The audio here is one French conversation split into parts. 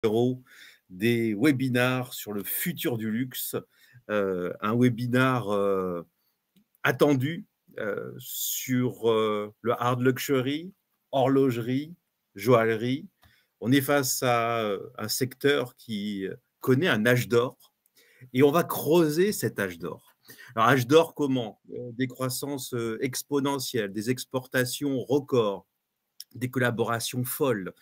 numéro des webinars sur le futur du luxe, un webinar attendu sur le hard luxury, horlogerie, joaillerie. On est face à un secteur qui connaît un âge d'or et on va creuser cet âge d'or. Alors, âge d'or comment? Des croissances exponentielles, des exportations records, des collaborations folles,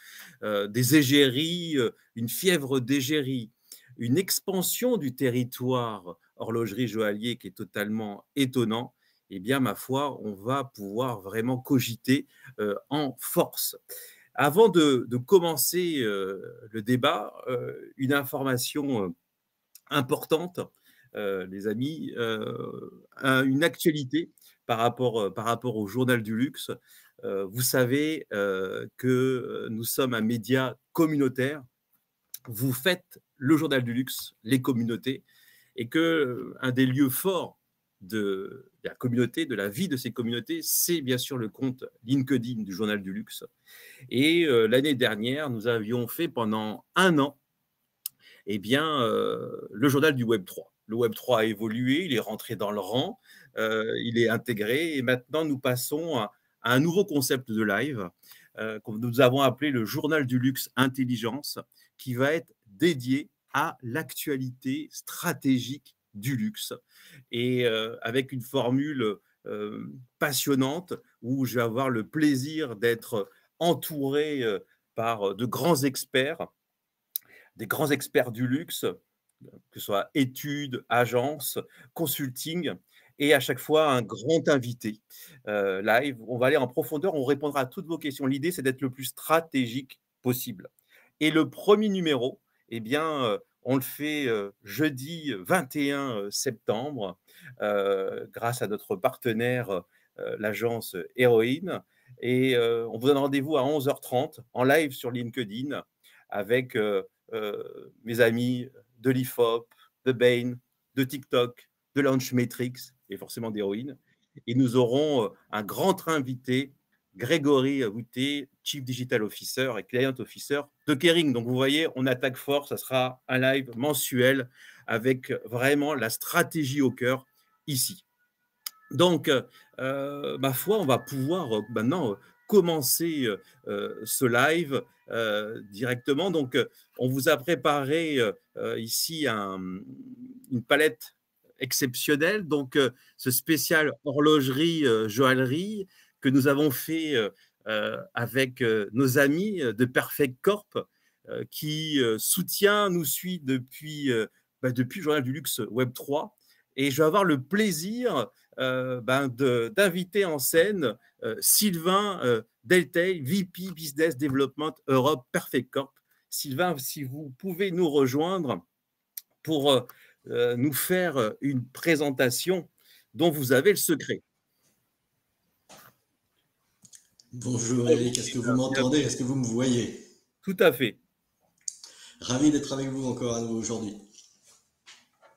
des égéries, une fièvre d'égérie, une expansion du territoire horlogerie-joaillier qui est totalement étonnant. Eh bien, ma foi, on va pouvoir vraiment cogiter en force. Avant de commencer le débat, une information importante, les amis, une actualité par rapport au Journal du Luxe. Vous savez que nous sommes un média communautaire. Vous faites le Journal du Luxe, les communautés, et que un des lieux forts de la communauté, de la vie de ces communautés, c'est bien sûr le compte LinkedIn du Journal du Luxe. Et l'année dernière, nous avions fait pendant un an eh bien, le journal du Web3. Le Web3 a évolué, il est rentré dans le rang, il est intégré et maintenant nous passons à un nouveau concept de live que nous avons appelé le journal du luxe intelligence qui va être dédié à l'actualité stratégique du luxe et avec une formule passionnante où je vais avoir le plaisir d'être entouré par de grands experts, des grands experts du luxe, que ce soit études, agences, consulting, et à chaque fois un grand invité live. On va aller en profondeur, on répondra à toutes vos questions. L'idée, c'est d'être le plus stratégique possible. Et le premier numéro, eh bien, on le fait jeudi 21 septembre, grâce à notre partenaire, l'agence Héroïne. Et on vous donne rendez-vous à 11h30 en live sur LinkedIn avec mes amis de l'IFOP, de Bain, de TikTok, de Launchmetrics et forcément d'Héroïne. Et nous aurons un grand invité, Grégory Wouté, Chief Digital Officer et Client Officer de Kering. Donc vous voyez, on attaque fort, ça sera un live mensuel avec vraiment la stratégie au cœur ici. Donc, ma foi, on va pouvoir maintenant commencer ce live directement. Donc, on vous a préparé ici une palette exceptionnelle. Donc, ce spécial horlogerie, joaillerie que nous avons fait avec nos amis de Perfect Corp qui soutient, nous suit depuis le Journal du Luxe Web3. Et je vais avoir le plaisir d'inviter en scène Sylvain Delteil, VP Business Development Europe Perfect Corp. Sylvain, si vous pouvez nous rejoindre pour nous faire une présentation dont vous avez le secret. Bonjour Eric, est-ce que vous m'entendez? Est-ce que vous me voyez? Tout à fait. Ravi d'être avec vous encore à nouveau aujourd'hui.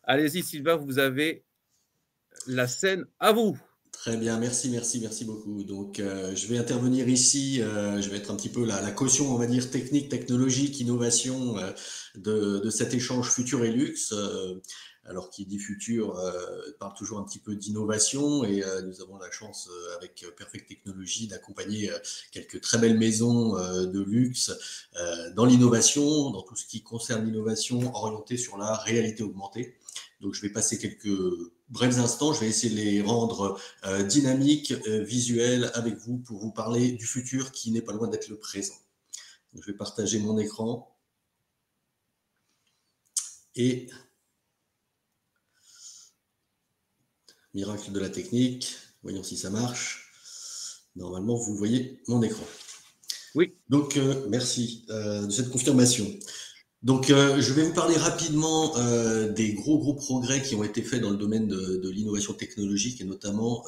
Allez-y Sylvain, vous avez la scène à vous. Très bien, merci beaucoup. Donc, je vais intervenir ici, je vais être un petit peu la caution, on va dire, technique, technologique, innovation de cet échange futur et luxe. Alors, qui dit futur, parle toujours un petit peu d'innovation et nous avons la chance avec Perfect Technology d'accompagner quelques très belles maisons de luxe dans l'innovation, dans tout ce qui concerne l'innovation orientée sur la réalité augmentée. Donc, je vais passer quelques brefs instants. Je vais essayer de les rendre dynamiques, visuels avec vous pour vous parler du futur qui n'est pas loin d'être le présent. Donc, je vais partager mon écran. Et miracle de la technique. Voyons si ça marche. Normalement, vous voyez mon écran. Oui. Donc, merci de cette confirmation. Donc, je vais vous parler rapidement des gros progrès qui ont été faits dans le domaine de l'innovation technologique et notamment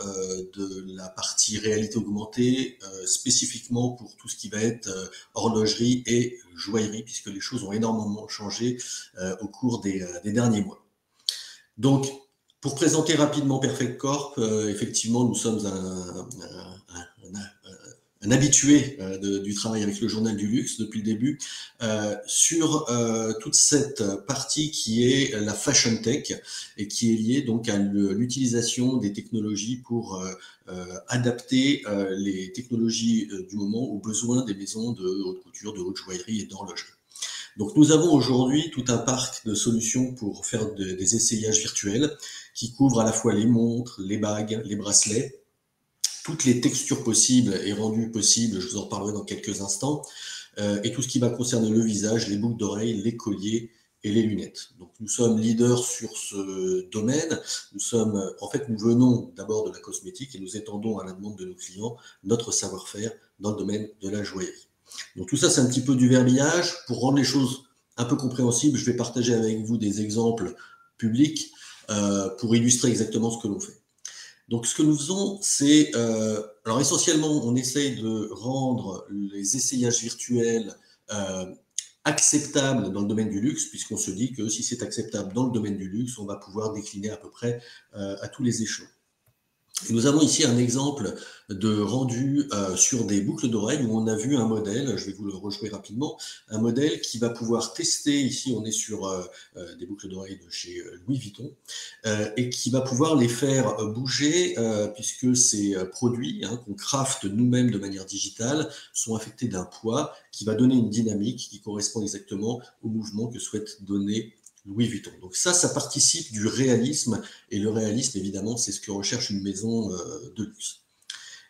de la partie réalité augmentée, spécifiquement pour tout ce qui va être horlogerie et joaillerie, puisque les choses ont énormément changé au cours des derniers mois. Donc, pour présenter rapidement Perfect Corp, effectivement, nous sommes un habitué du travail avec le journal du luxe depuis le début, sur toute cette partie qui est la fashion tech et qui est liée donc à l'utilisation des technologies pour adapter les technologies du moment aux besoins des maisons de haute couture, de haute joaillerie et d'horlogerie. Donc nous avons aujourd'hui tout un parc de solutions pour faire des essayages virtuels qui couvrent à la fois les montres, les bagues, les bracelets, toutes les textures possibles et rendues possibles, je vous en parlerai dans quelques instants, et tout ce qui va concerner le visage, les boucles d'oreilles, les colliers et les lunettes. Donc nous sommes leaders sur ce domaine. Nous venons d'abord de la cosmétique et nous étendons à la demande de nos clients notre savoir-faire dans le domaine de la joaillerie. Donc tout ça, c'est un petit peu du verbiage. Pour rendre les choses un peu compréhensibles, je vais partager avec vous des exemples publics pour illustrer exactement ce que l'on fait. Donc ce que nous faisons, c'est... alors essentiellement, on essaye de rendre les essayages virtuels acceptables dans le domaine du luxe, puisqu'on se dit que si c'est acceptable dans le domaine du luxe, on va pouvoir décliner à peu près à tous les échelons. Et nous avons ici un exemple de rendu sur des boucles d'oreilles où on a vu un modèle, je vais vous le rejouer rapidement, un modèle qui va pouvoir tester, ici on est sur des boucles d'oreilles de chez Louis Vuitton, et qui va pouvoir les faire bouger puisque ces produits qu'on crafte nous-mêmes de manière digitale sont affectés d'un poids qui va donner une dynamique qui correspond exactement au mouvement que souhaite donner Louis Vuitton. Donc ça participe du réalisme, et le réalisme, évidemment, c'est ce que recherche une maison de luxe.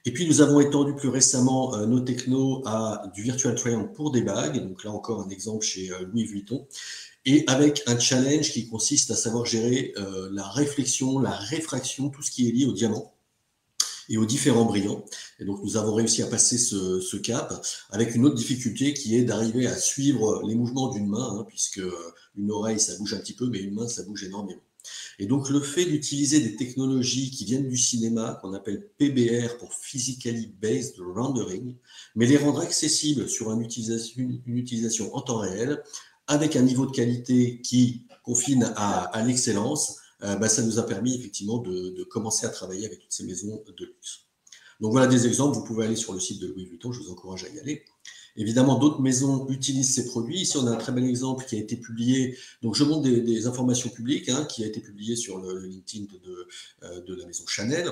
Et puis, nous avons étendu plus récemment nos technos à du virtual try-on pour des bagues, donc là encore un exemple chez Louis Vuitton, et avec un challenge qui consiste à savoir gérer la réflexion, la réfraction, tout ce qui est lié au diamant et aux différents brillants. Et donc, nous avons réussi à passer ce cap avec une autre difficulté qui est d'arriver à suivre les mouvements d'une main, puisque une oreille, ça bouge un petit peu, mais une main, ça bouge énormément. Et donc, le fait d'utiliser des technologies qui viennent du cinéma, qu'on appelle PBR pour Physically Based Rendering, mais les rendre accessibles sur une utilisation en temps réel, avec un niveau de qualité qui confine à l'excellence, ça nous a permis effectivement de commencer à travailler avec toutes ces maisons de luxe. Donc voilà des exemples, vous pouvez aller sur le site de Louis Vuitton, je vous encourage à y aller. Évidemment, d'autres maisons utilisent ces produits. Ici, on a un très bel exemple qui a été publié, donc je montre des informations publiques, qui a été publié sur le LinkedIn de la maison Chanel,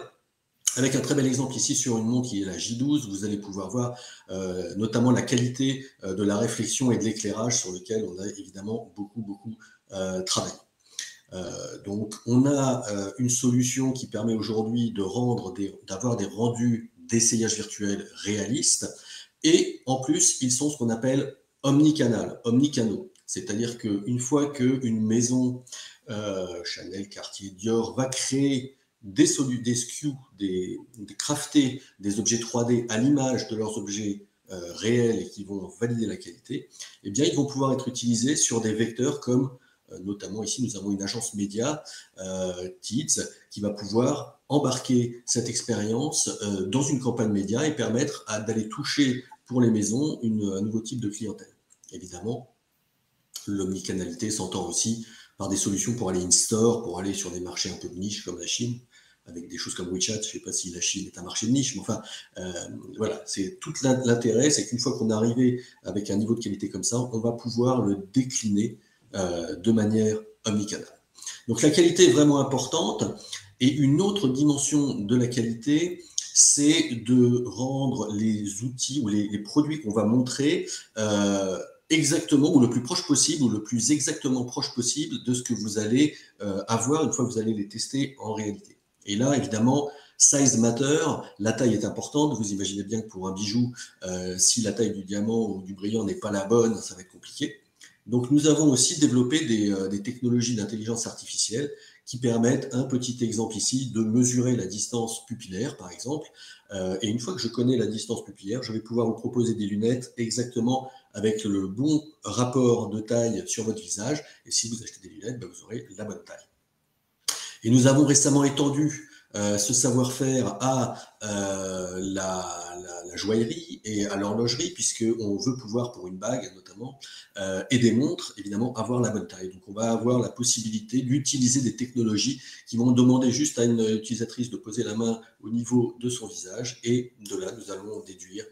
avec un très bel exemple ici sur une montre qui est la J12. Vous allez pouvoir voir notamment la qualité de la réflexion et de l'éclairage sur lequel on a évidemment beaucoup travaillé. Donc, on a une solution qui permet aujourd'hui d'avoir des rendus d'essayage virtuel réalistes. Et en plus, ils sont ce qu'on appelle omnicanaux. C'est-à-dire qu'une fois qu'une maison, Chanel, Cartier, Dior, va créer des SKU, crafter des objets 3D à l'image de leurs objets réels et qui vont valider la qualité, eh bien, ils vont pouvoir être utilisés sur des vecteurs comme, notamment ici, nous avons une agence média, Tids, qui va pouvoir embarquer cette expérience dans une campagne média et permettre d'aller toucher pour les maisons un nouveau type de clientèle. Évidemment, l'omnicanalité s'entend aussi par des solutions pour aller in-store, pour aller sur des marchés un peu de niche comme la Chine, avec des choses comme WeChat. Je ne sais pas si la Chine est un marché de niche, mais enfin, voilà, c'est tout l'intérêt, c'est qu'une fois qu'on est arrivé avec un niveau de qualité comme ça, on va pouvoir le décliner de manière omnicanale. Donc la qualité est vraiment importante, et une autre dimension de la qualité, c'est de rendre les outils ou les produits qu'on va montrer exactement, ou le plus proche possible, ou le plus exactement proche possible de ce que vous allez avoir une fois que vous allez les tester en réalité. Et là, évidemment, size matter, la taille est importante. Vous imaginez bien que pour un bijou, si la taille du diamant ou du brillant n'est pas la bonne, ça va être compliqué. Donc, nous avons aussi développé des technologies d'intelligence artificielle qui permettent, un petit exemple ici, de mesurer la distance pupillaire, par exemple. Et une fois que je connais la distance pupillaire, je vais pouvoir vous proposer des lunettes exactement avec le bon rapport de taille sur votre visage. Et si vous achetez des lunettes, vous aurez la bonne taille. Et nous avons récemment étendu ce savoir-faire à la joaillerie et à l'horlogerie, puisqu'on veut pouvoir, pour une bague notamment, et des montres, évidemment, avoir la bonne taille. Donc, on va avoir la possibilité d'utiliser des technologies qui vont demander juste à une utilisatrice de poser la main au niveau de son visage, et de là, nous allons déduire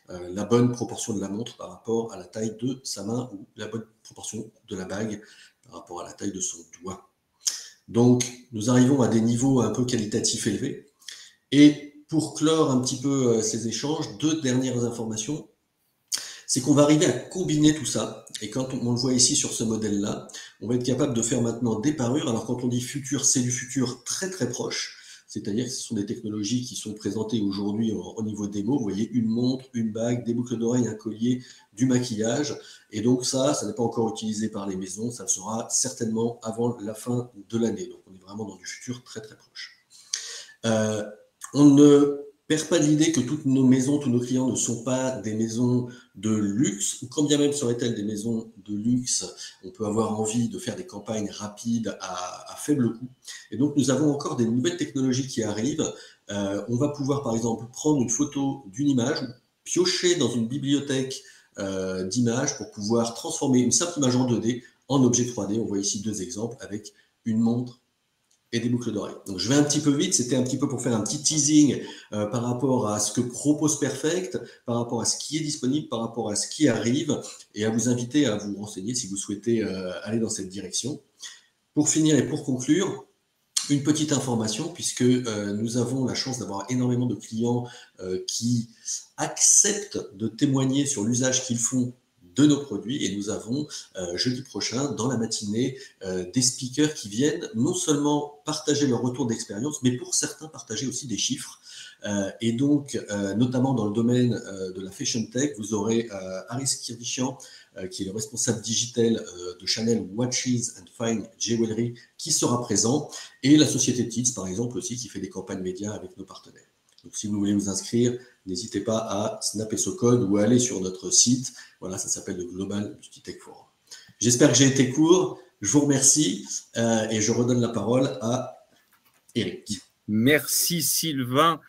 la bonne proportion de la montre par rapport à la taille de sa main, ou la bonne proportion de la bague par rapport à la taille de son doigt. Donc, nous arrivons à des niveaux un peu qualitatifs élevés. Et pour clore un petit peu ces échanges, deux dernières informations, c'est qu'on va arriver à combiner tout ça. Et quand on le voit ici sur ce modèle-là, on va être capable de faire maintenant des parures. Alors, quand on dit futur, c'est du futur très très proche. C'est-à-dire que ce sont des technologies qui sont présentées aujourd'hui au niveau démo. Vous voyez, une montre, une bague, des boucles d'oreilles, un collier, du maquillage. Et donc ça n'est pas encore utilisé par les maisons. Ça le sera certainement avant la fin de l'année. Donc on est vraiment dans du futur très très proche. On ne perd pas de l'idée que toutes nos maisons, tous nos clients ne sont pas des maisons de luxe, ou quand bien même seraient-elles des maisons de luxe, on peut avoir envie de faire des campagnes rapides à faible coût. Et donc, nous avons encore des nouvelles technologies qui arrivent. On va pouvoir, par exemple, prendre une photo d'une image, piocher dans une bibliothèque d'images pour pouvoir transformer une simple image en 2D en objet 3D. On voit ici deux exemples avec une montre et des boucles d'oreilles. Donc je vais un petit peu vite, c'était un petit peu pour faire un petit teasing par rapport à ce que propose Perfect, par rapport à ce qui est disponible, par rapport à ce qui arrive, et à vous inviter à vous renseigner si vous souhaitez aller dans cette direction. Pour finir et pour conclure, une petite information, puisque nous avons la chance d'avoir énormément de clients qui acceptent de témoigner sur l'usage qu'ils font de nos produits, et nous avons jeudi prochain dans la matinée des speakers qui viennent non seulement partager leur retour d'expérience, mais pour certains partager aussi des chiffres. Et donc, notamment dans le domaine de la fashion tech, vous aurez Aris Kirdichian, qui est le responsable digital de Chanel Watches and Fine Jewelry, qui sera présent, et la société Tits, par exemple, aussi, qui fait des campagnes médias avec nos partenaires. Donc, si vous voulez vous inscrire, n'hésitez pas à snapper ce code ou à aller sur notre site. Voilà, ça s'appelle le Global Beauty Tech Forum. J'espère que j'ai été court. Je vous remercie et je redonne la parole à Eric. Merci Sylvain.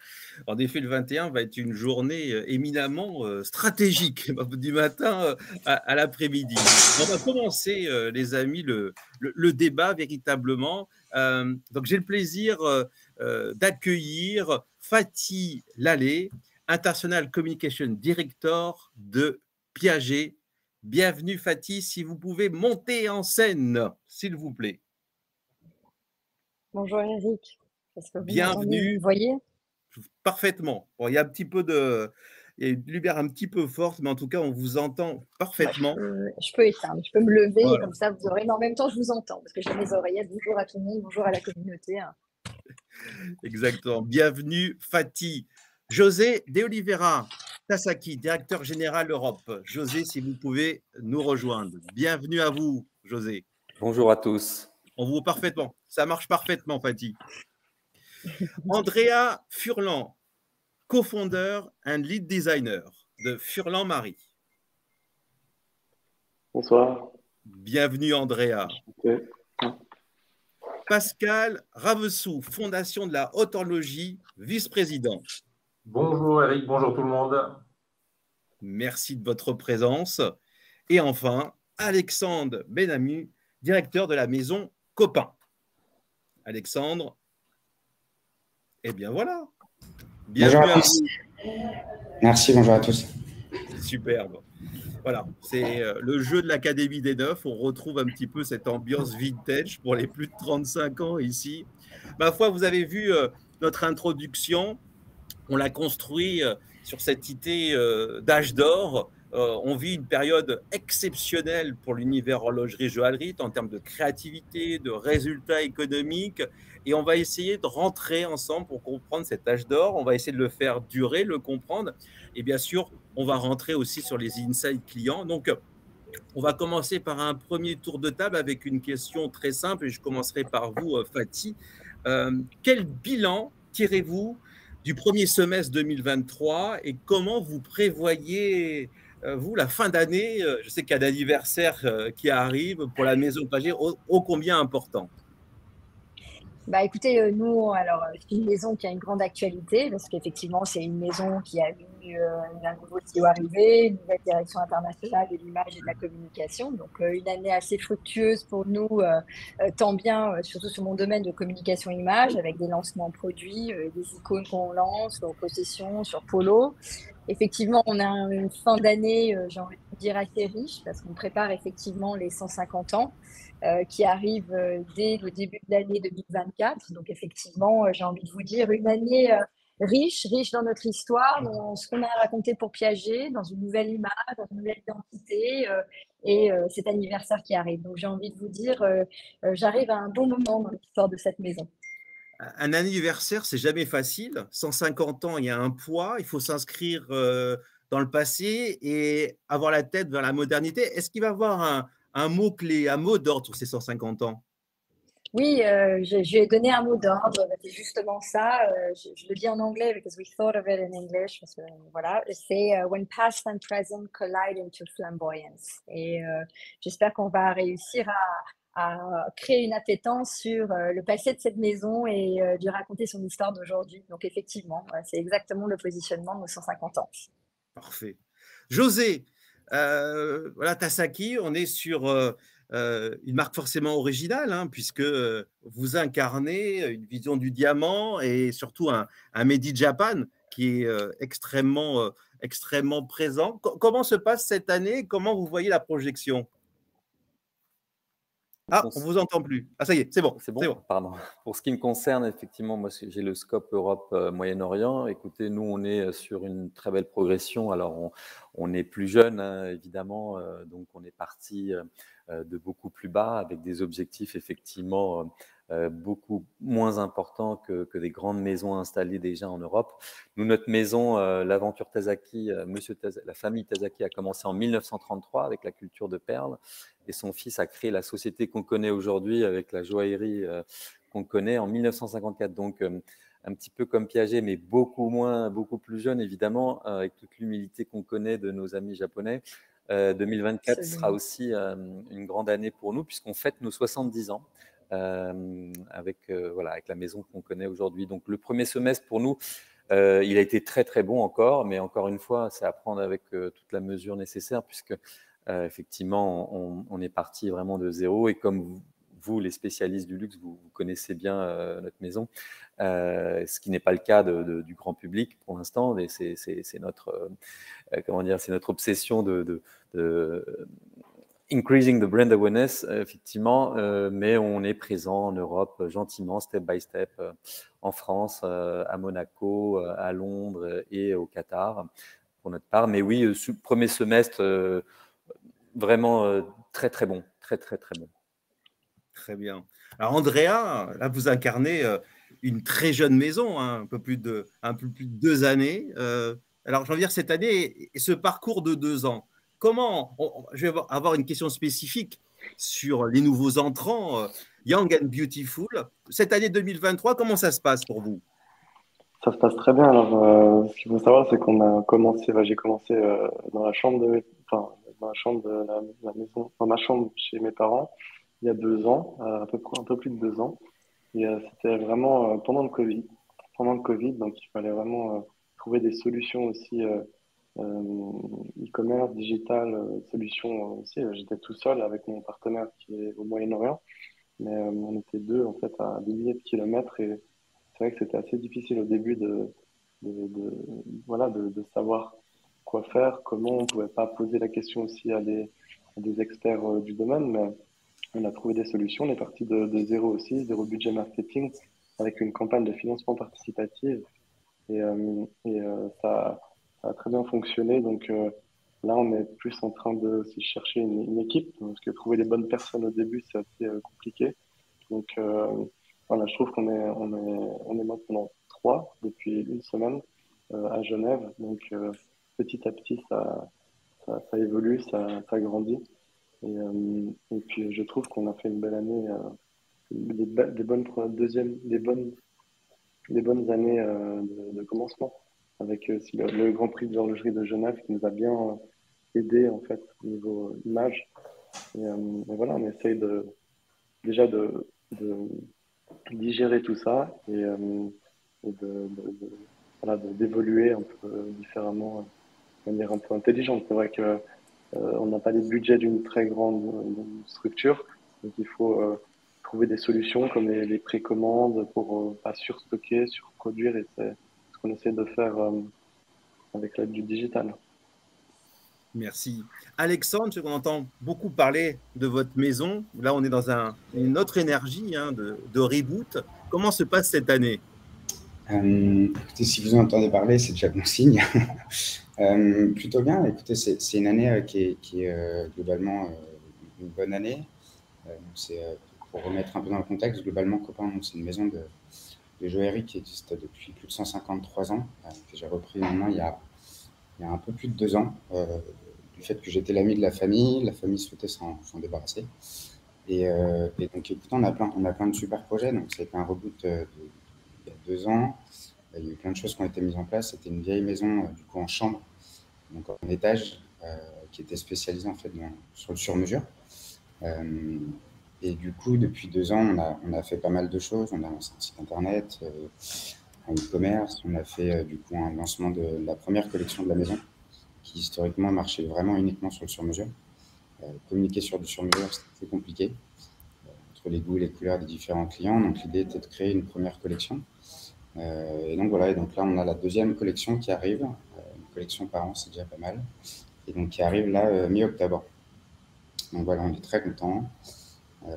En effet, le 21 va être une journée éminemment stratégique, du matin à l'après-midi. On va commencer, les amis, le débat véritablement. Donc, j'ai le plaisir d'accueillir Fatih Laleh, International Communication Director de Piaget. Bienvenue Fatih, si vous pouvez monter en scène, s'il vous plaît. Bonjour Eric, est-ce que vous bienvenue. Vous me voyez? Parfaitement. Bon, il y a un petit peu de... Il y a une lumière un petit peu forte, mais en tout cas, on vous entend parfaitement. Je peux éteindre, je peux me lever, voilà. Comme ça vous aurez... Mais en même temps, je vous entends, parce que j'ai mes oreillettes. Bonjour à tout le monde, bonjour à la communauté. Exactement. Bienvenue Fatih. José De Oliveira Tasaki, directeur général Europe. José, si vous pouvez nous rejoindre. Bienvenue à vous, José. Bonjour à tous. On vous voit parfaitement. Ça marche parfaitement, Fatih. Andrea Furlan, co-founder and lead designer de Furlan Marie. Bonsoir. Bienvenue, Andrea. Okay. Pascal Ravessou, Fondation de la Haute Horlogerie, vice-président. Bonjour Eric, bonjour tout le monde. Merci de votre présence. Et enfin, Alexandre Benamu, directeur de la maison Copain. Alexandre, eh bien voilà. Bienvenue bonjour à tous. Merci, bonjour à tous. Superbe. Voilà, c'est le jeu de l'Académie des Neufs. On retrouve un petit peu cette ambiance vintage pour les plus de 35 ans ici. Ma foi, vous avez vu notre introduction. On l'a construit sur cette idée d'âge d'or. On vit une période exceptionnelle pour l'univers horlogerie-joaillerie en termes de créativité, de résultats économiques. Et on va essayer de rentrer ensemble pour comprendre cet âge d'or. On va essayer de le faire durer, le comprendre. Et bien sûr, on va rentrer aussi sur les insights clients. Donc, on va commencer par un premier tour de table avec une question très simple. Et je commencerai par vous, Fatih. Quel bilan tirez-vous du premier semestre 2023 et comment vous prévoyez, vous, la fin d'année? Je sais qu'il y a d'anniversaire qui arrive pour la maison Piaget, ô combien important. Bah écoutez, nous, alors, c'est une maison qui a une grande actualité parce qu'effectivement, c'est une maison qui a eu un nouveau CEO arrivé, une nouvelle direction internationale de l'image et de la communication. Donc, une année assez fructueuse pour nous, tant bien, surtout sur mon domaine de communication image, avec des lancements produits, des icônes qu'on lance en possession sur Polo. Effectivement, on a une fin d'année, j'ai envie de dire, assez riche parce qu'on prépare effectivement les 150 ans qui arrive dès le début de l'année 2024. Donc effectivement, j'ai envie de vous dire une année riche, riche dans notre histoire, dans ce qu'on a raconté pour Piaget, dans une nouvelle image, dans une nouvelle identité et cet anniversaire qui arrive. Donc j'ai envie de vous dire, j'arrive à un bon moment dans l'histoire de cette maison. Un anniversaire, c'est jamais facile. 150 ans, il y a un poids. Il faut s'inscrire dans le passé et avoir la tête vers la modernité. Est-ce qu'il va y avoir un mot-clé, un mot d'ordre sur ces 150 ans? Oui, je lui ai donné un mot d'ordre, c'est justement ça. Je le dis en anglais because we thought of it in English. Parce que, voilà, c'est when past and present collide into flamboyance. Et j'espère qu'on va réussir à créer une appétence sur le passé de cette maison et lui raconter son histoire d'aujourd'hui. Donc effectivement, c'est exactement le positionnement de nos 150 ans. Parfait. José, voilà, Tasaki, on est sur une marque forcément originale, hein, puisque vous incarnez une vision du diamant et surtout un Made in Japan qui est extrêmement présent. Comment se passe cette année? Comment vous voyez la projection? Ah, on vous entend plus. Ah, ça y est, c'est bon. C'est bon, pardon. Pour ce qui me concerne, effectivement, moi, j'ai le scope Europe, Moyen-Orient. Écoutez, nous, on est sur une très belle progression. Alors, on est plus jeune, hein, évidemment, donc on est parti de beaucoup plus bas avec des objectifs, effectivement, beaucoup moins importants que des grandes maisons installées déjà en Europe. Nous, notre maison, l'aventure Tasaki, la famille Tasaki a commencé en 1933 avec la culture de perles. Et son fils a créé la société qu'on connaît aujourd'hui avec la joaillerie qu'on connaît en 1954. Donc, un petit peu comme Piaget, mais beaucoup plus jeune, évidemment, avec toute l'humilité qu'on connaît de nos amis japonais. 2024 sera aussi une grande année pour nous, puisqu'on fête nos 70 ans avec la maison qu'on connaît aujourd'hui. Donc, le premier semestre, pour nous, il a été très, très bon encore, mais encore une fois, c'est à prendre avec toute la mesure nécessaire, puisque effectivement, on est parti vraiment de zéro. Et comme vous, les spécialistes du luxe, vous connaissez bien notre maison, ce qui n'est pas le cas du grand public pour l'instant. Et c'est notre, c'est notre obsession de increasing the brand awareness, effectivement, mais on est présent en Europe gentiment, step by step, en France, à Monaco, à Londres et au Qatar, pour notre part. Mais oui, premier semestre, vraiment très, très bon. Très, très, très bon. Très bien. Alors, Andrea, là, vous incarnez une très jeune maison, hein, un peu plus de 2 années. Alors, j'ai envie de dire, cette année et ce parcours de 2 ans, je vais avoir une question spécifique sur les nouveaux entrants, Young and Beautiful. Cette année 2023, comment ça se passe pour vous? Ça se passe très bien. Alors, ce qu'il faut savoir, c'est qu'on a commencé, j'ai commencé dans la chambre dans la chambre de la maison, dans ma chambre chez mes parents, il y a 2 ans, à peu près un peu plus de 2 ans. Et c'était vraiment pendant le Covid. Pendant le Covid, donc il fallait vraiment trouver des solutions aussi e-commerce, digital, solutions aussi. J'étais tout seul avec mon partenaire qui est au Moyen-Orient, mais on était deux en fait à des milliers de kilomètres et c'est vrai que c'était assez difficile au début de savoir quoi faire, comment. On pouvait pas poser la question aussi à des experts du domaine, mais on a trouvé des solutions. On est parti de zéro aussi, zéro budget marketing, avec une campagne de financement participatif. Ça a très bien fonctionné. Donc là, on est plus en train de aussi chercher une équipe, parce que trouver les bonnes personnes au début, c'est assez compliqué. Donc voilà, je trouve on est maintenant 3 depuis une semaine à Genève. Donc petit à petit, ça évolue, ça grandit. Et puis je trouve qu'on a fait une belle année, des bonnes années de commencement, avec aussi le Grand Prix de l'horlogerie de Genève qui nous a bien aidé en fait au niveau image. Et voilà, on essaye déjà de digérer tout ça et voilà, d'évoluer un peu différemment, de manière un peu intelligente. C'est vrai que on n'a pas les budgets d'une très grande structure, donc il faut trouver des solutions comme les précommandes pour pas surstocker, surproduire, et c'est ce qu'on essaie de faire avec l'aide du digital. Merci. Alexandre, on entend beaucoup parler de votre maison. Là, on est dans une autre énergie hein, de reboot. Comment se passe cette année? Écoutez, si vous en entendez parler, c'est déjà bon signe. Plutôt bien. Écoutez, c'est une année qui est globalement une bonne année. Pour remettre un peu dans le contexte, globalement, Copain, c'est une maison de joaillerie qui existe depuis plus de 153 ans, que j'ai repris maintenant il y a un peu plus de 2 ans, du fait que j'étais l'ami de la famille souhaitait s'en débarrasser. Et donc, écoutez, on a plein de super projets. Donc, ça a été un reboot il y a 2 ans. Il y a eu plein de choses qui ont été mises en place. C'était une vieille maison, du coup, en chambre, donc en étage, qui était spécialisée en fait sur le sur-mesure. Et du coup, depuis 2 ans, on a fait pas mal de choses. On a lancé un site internet, un e-commerce. On a fait du coup un lancement de la première collection de la maison, qui historiquement marchait vraiment uniquement sur le sur-mesure. Communiquer sur du sur-mesure, c'était compliqué, entre les goûts et les couleurs des différents clients. Donc l'idée était de créer une première collection. Et donc voilà, et donc là on a la deuxième collection qui arrive, une collection par an, c'est déjà pas mal, et donc qui arrive là mi-octobre. Donc voilà, on est très contents, on a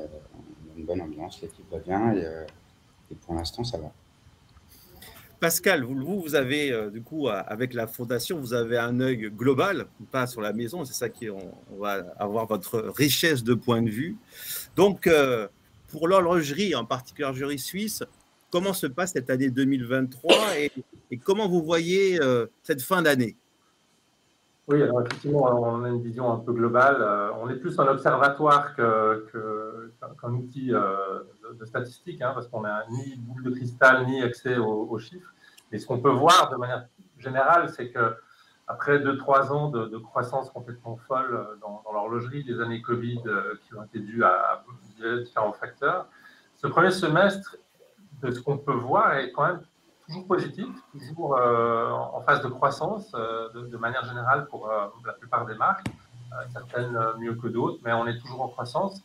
une bonne ambiance, l'équipe va bien, et pour l'instant ça va. Pascal, vous avez du coup avec la fondation, vous avez un œil global, pas sur la maison, c'est ça on va avoir votre richesse de points de vue. Donc pour l'horlogerie, en particulier l'horlogerie suisse, comment se passe cette année 2023 et comment vous voyez cette fin d'année? Oui, alors effectivement, on a une vision un peu globale. On est plus un observatoire qu'un outil de statistique, hein, parce qu'on n'a ni boule de cristal, ni accès aux chiffres. Mais ce qu'on peut voir de manière générale, c'est qu'après 2-3 ans de croissance complètement folle dans l'horlogerie, des années Covid qui ont été dues à différents facteurs, ce premier semestre, de ce qu'on peut voir, est quand même toujours positif, toujours en phase de croissance de manière générale pour la plupart des marques, certaines mieux que d'autres, mais on est toujours en croissance.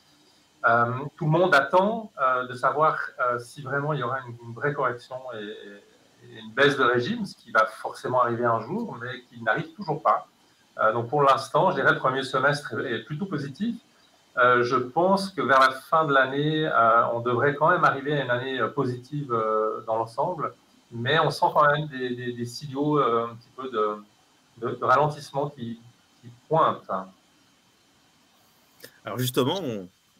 Tout le monde attend de savoir si vraiment il y aura une vraie correction et une baisse de régime, ce qui va forcément arriver un jour, mais qui n'arrive toujours pas. Donc pour l'instant, je dirais le premier semestre est plutôt positif. Je pense que vers la fin de l'année, on devrait quand même arriver à une année positive dans l'ensemble, mais on sent quand même des signaux un petit peu de ralentissement qui pointent. Alors justement,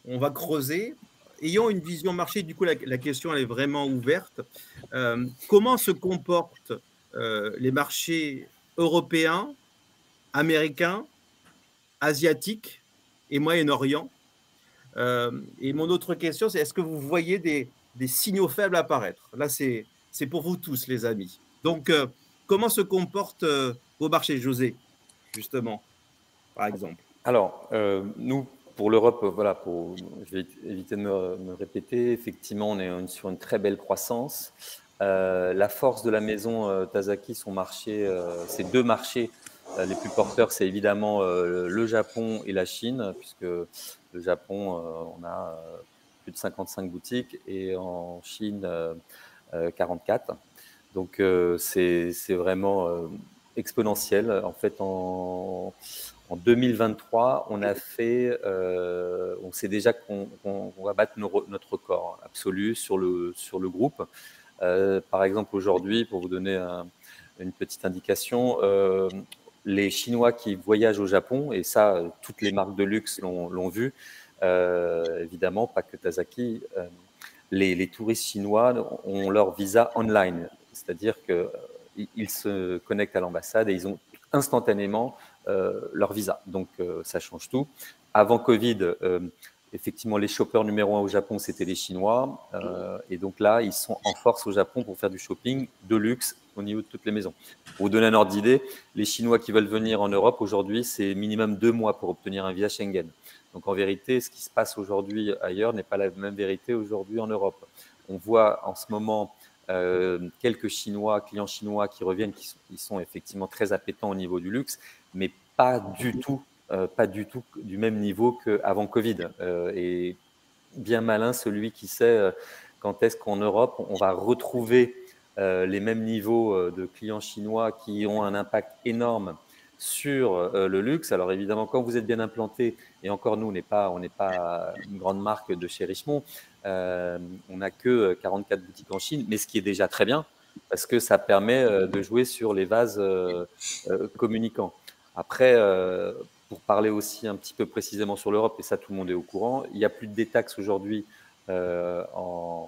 on va creuser. Ayant une vision marché, du coup, la question elle est vraiment ouverte. Comment se comportent les marchés européens, américains, asiatiques et Moyen-Orient? Et mon autre question, c'est est-ce que vous voyez des signaux faibles apparaître? Là, c'est pour vous tous, les amis. Donc, comment se comportent vos marchés, José, justement, par exemple? Alors, nous, pour l'Europe, voilà, je vais éviter de me répéter, effectivement, on est sur une très belle croissance. La force de la maison Tazaki, son marché, ces 2 marchés les plus porteurs, c'est évidemment le Japon et la Chine, puisque le Japon, on a plus de 55 boutiques et en Chine, 44. Donc, c'est vraiment exponentiel. En fait, en 2023, on sait déjà qu'on va battre notre record absolu sur le groupe. Par exemple, aujourd'hui, pour vous donner une petite indication, les Chinois qui voyagent au Japon, et ça, toutes les marques de luxe l'ont vu, évidemment, pas que Tazaki, les touristes chinois ont leur visa online, c'est-à-dire qu'ils se connectent à l'ambassade et ils ont instantanément leur visa. Donc, ça change tout. Avant Covid, effectivement, les shoppers numéro 1 au Japon, c'était les Chinois. Et donc là, ils sont en force au Japon pour faire du shopping de luxe au niveau de toutes les maisons. Pour vous donner un ordre d'idée, les Chinois qui veulent venir en Europe, aujourd'hui, c'est minimum 2 mois pour obtenir un visa Schengen. Donc en vérité, ce qui se passe aujourd'hui ailleurs n'est pas la même vérité aujourd'hui en Europe. On voit en ce moment quelques clients chinois qui reviennent, qui sont effectivement très appétents au niveau du luxe, mais pas du tout du même niveau qu'avant Covid. Et bien malin celui qui sait quand est-ce qu'en Europe, on va retrouver les mêmes niveaux de clients chinois qui ont un impact énorme sur le luxe. Alors évidemment, quand vous êtes bien implanté, et encore nous, on n'est pas une grande marque de chez Richemont, on n'a que 44 boutiques en Chine, mais ce qui est déjà très bien, parce que ça permet de jouer sur les vases communicants. Après, pour parler aussi un petit peu précisément sur l'Europe, et ça tout le monde est au courant, il n'y a plus de détaxes aujourd'hui au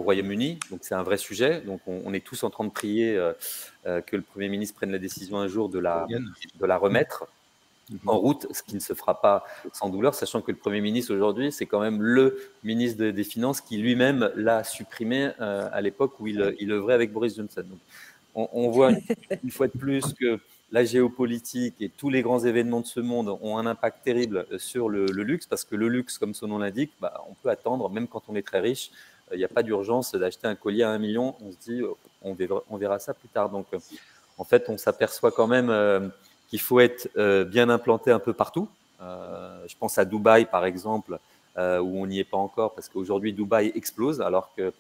Royaume-Uni, donc c'est un vrai sujet. Donc on est tous en train de prier que le Premier ministre prenne la décision un jour de la remettre en route, ce qui ne se fera pas sans douleur, sachant que le Premier ministre aujourd'hui, c'est quand même le ministre des Finances qui lui-même l'a supprimé à l'époque où il œuvrait avec Boris Johnson. Donc, on voit une fois de plus que la géopolitique et tous les grands événements de ce monde ont un impact terrible sur le luxe, parce que le luxe, comme son nom l'indique, on peut attendre, même quand on est très riche. Il n'y a pas d'urgence d'acheter un collier à 1 million. On se dit, on verra ça plus tard. Donc, en fait, on s'aperçoit quand même qu'il faut être bien implanté un peu partout. Je pense à Dubaï, par exemple, où on n'y est pas encore, parce qu'aujourd'hui, Dubaï explose, alors que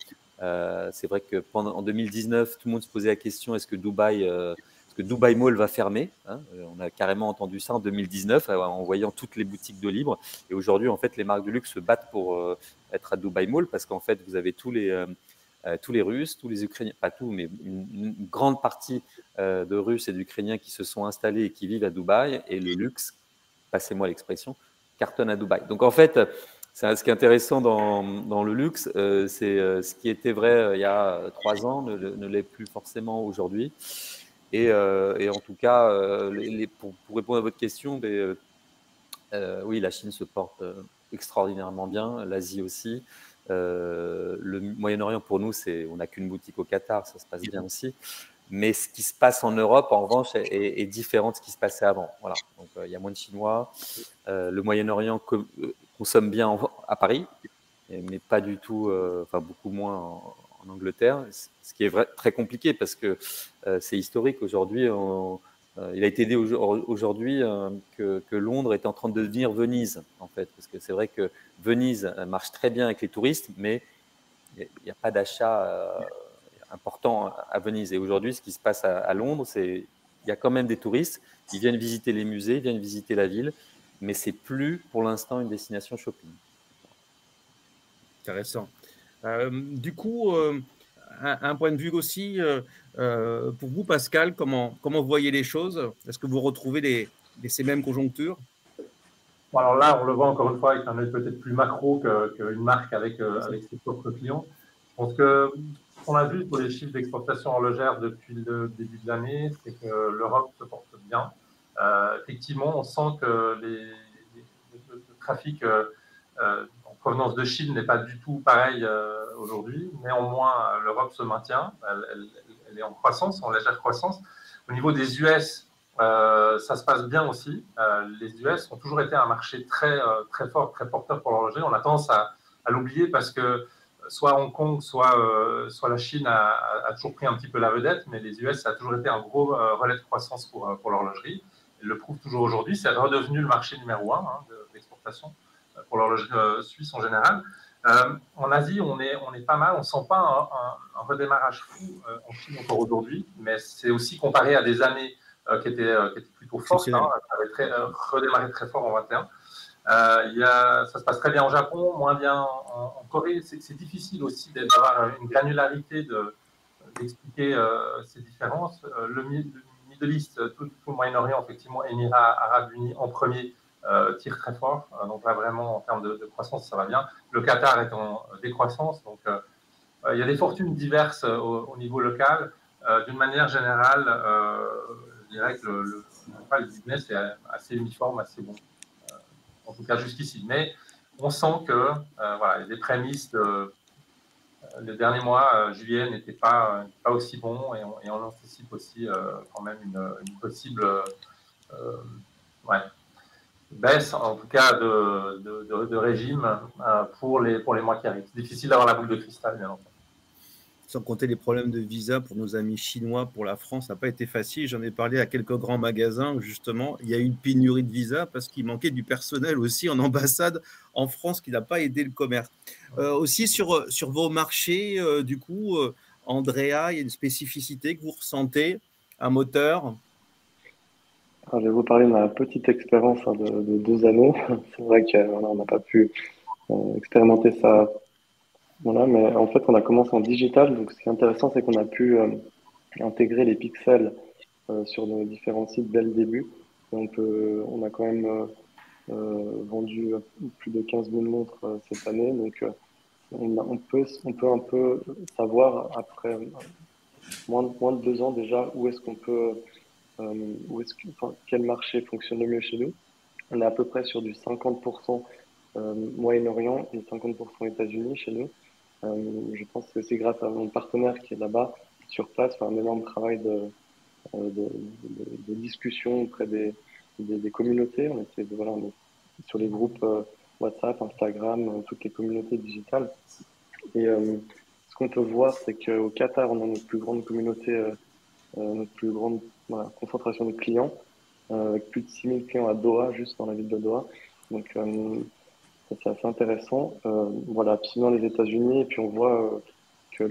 c'est vrai que en 2019, tout le monde se posait la question, est-ce que Dubaï Mall va fermer, hein? On a carrément entendu ça en 2019 en voyant toutes les boutiques de libre. Et aujourd'hui, en fait, les marques de luxe se battent pour être à Dubaï Mall, parce qu'en fait, vous avez tous les Russes, tous les Ukrainiens, pas tous, mais une grande partie de Russes et d'Ukrainiens qui se sont installés et qui vivent à Dubaï. Et le luxe, passez-moi l'expression, cartonne à Dubaï. Donc en fait, ce qui est intéressant dans le luxe, c'est ce qui était vrai il y a 3 ans ne l'est plus forcément aujourd'hui. Et en tout cas, pour répondre à votre question, oui, la Chine se porte extraordinairement bien, l'Asie aussi. Le Moyen-Orient, pour nous, on n'a qu'une boutique au Qatar, ça se passe bien aussi. Mais ce qui se passe en Europe, en revanche, est différent de ce qui se passait avant. Voilà. Donc, il y a moins de Chinois. Le Moyen-Orient consomme bien à Paris, mais pas du tout, beaucoup moins en Angleterre, ce qui est très compliqué parce que c'est historique. Aujourd'hui, il a été dit aujourd'hui que Londres est en train de devenir Venise, en fait, parce que c'est vrai que Venise marche très bien avec les touristes, mais il n'y a pas d'achat important à Venise. Et aujourd'hui, ce qui se passe à Londres, il y a quand même des touristes, ils viennent visiter les musées, ils viennent visiter la ville, mais c'est plus pour l'instant une destination shopping. Intéressant. Du coup, un point de vue aussi, pour vous, Pascal, comment vous voyez les choses? Est-ce que vous retrouvez ces mêmes conjonctures? Bon, alors là, on le voit encore une fois avec un œil peut-être plus macro qu'une marque avec ses propres clients. Je pense que ce qu'on a vu pour les chiffres d'exportation horlogère depuis le début de l'année, c'est que l'Europe se porte bien. Effectivement, on sent que le trafic en provenance de Chine n'est pas du tout pareil aujourd'hui. Néanmoins, l'Europe se maintient. Elle est en croissance, en légère croissance. Au niveau des US, ça se passe bien aussi. Les US ont toujours été un marché très fort, très porteur pour l'horlogerie. On a tendance à l'oublier parce que soit Hong Kong, soit la Chine a toujours pris un petit peu la vedette, mais les US, ça a toujours été un gros relais de croissance pour l'horlogerie. Ils le prouvent toujours aujourd'hui. C'est redevenu le marché numéro 1 de l'exportation pour l'horlogerie suisse en général. En Asie, on est pas mal. On ne sent pas un redémarrage fou en Chine encore aujourd'hui, mais c'est aussi comparé à des années qui étaient plutôt fortes. Ça avait redémarré très fort en 21. Ça se passe très bien au Japon, moins bien en Corée. C'est difficile aussi d'avoir une granularité d'expliquer ces différences. Le Middle East, tout le Moyen-Orient, effectivement, Émirats Arabes Unis en premier, tire très fort. Donc là, vraiment, en termes de croissance, ça va bien. Le Qatar est en décroissance. Donc, il y a des fortunes diverses au niveau local. D'une manière générale, je dirais que le business est assez uniforme, assez bon. En tout cas, jusqu'ici. Mais on sent que voilà, il y a des prémices. Les derniers mois, juillet n'était pas aussi bon et on anticipe aussi quand même une possible baisse, en tout cas, de régime pour les mois qui arrivent. C'est difficile d'avoir la boule de cristal, bien entendu. Sans compter les problèmes de visa pour nos amis chinois, pour la France, ça n'a pas été facile. J'en ai parlé à quelques grands magasins où justement, il y a eu une pénurie de visa parce qu'il manquait du personnel aussi en ambassade en France qui n'a pas aidé le commerce. Aussi sur vos marchés, du coup, Andrea, il y a une spécificité que vous ressentez, un moteur? Alors, je vais vous parler de ma petite expérience de 2 années. C'est vrai qu'on n'a pas pu expérimenter ça. Voilà, mais en fait, on a commencé en digital. Donc, ce qui est intéressant, c'est qu'on a pu intégrer les pixels sur nos différents sites dès le début. Donc, on a quand même vendu plus de 15 000 montres cette année. Donc, on peut un peu savoir après moins de 2 ans déjà où est-ce qu'on peut, quel marché fonctionne le mieux chez nous. On est à peu près sur du 50% Moyen-Orient et 50% États-Unis chez nous. Je pense que c'est grâce à mon partenaire qui est là-bas, sur place, fait un énorme travail de discussion auprès des communautés. On est sur les groupes WhatsApp, Instagram, toutes les communautés digitales. Et ce qu'on peut voir, c'est qu'au Qatar, on a notre plus grande communauté, notre plus grande concentration de clients, avec plus de 6 000 clients à Doha, juste dans la ville de Doha. Donc, c'est assez intéressant. Voilà, sinon les États-Unis, et puis on voit que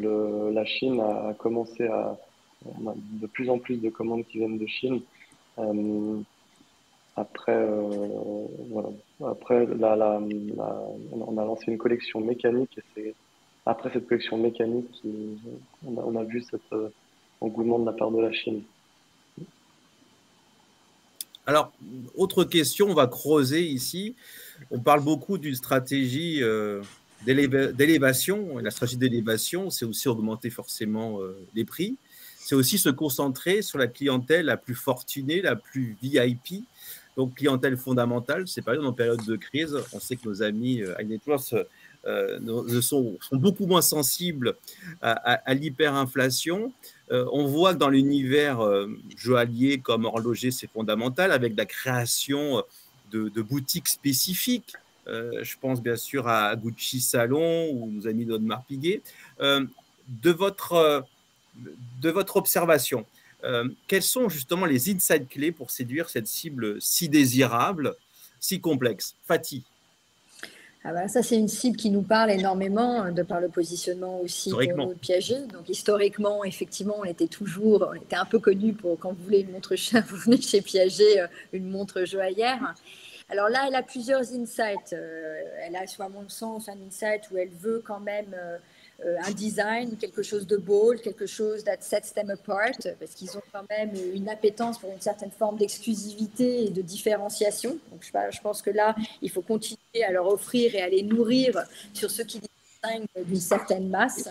la Chine a commencé on a de plus en plus de commandes qui viennent de Chine. Après, voilà. Après on a lancé une collection mécanique et c'est après cette collection mécanique on a vu cet engouement de la part de la Chine. Alors, autre question, on va creuser ici. On parle beaucoup d'une stratégie d'élévation. La stratégie d'élévation, c'est aussi augmenter forcément les prix. C'est aussi se concentrer sur la clientèle la plus fortunée, la plus VIP. Donc, clientèle fondamentale. C'est par exemple en période de crise. On sait que nos amis High Net Worth sont beaucoup moins sensibles à l'hyperinflation. On voit que dans l'univers joaillier comme horloger, c'est fondamental, avec la création de boutiques spécifiques. Je pense bien sûr à Gucci Salon ou nos amis d'Audemars Piguet. De votre observation, quels sont justement les insights clés pour séduire cette cible si désirable, si complexe? Fatih. Ah bah ça, c'est une cible qui nous parle énormément de par le positionnement aussi pour nous de Piaget. Donc, historiquement, effectivement, on était un peu connu pour quand vous voulez une montre chère, vous venez chez Piaget, une montre joaillère. Alors là, elle a plusieurs insights. Elle a, à mon sens, un insight où elle veut quand même un design, quelque chose de bold, quelque chose that sets them apart, parce qu'ils ont quand même une appétence pour une certaine forme d'exclusivité et de différenciation. Donc je pense que là, il faut continuer à leur offrir et à les nourrir sur ce qui distingue d'une certaine masse.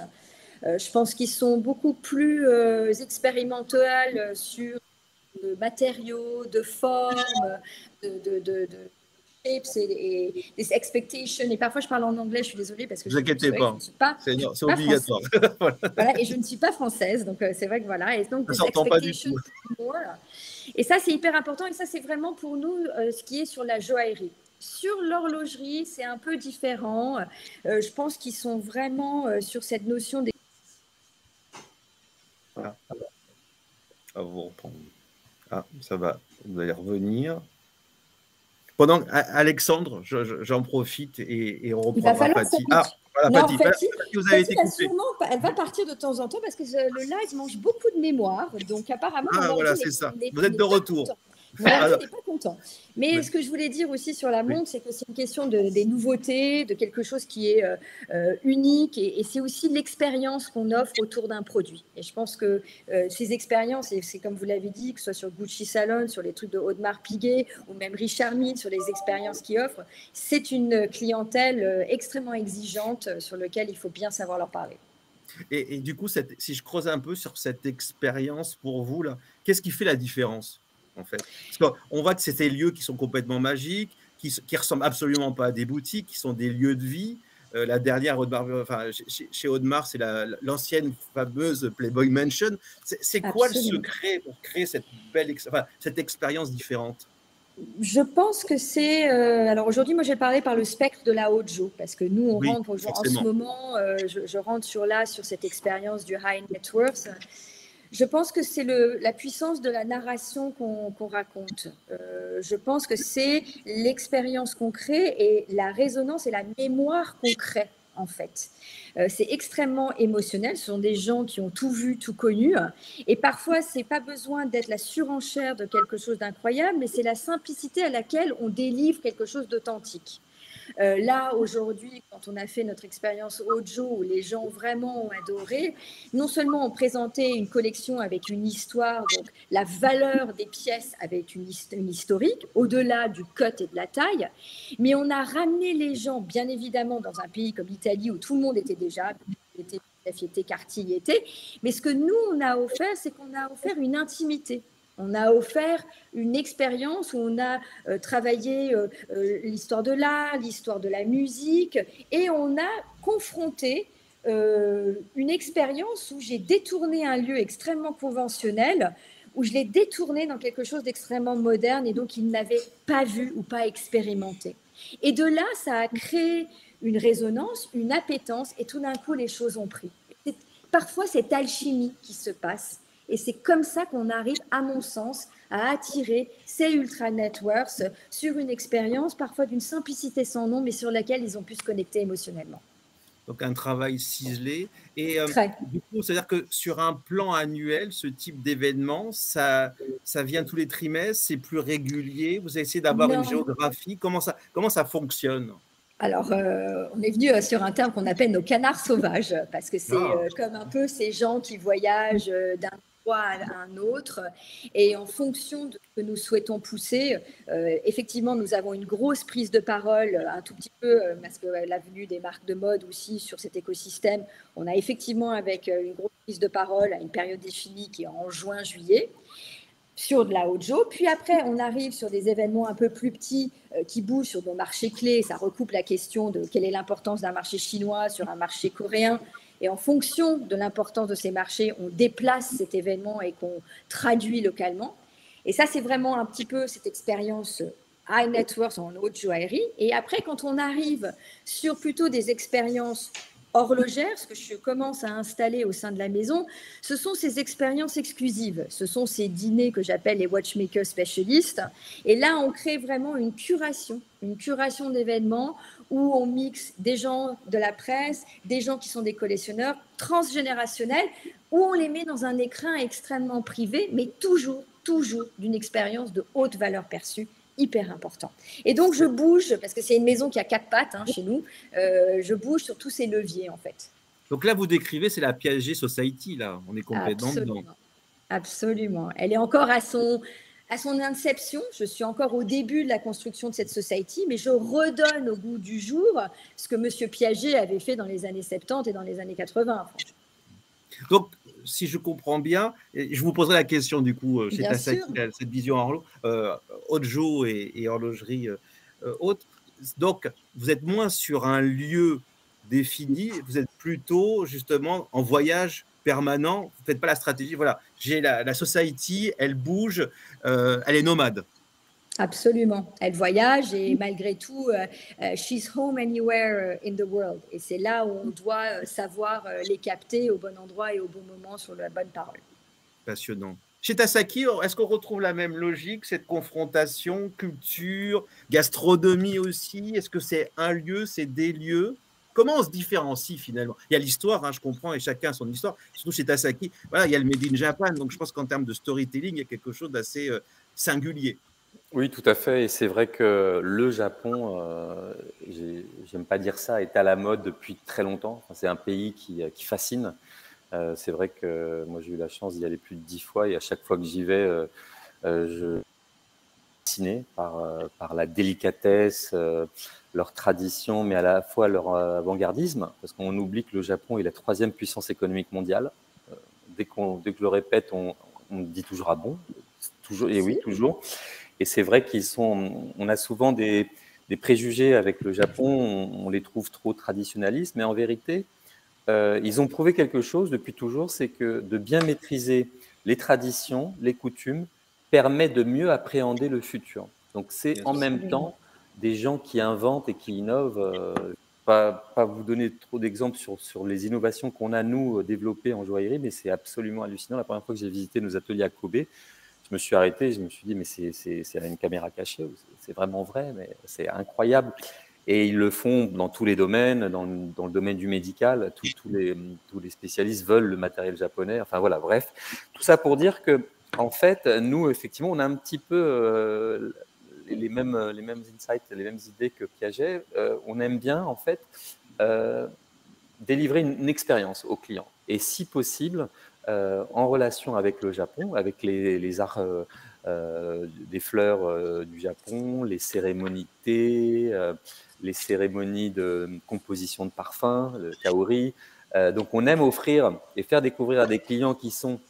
Je pense qu'ils sont beaucoup plus expérimentaux sur de matériaux, de formes, de shapes et des expectations. Et parfois, je parle en anglais, je suis désolée parce que ne vous inquiétez pas, c'est obligatoire. Voilà, et je ne suis pas française, donc c'est vrai que voilà. Et donc, ça s'entend pas du tout. Et ça, c'est hyper important. Et ça, c'est vraiment pour nous ce qui est sur la joaillerie. Sur l'horlogerie, c'est un peu différent. Je pense qu'ils sont vraiment sur cette notion des. Voilà. À vous reprendre. Ah, ça va, vous allez revenir. Pendant Alexandre, j'en profite et on reprendra Fatih. Ah, voilà, Fatih, vous avez été coupé. Elle va partir de temps en temps parce que le live mange beaucoup de mémoire. Donc apparemment, voilà, c'est ça. Vous êtes de retour. Voilà, je n'étais pas content. Mais ce que je voulais dire aussi sur la montre, c'est que c'est une question des nouveautés, de quelque chose qui est unique. Et c'est aussi l'expérience qu'on offre autour d'un produit. Et je pense que ces expériences, et c'est comme vous l'avez dit, que ce soit sur Gucci Salon, sur les trucs de Audemars Piguet, ou même Richard Mille, sur les expériences qu'ils offrent, c'est une clientèle extrêmement exigeante sur laquelle il faut bien savoir leur parler. Et du coup, si je creuse un peu sur cette expérience pour vous, là, qu'est-ce qui fait la différence en fait? Parce qu'on voit que c'est des lieux qui sont complètement magiques, qui ressemblent absolument pas à des boutiques, qui sont des lieux de vie. La dernière, chez Audemars, c'est l'ancienne fameuse Playboy Mansion. C'est quoi le secret pour créer cette belle cette expérience différente? Je pense que c'est… alors aujourd'hui, moi, j'ai parlé par le spectre de la Hojo, parce que nous, on Oui, rentre en ce forcément. moment, je rentre sur cette expérience du high net worth. Je pense que c'est la puissance de la narration qu'on raconte. Je pense que c'est l'expérience qu'on crée et la résonance et la mémoire qu'on crée, en fait. C'est extrêmement émotionnel. Ce sont des gens qui ont tout vu, tout connu. Et parfois, ce n'est pas besoin d'être la surenchère de quelque chose d'incroyable, mais c'est la simplicité à laquelle on délivre quelque chose d'authentique. Là, aujourd'hui, quand on a fait notre expérience Hojo, où les gens vraiment ont adoré, non seulement on présentait une collection avec une histoire, donc la valeur des pièces avec une historique, au-delà du cut et de la taille, mais on a ramené les gens, bien évidemment, dans un pays comme l'Italie, où tout le monde était déjà, était Cartier y était, mais ce que nous, on a offert, c'est qu'on a offert une intimité. On a offert une expérience où on a travaillé l'histoire de l'art, l'histoire de la musique, et on a confronté une expérience où j'ai détourné un lieu extrêmement conventionnel, où je l'ai détourné dans quelque chose d'extrêmement moderne et donc ils n'avaient pas vu ou pas expérimenté. Et de là, ça a créé une résonance, une appétence, et tout d'un coup, les choses ont pris. Parfois, c'est alchimie qui se passe. Et c'est comme ça qu'on arrive, à mon sens, à attirer ces ultra networks sur une expérience parfois d'une simplicité sans nom, mais sur laquelle ils ont pu se connecter émotionnellement. Donc un travail ciselé. Et Très. du coup, c'est-à-dire que sur un plan annuel, ce type d'événement, ça vient tous les trimestres, c'est plus régulier. Vous essayez d'avoir une géographie. Comment ça fonctionne? Alors, on est venu sur un terme qu'on appelle nos canards sauvages, parce que c'est comme un peu ces gens qui voyagent d'un endroit à un autre. Et en fonction de ce que nous souhaitons pousser, effectivement, nous avons une grosse prise de parole, un tout petit peu, parce que la venue des marques de mode aussi sur cet écosystème, on a effectivement avec une grosse prise de parole à une période définie qui est en juin-juillet. Sur de la Hojo, puis après on arrive sur des événements un peu plus petits qui bougent sur nos marchés clés. Ça recoupe la question de quelle est l'importance d'un marché chinois sur un marché coréen, et en fonction de l'importance de ces marchés, on déplace cet événement et qu'on traduit localement. Et ça, c'est vraiment un petit peu cette expérience high net worth en haute joaillerie. Et après, quand on arrive sur plutôt des expériences horlogères, ce que je commence à installer au sein de la maison, ce sont ces expériences exclusives. Ce sont ces dîners que j'appelle les watchmakers spécialistes. Et là, on crée vraiment une curation d'événements où on mixe des gens de la presse, des gens qui sont des collectionneurs, transgénérationnels, où on les met dans un écrin extrêmement privé, mais toujours d'une expérience de haute valeur perçue, hyper important. Et donc, je bouge, parce que c'est une maison qui a 4 pattes chez nous, je bouge sur tous ces leviers, en fait. Donc là, vous décrivez, c'est la Piaget Society, là. On est complètement dedans. Absolument. Elle est encore à son inception. Je suis encore au début de la construction de cette society, mais je redonne au goût du jour ce que M. Piaget avait fait dans les années 70 et dans les années 80. Franchement. Donc, si je comprends bien, je vous poserai la question du coup, chez Tasaki, cette vision Hojo et horlogerie haute. Donc, vous êtes moins sur un lieu défini, vous êtes plutôt justement en voyage permanent. Vous ne faites pas la stratégie. Voilà, j'ai la society, elle bouge, elle est nomade. Absolument. Elle voyage et malgré tout, she's home anywhere in the world. Et c'est là où on doit savoir les capter au bon endroit et au bon moment sur la bonne parole. Passionnant. Chez Tasaki, est-ce qu'on retrouve la même logique, cette confrontation, culture, gastronomie aussi? Est-ce que c'est un lieu, c'est des lieux? Comment on se différencie finalement? Il y a l'histoire, je comprends, et chacun a son histoire. Surtout chez Tasaki, voilà, il y a le Made in Japan. Donc je pense qu'en termes de storytelling, il y a quelque chose d'assez singulier. Oui, tout à fait. Et c'est vrai que le Japon, j'aime pas dire ça, est à la mode depuis très longtemps. Enfin, c'est un pays qui fascine. C'est vrai que moi, j'ai eu la chance d'y aller plus de 10 fois et à chaque fois que j'y vais, je suis fasciné par la délicatesse, leur tradition, mais à la fois leur avant-gardisme, parce qu'on oublie que le Japon est la 3e puissance économique mondiale. Dès que je le répète, on dit toujours « ah bon ?» toujours, et oui, toujours. Et c'est vrai on a souvent des préjugés avec le Japon, on les trouve trop traditionnalistes, mais en vérité, ils ont prouvé quelque chose depuis toujours, c'est que de bien maîtriser les traditions, les coutumes, permet de mieux appréhender le futur. Donc, c'est Bien en sûr. même temps des gens qui inventent et qui innovent. Pas vous donner trop d'exemples sur les innovations qu'on a, nous, développées en joaillerie, mais c'est absolument hallucinant. La première fois que j'ai visité nos ateliers à Kobe, je me suis arrêté, je me suis dit, mais c'est une caméra cachée, c'est vraiment vrai, mais c'est incroyable. Et ils le font dans tous les domaines, dans le domaine du médical, tous les spécialistes veulent le matériel japonais, enfin voilà, bref. Tout ça pour dire que, en fait, nous, effectivement, on a un petit peu les mêmes insights, les mêmes idées que Piaget. On aime bien, en fait, délivrer une expérience au client. Et si possible, en relation avec le Japon, avec les arts des fleurs du Japon, les cérémonies de thé, les cérémonies de composition de parfums, le kaori. Donc, on aime offrir et faire découvrir à des clients qui sont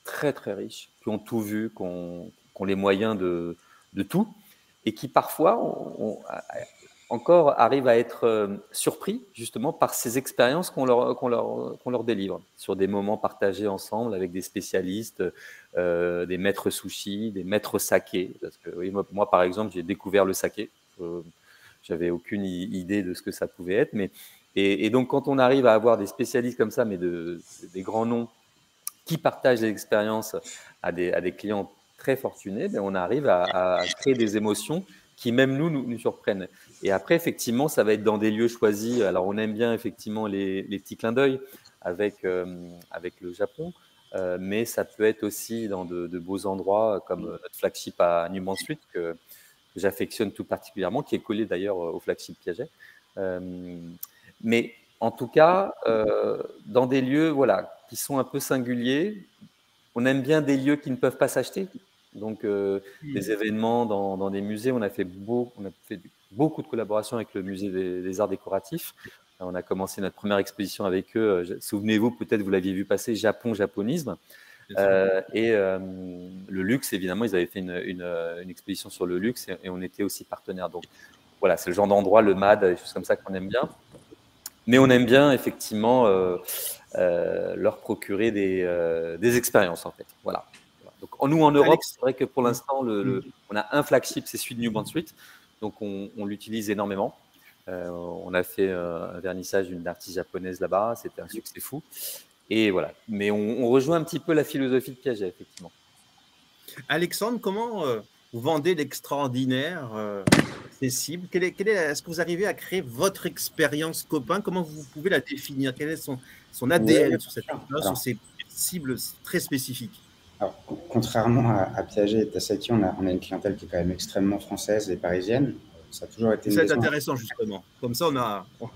très, très riches, qui ont tout vu, qui ont les moyens de tout, et qui parfois encore arrivent à être surpris justement par ces expériences qu'on leur délivre sur des moments partagés ensemble avec des spécialistes, des maîtres sushi, des maîtres saké. Parce que oui, moi, par exemple, j'ai découvert le saké. J'avais aucune idée de ce que ça pouvait être. Et donc, quand on arrive à avoir des spécialistes comme ça, mais des grands noms, qui partagent des expériences à des clients très fortunés, ben on arrive à créer des émotions qui, même nous surprennent. Et après, effectivement, ça va être dans des lieux choisis. Alors, on aime bien, effectivement, les petits clins d'œil avec le Japon, mais ça peut être aussi dans de beaux endroits, comme notre flagship à Newman Street, que j'affectionne tout particulièrement, qui est collé d'ailleurs au flagship Piaget. Mais en tout cas, dans des lieux voilà, qui sont un peu singuliers, on aime bien des lieux qui ne peuvent pas s'acheter. Donc, des événements dans des musées. On a fait beaucoup de collaborations avec le musée des arts décoratifs. On a commencé notre première exposition avec eux. Souvenez-vous, peut-être vous l'aviez vu passer, Japonisme. Et le luxe, évidemment, ils avaient fait une exposition sur le luxe et on était aussi partenaires. Donc, voilà, c'est le genre d'endroit, le MAD, des choses comme ça qu'on aime bien. Mais on aime bien, effectivement, leur procurer des expériences, en fait. Voilà. Donc, nous, en Europe, c'est vrai que pour l'instant, on a un flagship, c'est celui de Newman Street. Donc, on l'utilise énormément. On a fait un vernissage d'une artiste japonaise là-bas. C'était un succès fou. Et voilà. Mais on rejoint un petit peu la philosophie de Piaget, effectivement. Alexandre, comment vous vendez l'extraordinaire accessible? Est-ce que vous arrivez à créer votre expérience copain? Comment vous pouvez la définir? Quel est son ADN sur cette expérience, sur ces cibles très spécifiques? Alors, contrairement à Piaget et Tasaki, on a une clientèle qui est quand même extrêmement française et parisienne. Ça a toujours été c'est intéressant, justement. Comme ça,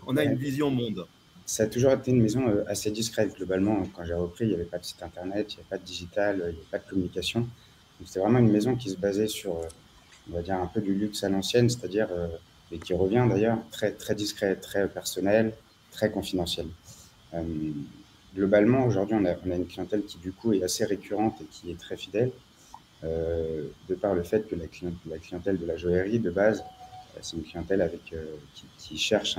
on a une vision monde. Ça a toujours été une maison assez discrète, globalement. Quand j'ai repris, il n'y avait pas de site internet, il n'y avait pas de digital, il n'y avait pas de communication. Donc, c'était vraiment une maison qui se basait sur, on va dire, un peu du luxe à l'ancienne, c'est-à-dire, et qui revient d'ailleurs, très, très discret, très personnel, très confidentiel. Globalement, aujourd'hui, on a une clientèle qui, du coup, est assez récurrente et qui est très fidèle, de par le fait que la clientèle de la joaillerie, de base, c'est une clientèle qui cherche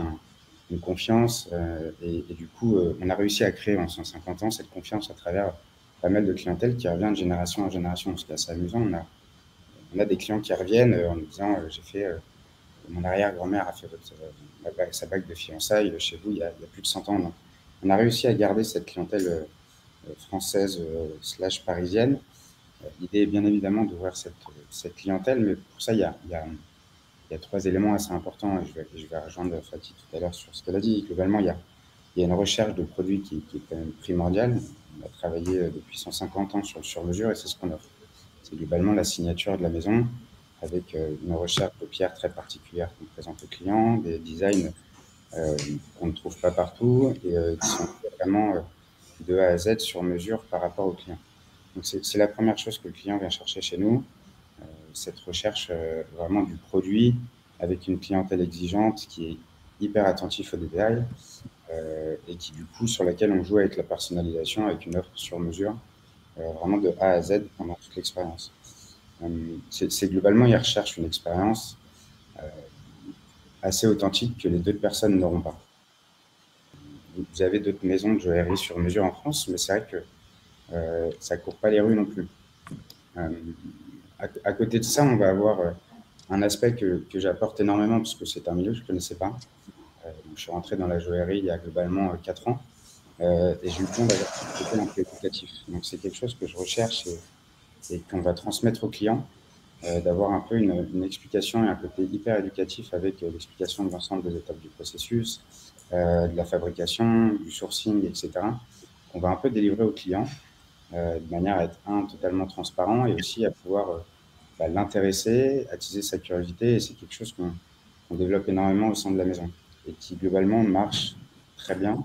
une confiance. Et du coup, on a réussi à créer en 150 ans cette confiance à travers pas mal de clientèle qui revient de génération en génération. Ce qui est assez amusant, on a des clients qui reviennent en nous disant mon arrière-grand-mère a fait sa bague de fiançailles chez vous il y a plus de 100 ans. Donc, on a réussi à garder cette clientèle française / parisienne. L'idée est bien évidemment d'ouvrir cette clientèle, mais pour ça, il y a 3 éléments assez importants, et je vais rejoindre Fatih tout à l'heure sur ce qu'elle a dit. Globalement, il y a une recherche de produits qui est quand même primordiale. On a travaillé depuis 150 ans sur le sur-mesure et c'est ce qu'on offre. C'est globalement la signature de la maison avec une recherche de pierres très particulière qu'on présente aux clients, des designs qu'on ne trouve pas partout et qui sont vraiment de A à Z sur mesure par rapport au client. Donc, c'est la première chose que le client vient chercher chez nous. Cette recherche vraiment du produit avec une clientèle exigeante qui est hyper attentif aux détails et qui du coup sur laquelle on joue avec la personnalisation, avec une offre sur mesure, vraiment de A à Z pendant toute l'expérience. C'est globalement, ils recherchent une expérience assez authentique que les d'autres personnes n'auront pas. Vous avez d'autres maisons de joaillerie sur mesure en France, mais c'est vrai que ça court pas les rues non plus. À côté de ça, on va avoir un aspect que j'apporte énormément, parce que c'est un milieu que je ne connaissais pas. Donc je suis rentré dans la joaillerie il y a globalement 4 ans. Et j'ai eu le temps d'avoir ce côté un peu éducatif. Donc c'est quelque chose que je recherche et qu'on va transmettre aux clients, d'avoir un peu une explication et un côté hyper éducatif avec l'explication de l'ensemble des étapes du processus, de la fabrication, du sourcing, etc. On va un peu délivrer aux clients de manière à être, totalement transparent et aussi à pouvoir l'intéresser, attiser sa curiosité. Et c'est quelque chose qu'on développe énormément au sein de la maison et qui globalement marche très bien.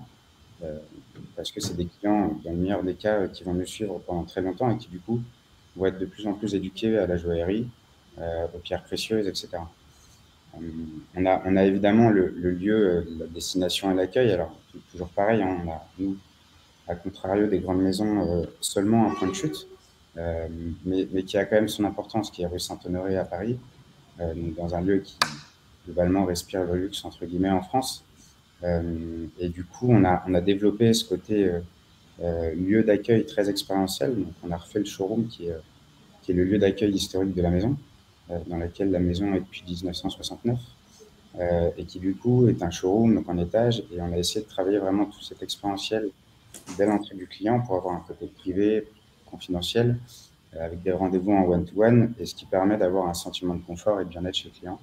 Parce que c'est des clients, dans le meilleur des cas, qui vont nous suivre pendant très longtemps et qui, du coup, vont être de plus en plus éduqués à la joaillerie, aux pierres précieuses, etc. On a évidemment le lieu, la destination et l'accueil. Alors, toujours pareil, hein, on a, nous, à contrario des grandes maisons, seulement un point de chute, mais qui a quand même son importance, qui est rue Saint-Honoré à Paris, dans un lieu qui, globalement, respire le luxe, entre guillemets, en France. Et du coup, on a développé ce côté lieu d'accueil très expérientiel. Donc, on a refait le showroom qui est le lieu d'accueil historique de la maison, dans lequel la maison est depuis 1969, et qui du coup est un showroom, donc en étage. Et on a essayé de travailler vraiment tout cet expérientiel dès l'entrée du client pour avoir un côté privé, confidentiel, avec des rendez-vous en one-to-one, et ce qui permet d'avoir un sentiment de confort et de bien-être chez le client.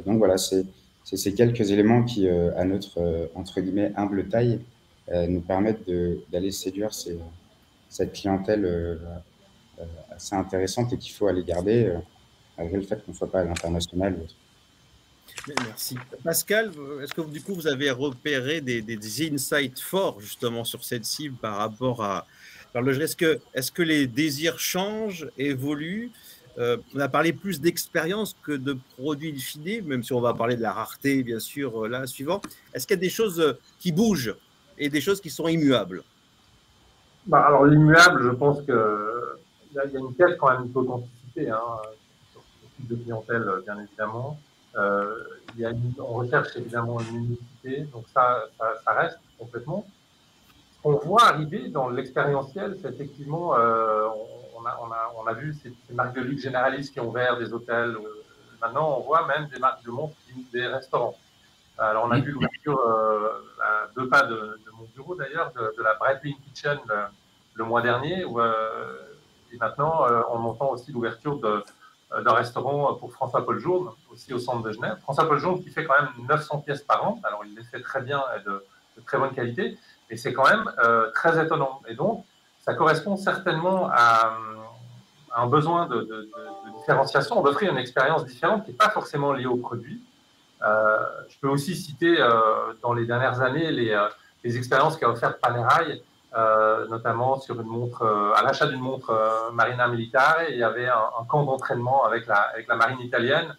Donc voilà, c'est ces quelques éléments qui, à notre, entre guillemets, humble taille, nous permettent d'aller séduire cette clientèle assez intéressante et qu'il faut aller garder, malgré le fait qu'on ne soit pas à l'international ou autre. Merci. Pascal, est-ce que du coup vous avez repéré des insights forts justement sur cette cible par rapport à l'horlogerie? Est-ce que les désirs changent, évoluent? On a parlé plus d'expérience que de produits finis, même si on va parler de la rareté, bien sûr, là, suivant. Est-ce qu'il y a des choses qui bougent et des choses qui sont immuables? Alors, l'immuable, je pense qu'il y a une quête quand même d'authenticité, hein, sur ce type de clientèle, bien évidemment. On recherche évidemment une unicité, donc ça reste complètement. Ce qu'on voit arriver dans l'expérientiel, c'est effectivement, on a vu ces marques de luxe généralistes qui ont ouvert des hôtels. Maintenant, on voit même des marques de montres qui ouvrent des restaurants. Alors, on a vu l'ouverture à 2 pas de mon bureau d'ailleurs, de la Breitling Kitchen le mois dernier, et maintenant, on entend aussi l'ouverture d'un restaurant pour François-Paul Journe, aussi au centre de Genève. François-Paul Journe qui fait quand même 900 pièces par an. Alors, il les fait très bien et de très bonne qualité, et c'est quand même très étonnant. Et donc, ça correspond certainement à un besoin de différenciation, d'offrir une expérience différente qui n'est pas forcément liée au produit. Je peux aussi citer dans les dernières années les expériences qu'a offert Panerai, notamment sur une montre, à l'achat d'une montre Marina Militare. Il y avait un camp d'entraînement avec la marine italienne.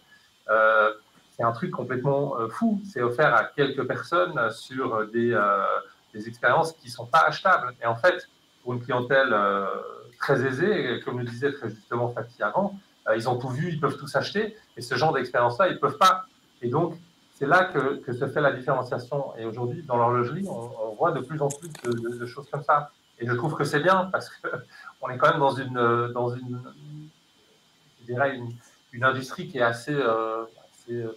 C'est un truc complètement fou. C'est offert à quelques personnes sur des expériences qui ne sont pas achetables. Et en fait, pour une clientèle très aisée, comme le disait très justement Fatih avant, ils ont tout vu, ils peuvent tout s'acheter. Et ce genre d'expérience-là, ils ne peuvent pas. Et donc, c'est là que se fait la différenciation. Et aujourd'hui, dans l'horlogerie, on voit de plus en plus de choses comme ça. Et je trouve que c'est bien parce qu'on est quand même dans je dirais une industrie qui est assez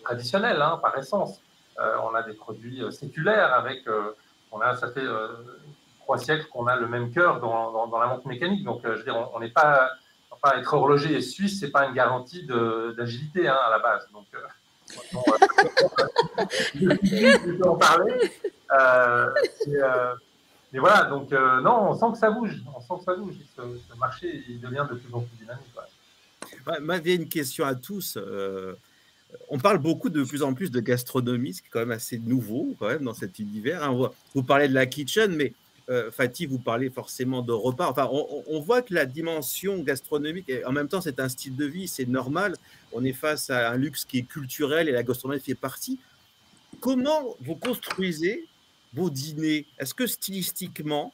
traditionnelle, hein, par essence. On a des produits séculaires ça fait 3 siècles qu'on a le même cœur dans la montre mécanique. Donc, je veux dire, on n'est pas, enfin, être horloger suisse, c'est pas une garantie d'agilité, hein, à la base. Donc, je peux en parler. Mais voilà, donc non, on sent que ça bouge. On sent que ça bouge. Ce marché, il devient de plus en plus dynamique. Ouais. Moi, il y a une question à tous. On parle beaucoup de plus en plus de gastronomie, ce qui est quand même assez nouveau quand même dans cet univers. Hein. Vous parlez de la kitchen, mais Fatih, vous parlez forcément de repas. Enfin, on voit que la dimension gastronomique, et en même temps, c'est un style de vie, c'est normal. On est face à un luxe qui est culturel et la gastronomie fait partie. Comment vous construisez vos dîners? Est-ce que stylistiquement,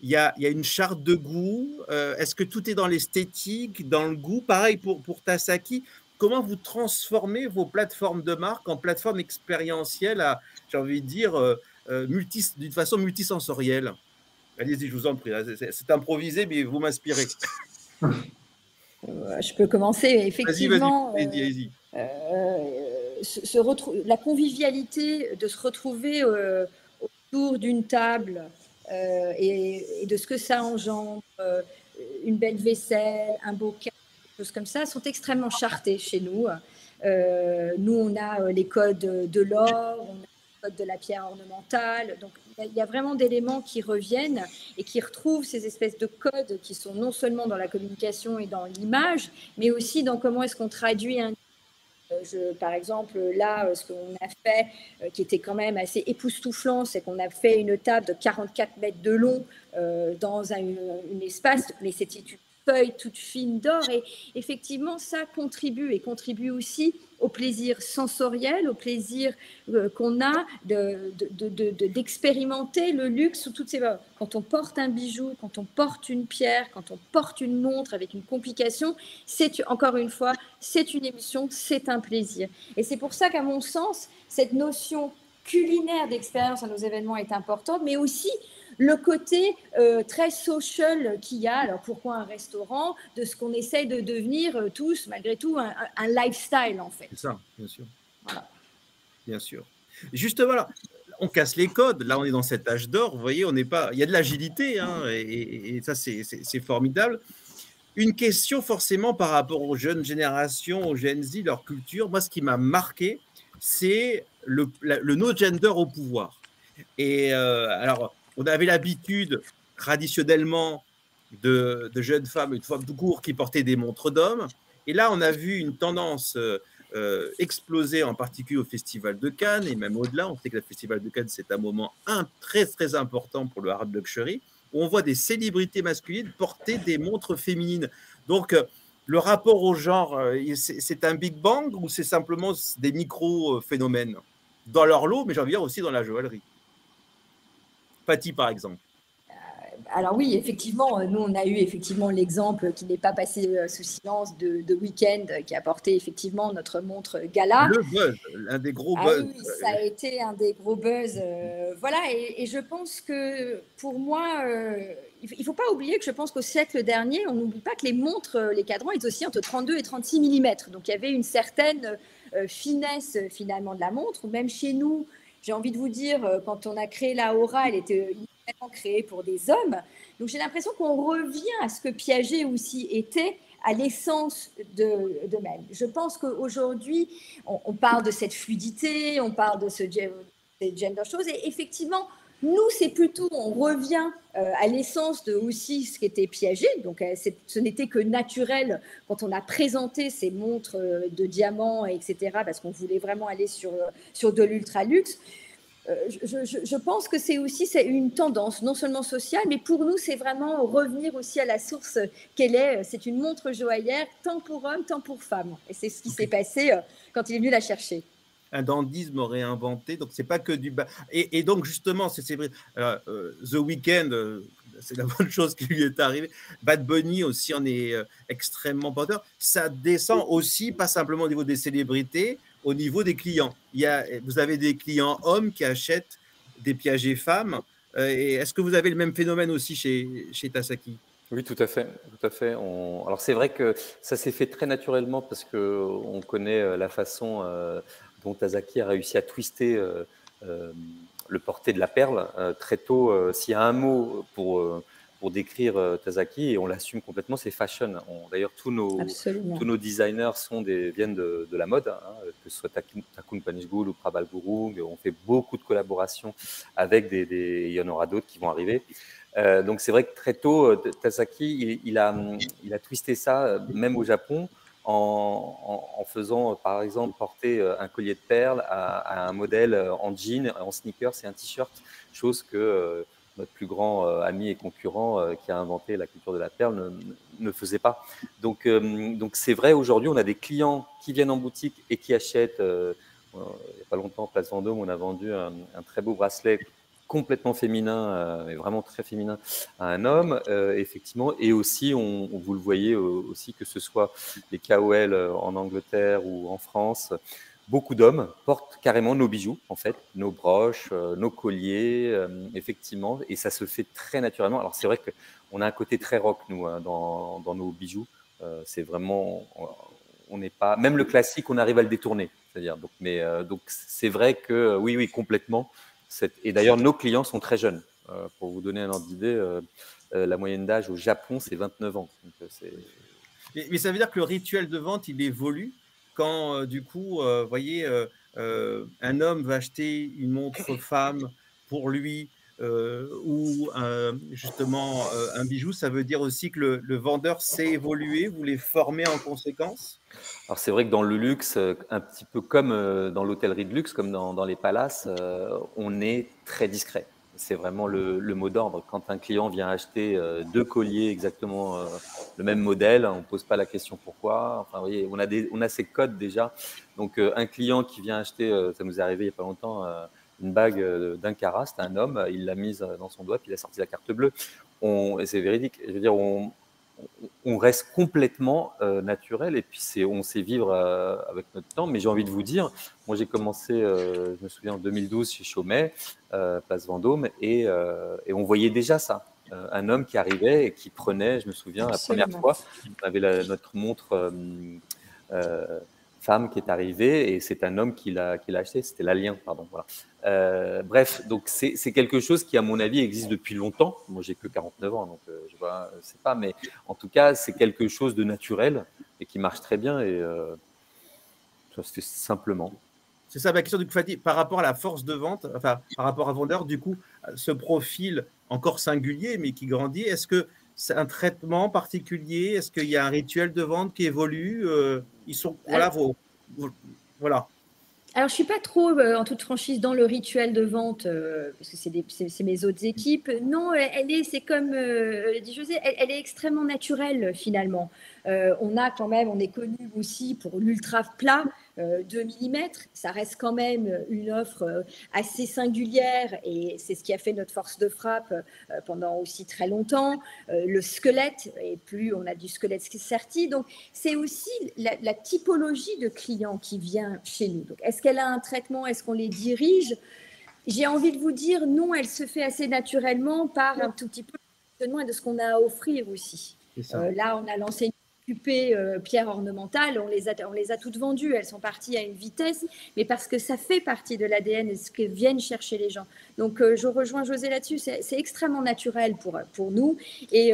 il y a une charte de goût? Est-ce que tout est dans l'esthétique, dans le goût? Pareil pour Tasaki. Comment vous transformez vos plateformes de marque en plateformes expérientielles, j'ai envie de dire, d'une façon multisensorielle? Allez-y, je vous en prie. C'est improvisé, mais vous m'inspirez. Je peux commencer. Effectivement, vas-y. La convivialité de se retrouver autour d'une table et de ce que ça engendre, une belle vaisselle, un bocal, des choses comme ça, sont extrêmement chartées chez nous. Nous, on a les codes de l'or, on a les codes de la pierre ornementale. Donc, il y a vraiment d'éléments qui reviennent et qui retrouvent ces espèces de codes qui sont non seulement dans la communication et dans l'image, mais aussi dans comment est-ce qu'on traduit un. Par exemple, là, ce qu'on a fait, qui était quand même assez époustouflant, c'est qu'on a fait une table de 44 mètres de long dans un espace, mais c'était une feuille toute fine d'or. Et effectivement, ça contribue et contribue aussi au plaisir sensoriel, au plaisir qu'on a d'expérimenter le luxe sous toutes ses valeurs. Quand on porte un bijou, quand on porte une pierre, quand on porte une montre avec une complication, c'est encore une fois, c'est une émotion, c'est un plaisir. Et c'est pour ça qu'à mon sens, cette notion culinaire d'expérience à nos événements est importante, mais aussi le côté très social qu'il y a. Alors pourquoi un restaurant? De ce qu'on essaye de devenir tous, malgré tout, un lifestyle en fait. C'est ça, bien sûr. Voilà. Bien sûr. Justement, là, on casse les codes. Là, on est dans cet âge d'or. Vous voyez, on n'est pas. Il y a de l'agilité, hein, et ça, c'est formidable. Une question forcément par rapport aux jeunes générations, aux Gen Z, leur culture. Moi, ce qui m'a marqué, c'est le no gender au pouvoir. Et alors, on avait l'habitude traditionnellement de jeunes femmes, une fois tout court, qui portaient des montres d'hommes. Et là, on a vu une tendance exploser, en particulier au Festival de Cannes et même au-delà. On sait que le Festival de Cannes, c'est un moment très, très important pour le hard luxury, où on voit des célébrités masculines porter des montres féminines. Donc, le rapport au genre, c'est un Big Bang ou c'est simplement des micro-phénomènes dans leur lot, mais j'ai envie de dire aussi dans la joaillerie? Patty, par exemple. Alors oui, effectivement, nous, on a eu effectivement l'exemple qui n'est pas passé sous silence de Weekend, qui a porté effectivement notre montre Gala. Le buzz, l'un des gros buzz. Oui, ça a été un des gros buzz. Voilà, et je pense que pour moi, il ne faut pas oublier que je pense qu'au siècle dernier, on n'oublie pas que les montres, les cadrans, ils aussi entre 32 et 36 mm. Donc il y avait une certaine finesse finalement de la montre. Même chez nous, j'ai envie de vous dire, quand on a créé la Aura, elle était créée pour des hommes. Donc j'ai l'impression qu'on revient à ce que Piaget aussi était, à l'essence de même. Je pense qu'aujourd'hui, on parle de cette fluidité, on parle de ces gender choses, et effectivement, nous, c'est plutôt, on revient à l'essence de aussi ce qu'était Piaget. Donc, ce n'était que naturel quand on a présenté ces montres de diamants, etc., parce qu'on voulait vraiment aller sur de l'ultra luxe. Je pense que c'est aussi une tendance, non seulement sociale, mais pour nous, c'est vraiment revenir aussi à la source qu'elle est. C'est une montre joaillère, tant pour hommes, tant pour femmes. Et c'est ce qui s'est passé quand il est venu la chercher. Un dandysme réinventé, donc c'est pas que du bas. Et donc justement, c'est vrai, The Weeknd, c'est la bonne chose qui lui est arrivée. Bad Bunny aussi en est extrêmement porteur. Ça descend aussi, pas simplement au niveau des célébrités, au niveau des clients. Vous avez des clients hommes qui achètent des Piaget femmes. Et est-ce que vous avez le même phénomène aussi chez Tasaki? Oui, tout à fait. Tout à fait. Alors c'est vrai que ça s'est fait très naturellement parce qu'on connaît la façon dont Tasaki a réussi à twister le porté de la perle très tôt. S'il y a un mot pour décrire Tasaki, et on l'assume complètement, c'est fashion. D'ailleurs, tous nos designers viennent de la mode, hein, que ce soit Takun Panishgool ou Prabal Gurung. On fait beaucoup de collaborations avec il y en aura d'autres qui vont arriver. Donc c'est vrai que très tôt, Tasaki, il a twisté ça, même au Japon, en faisant, par exemple, porter un collier de perles à un modèle en jean, en sneakers et un t-shirt, chose que notre plus grand ami et concurrent qui a inventé la culture de la perle ne faisait pas. Donc c'est vrai, aujourd'hui, on a des clients qui viennent en boutique et qui achètent. Il n'y a pas longtemps, Place Vendôme, on a vendu un très beau bracelet complètement féminin, mais vraiment très féminin, à un homme, effectivement. Et aussi, vous le voyez aussi, que ce soit les KOL en Angleterre ou en France, beaucoup d'hommes portent carrément nos bijoux, en fait, nos broches, nos colliers, effectivement, et ça se fait très naturellement. Alors, c'est vrai qu'on a un côté très rock, nous, hein, dans nos bijoux. C'est vraiment, on n'est pas, même le classique, on arrive à le détourner. C'est-à-dire, donc c'est vrai que oui, complètement. Et d'ailleurs, nos clients sont très jeunes. Pour vous donner un ordre d'idée, la moyenne d'âge au Japon, c'est 29 ans. Donc, mais ça veut dire que le rituel de vente, il évolue quand, du coup, vous voyez, un homme va acheter une montre femme pour lui ou justement un bijou, ça veut dire aussi que le vendeur sait évoluer, vous les formez en conséquence? Alors c'est vrai que dans le luxe, un petit peu comme dans l'hôtellerie de luxe, comme dans les palaces, on est très discret. C'est vraiment le mot d'ordre. Quand un client vient acheter 2 colliers exactement le même modèle, on ne pose pas la question pourquoi. Enfin, vous voyez, on a ces codes déjà. Donc un client qui vient acheter, ça nous est arrivé il n'y a pas longtemps, une bague d'1 carat, c'était un homme, il l'a mise dans son doigt, puis il a sorti la carte bleue. Et c'est véridique. Je veux dire, on reste complètement naturel et puis on sait vivre avec notre temps. Mais j'ai envie de vous dire, moi j'ai commencé, je me souviens en 2012 chez Chaumet, place Vendôme, et on voyait déjà ça. Un homme qui arrivait et qui prenait, je me souviens, la première fois, on avait notre montre femme qui est arrivée et c'est un homme qui l'a acheté, c'était l'Alien, pardon. Voilà. Bref, donc c'est quelque chose qui, à mon avis, existe depuis longtemps. Moi, j'ai que 49 ans, donc je vois, c'est pas, mais en tout cas, c'est quelque chose de naturel et qui marche très bien et c'est simplement. C'est ça ma question, du coup, Fatih, par rapport à la force de vente, enfin, par rapport à vendeur, du coup, ce profil encore singulier, mais qui grandit, est-ce que c'est un traitement particulier? Est-ce qu'il y a un rituel de vente qui évolue? Ils sont, voilà, voilà. Alors, je ne suis pas trop, en toute franchise, dans le rituel de vente, parce que c'est mes autres équipes. Non, c'est comme dit José, elle est extrêmement naturelle, finalement. On est connu aussi pour l'ultra plat 2 mm. Ça reste quand même une offre assez singulière et c'est ce qui a fait notre force de frappe pendant aussi très longtemps. Le squelette, et plus on a du squelette serti. Donc, c'est aussi la typologie de clients qui vient chez nous. Donc, est-ce qu'elle a un traitement? Est-ce qu'on les dirige? J'ai envie de vous dire non, elle se fait assez naturellement par un tout petit peu le fonctionnement et de ce qu'on a à offrir aussi. Là, on a lancé une pierre ornementale, on les a toutes vendues, elles sont parties à une vitesse, mais parce que ça fait partie de l'ADN et ce que viennent chercher les gens. Donc, je rejoins José là-dessus, c'est extrêmement naturel pour nous. Et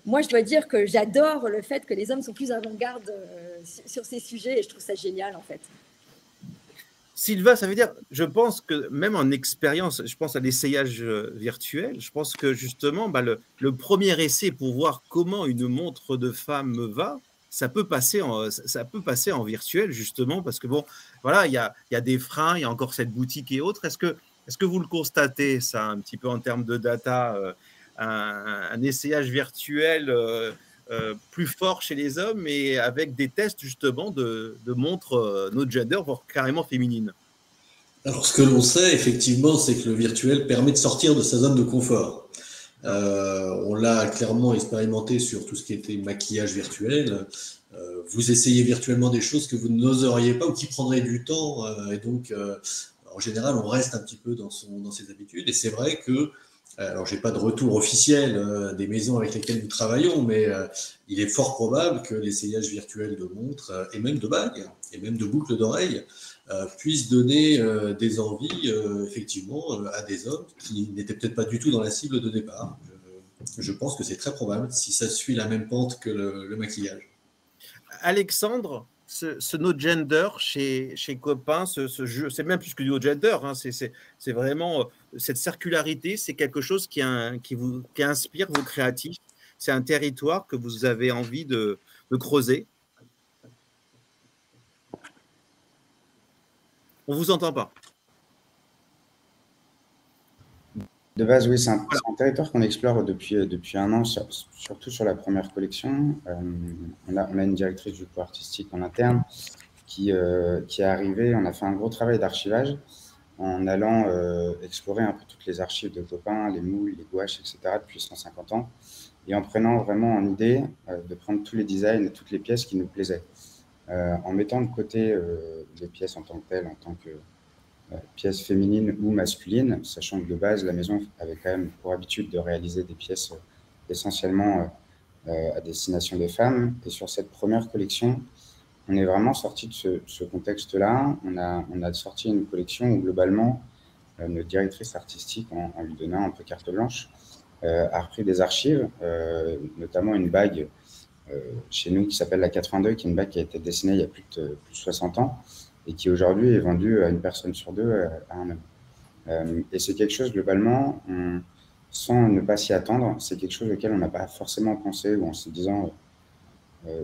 moi, je dois dire que j'adore le fait que les hommes sont plus avant-garde sur ces sujets et je trouve ça génial, en fait. Sylvain, ça veut dire, je pense que même en expérience, je pense à l'essayage virtuel, je pense que justement, le premier essai pour voir comment une montre de femme me va, ça peut passer en virtuel, justement, parce que bon, voilà, il y a des freins, il y a encore cette boutique et autres. Est-ce que vous le constatez, ça, un petit peu en termes de data, un essayage virtuel plus fort chez les hommes et avec des tests justement de montres no gender, voire carrément féminines? Alors ce que l'on sait effectivement, c'est que le virtuel permet de sortir de sa zone de confort. On l'a clairement expérimenté sur tout ce qui était maquillage virtuel. Vous essayez virtuellement des choses que vous n'oseriez pas ou qui prendraient du temps. Et donc, en général, on reste un petit peu dans ses habitudes. Et c'est vrai que alors, je n'ai pas de retour officiel des maisons avec lesquelles nous travaillons, mais il est fort probable que l'essayage virtuel de montres, et même de bagues, et même de boucles d'oreilles, puisse donner des envies, effectivement, à des hommes qui n'étaient peut-être pas du tout dans la cible de départ. Je pense que c'est très probable, si ça suit la même pente que le maquillage. Alexandre, ce no gender chez Copain, ce jeu, c'est même plus que du no gender, hein, c'est vraiment cette circularité, c'est quelque chose qui inspire vos créatifs. C'est un territoire que vous avez envie de creuser. On ne vous entend pas. De base, oui, c'est un territoire qu'on explore depuis un an, surtout sur la première collection. On a une directrice du coup artistique en interne qui est arrivée. On a fait un gros travail d'archivage en allant explorer un peu toutes les archives de Copain, les moules, les gouaches, etc. depuis 150 ans, et en prenant vraiment en idée de prendre tous les designs et toutes les pièces qui nous plaisaient, en mettant de côté les pièces en tant que telles, en tant que pièces féminines ou masculines, sachant que de base, la maison avait quand même pour habitude de réaliser des pièces essentiellement à destination des femmes. Et sur cette première collection, on est vraiment sorti de ce contexte-là. On a sorti une collection où globalement, notre directrice artistique, en lui donnant un peu carte blanche, a repris des archives, notamment une bague chez nous qui s'appelle la 82, qui est une bague qui a été dessinée il y a plus de 60 ans et qui aujourd'hui est vendue à une personne sur deux à un homme. Et c'est quelque chose, globalement, sans ne pas s'y attendre, c'est quelque chose auquel on n'a pas forcément pensé, ou en se disant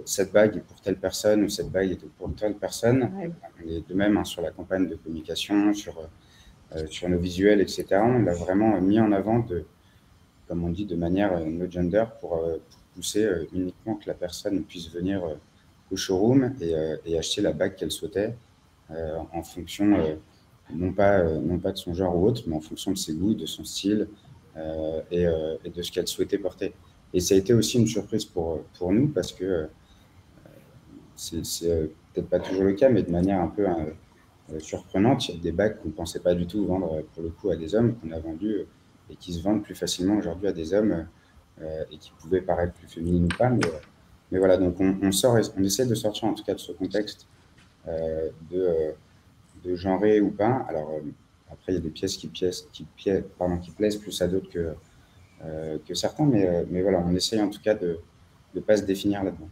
cette bague est pour telle personne ou cette bague est pour telle personne. Ouais. On est de même sur la campagne de communication, sur nos visuels, etc. On l'a vraiment mis en avant, comme on dit, de manière no gender pour pousser uniquement que la personne puisse venir au showroom et acheter la bague qu'elle souhaitait en fonction, non pas de son genre ou autre, mais en fonction de ses goûts, de son style et de ce qu'elle souhaitait porter. Et ça a été aussi une surprise pour nous parce que c'est peut-être pas toujours le cas, mais de manière un peu surprenante, il y a des bagues qu'on ne pensait pas du tout vendre pour le coup à des hommes, qu'on a vendus et qui se vendent plus facilement aujourd'hui à des hommes et qui pouvaient paraître plus féminines ou pas. Mais voilà, donc on essaie de sortir en tout cas de ce contexte de genrer ou pas. Alors après, il y a des pièces qui plaisent plus à d'autres que certains, mais voilà, on essaye en tout cas de ne pas se définir là-dedans.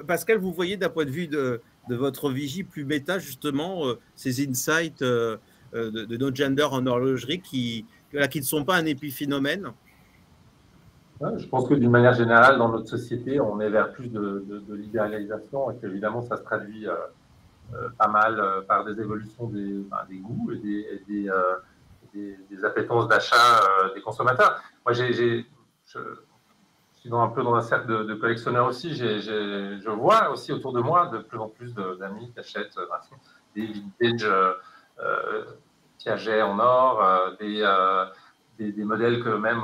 Pascal, vous voyez d'un point de vue de votre vigie plus méta, justement, ces insights de no gender en horlogerie qui ne sont pas un épiphénomène? Ouais, je pense que d'une manière générale, dans notre société, on est vers plus de libéralisation et qu'évidemment, ça se traduit pas mal par des évolutions des goûts et des appétences d'achat des consommateurs. Moi, je suis un peu dans un cercle de collectionneurs aussi. Je vois aussi autour de moi de plus en plus d'amis qui achètent des vintage Piaget en or, des modèles que même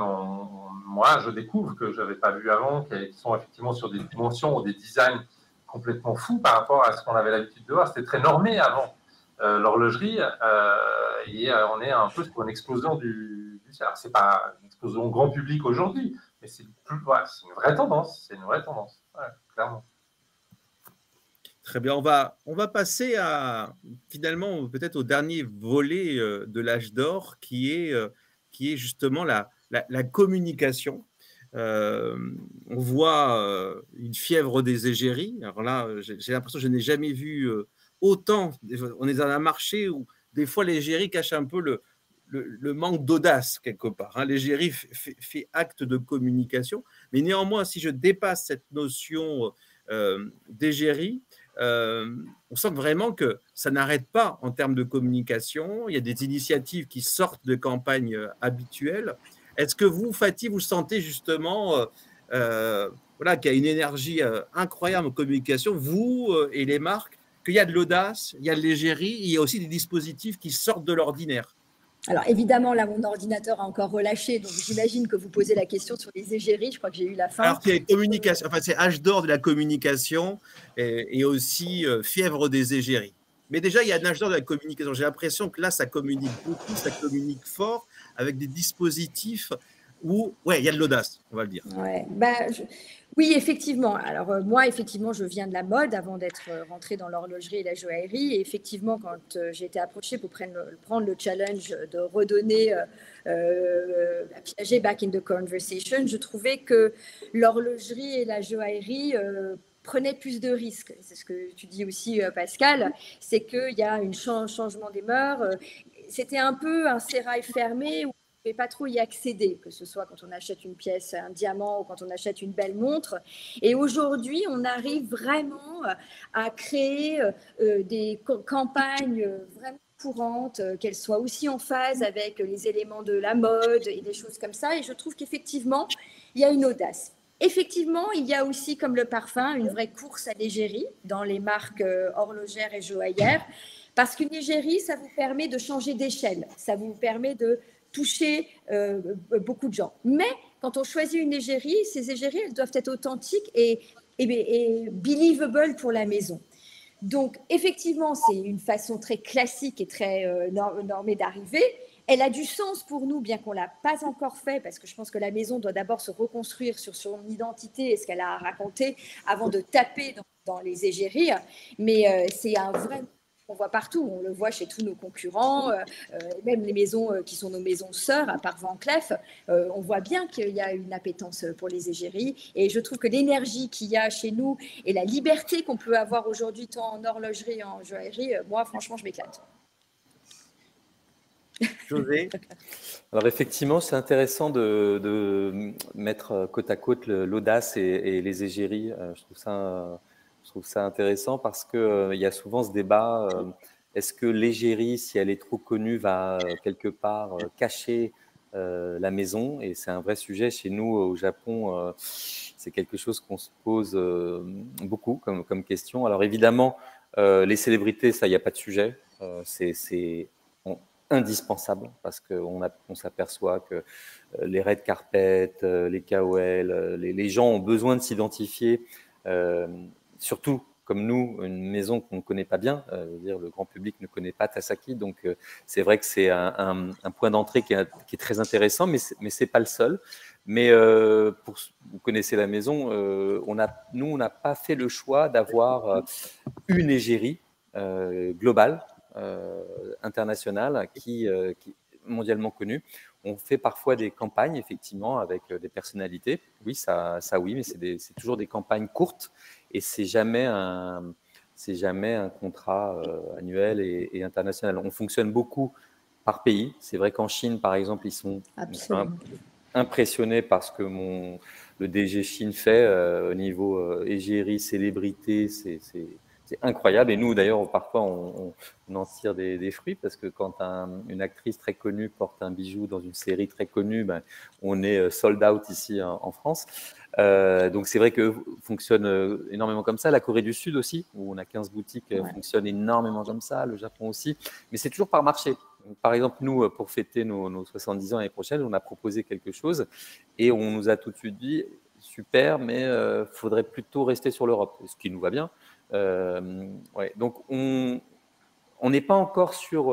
moi, je découvre que je n'avais pas vu avant, qui sont effectivement sur des dimensions ou des designs complètement fous par rapport à ce qu'on avait l'habitude de voir. C'était très normé avant l'horlogerie et on est un peu sur une explosion du alors, c'est pas une explosion grand public aujourd'hui, mais c'est une vraie tendance. C'est une vraie tendance, ouais, clairement. Très bien, on va passer finalement peut-être au dernier volet de l'âge d'or qui est justement la communication. On voit une fièvre des égéries. Alors là, j'ai l'impression que je n'ai jamais vu autant. On est dans un marché où des fois l'égérie cache un peu le manque d'audace quelque part. Hein. L'égérie fait acte de communication, mais néanmoins, si je dépasse cette notion d'égérie, on sent vraiment que ça n'arrête pas en termes de communication. Il y a des initiatives qui sortent de campagnes habituelles. Est-ce que vous, Fatih, vous sentez justement qu'il y a une énergie incroyable en communication, vous et les marques, qu'il y a de l'audace, il y a de l'égérie, il y a aussi des dispositifs qui sortent de l'ordinaire? Alors évidemment, là, mon ordinateur a encore relâché, donc j'imagine que vous posez la question sur les égéries. Je crois que j'ai eu la fin. Alors, c'est communication, enfin, c'est âge d'or de la communication et aussi fièvre des égéries. Mais déjà, il y a un âge d'or de la communication. J'ai l'impression que là, ça communique beaucoup, ça communique fort avec des dispositifs où, il y a de l'audace, on va le dire. Ouais, oui, effectivement. Alors, moi, effectivement, je viens de la mode avant d'être rentrée dans l'horlogerie et la joaillerie. Et effectivement, quand j'ai été approchée pour prendre le challenge de redonner la Piaget back in the conversation, je trouvais que l'horlogerie et la joaillerie prenaient plus de risques. C'est ce que tu dis aussi, Pascal, c'est qu'il y a un changement des mœurs. C'était un peu un sérail fermé où on ne pouvait pas trop y accéder, que ce soit quand on achète une pièce, un diamant ou quand on achète une belle montre. Et aujourd'hui, on arrive vraiment à créer des campagnes vraiment courantes, qu'elles soient aussi en phase avec les éléments de la mode et des choses comme ça. Et je trouve qu'effectivement, il y a une audace. Effectivement, il y a aussi, comme le parfum, une vraie course à l'égérie dans les marques horlogères et joaillères. Parce qu'une égérie, ça vous permet de changer d'échelle. Ça vous permet de toucher beaucoup de gens. Mais quand on choisit une égérie, ces égéries, elles doivent être authentiques et believable pour la maison. Donc, effectivement, c'est une façon très classique et très normée d'arriver. Elle a du sens pour nous, bien qu'on ne l'a pas encore fait, parce que je pense que la maison doit d'abord se reconstruire sur son identité et ce qu'elle a à raconter avant de taper dans les égéries. Mais c'est un vrai... On voit partout, on le voit chez tous nos concurrents, même les maisons qui sont nos maisons sœurs, à part Van Cleef, on voit bien qu'il y a une appétence pour les égéries. Et je trouve que l'énergie qu'il y a chez nous et la liberté qu'on peut avoir aujourd'hui, tant en horlogerie qu'en joaillerie, moi, franchement, je m'éclate. José? Alors effectivement, c'est intéressant de mettre côte à côte l'audace et les égéries. Je trouve ça intéressant parce qu'il y a souvent ce débat, est-ce que l'égérie, si elle est trop connue, va quelque part cacher la maison? Et c'est un vrai sujet chez nous au Japon. C'est quelque chose qu'on se pose beaucoup comme question. Alors évidemment, les célébrités, ça, il n'y a pas de sujet. C'est indispensable parce qu'on s'aperçoit que les red carpet, les KOL, les gens ont besoin de s'identifier, surtout comme nous, une maison qu'on ne connaît pas bien, dire, le grand public ne connaît pas Tasaki, donc c'est vrai que c'est un point d'entrée qui est très intéressant, mais ce n'est pas le seul. Mais vous connaissez la maison, nous, on n'a pas fait le choix d'avoir une égérie globale, internationale, qui est mondialement connue. On fait parfois des campagnes, effectivement, avec des personnalités. Oui, oui, mais c'est toujours des campagnes courtes et c'est jamais un contrat annuel et international. On fonctionne beaucoup par pays. C'est vrai qu'en Chine, par exemple, ils sont impressionnés par ce que le DG Chine fait au niveau égérie, célébrité. C'est incroyable. Et nous, d'ailleurs, parfois, on en tire des fruits parce que quand une actrice très connue porte un bijou dans une série très connue, ben, on est sold out ici en France. Donc, c'est vrai que fonctionne énormément comme ça. La Corée du Sud aussi, où on a 15 boutiques, fonctionne énormément comme ça. Le Japon aussi. Mais c'est toujours par marché. Par exemple, nous, pour fêter nos 70 ans l'année prochaine, on a proposé quelque chose et on nous a tout de suite dit super, mais il faudrait plutôt rester sur l'Europe, ce qui nous va bien. Ouais. Donc, on n'est pas encore sur,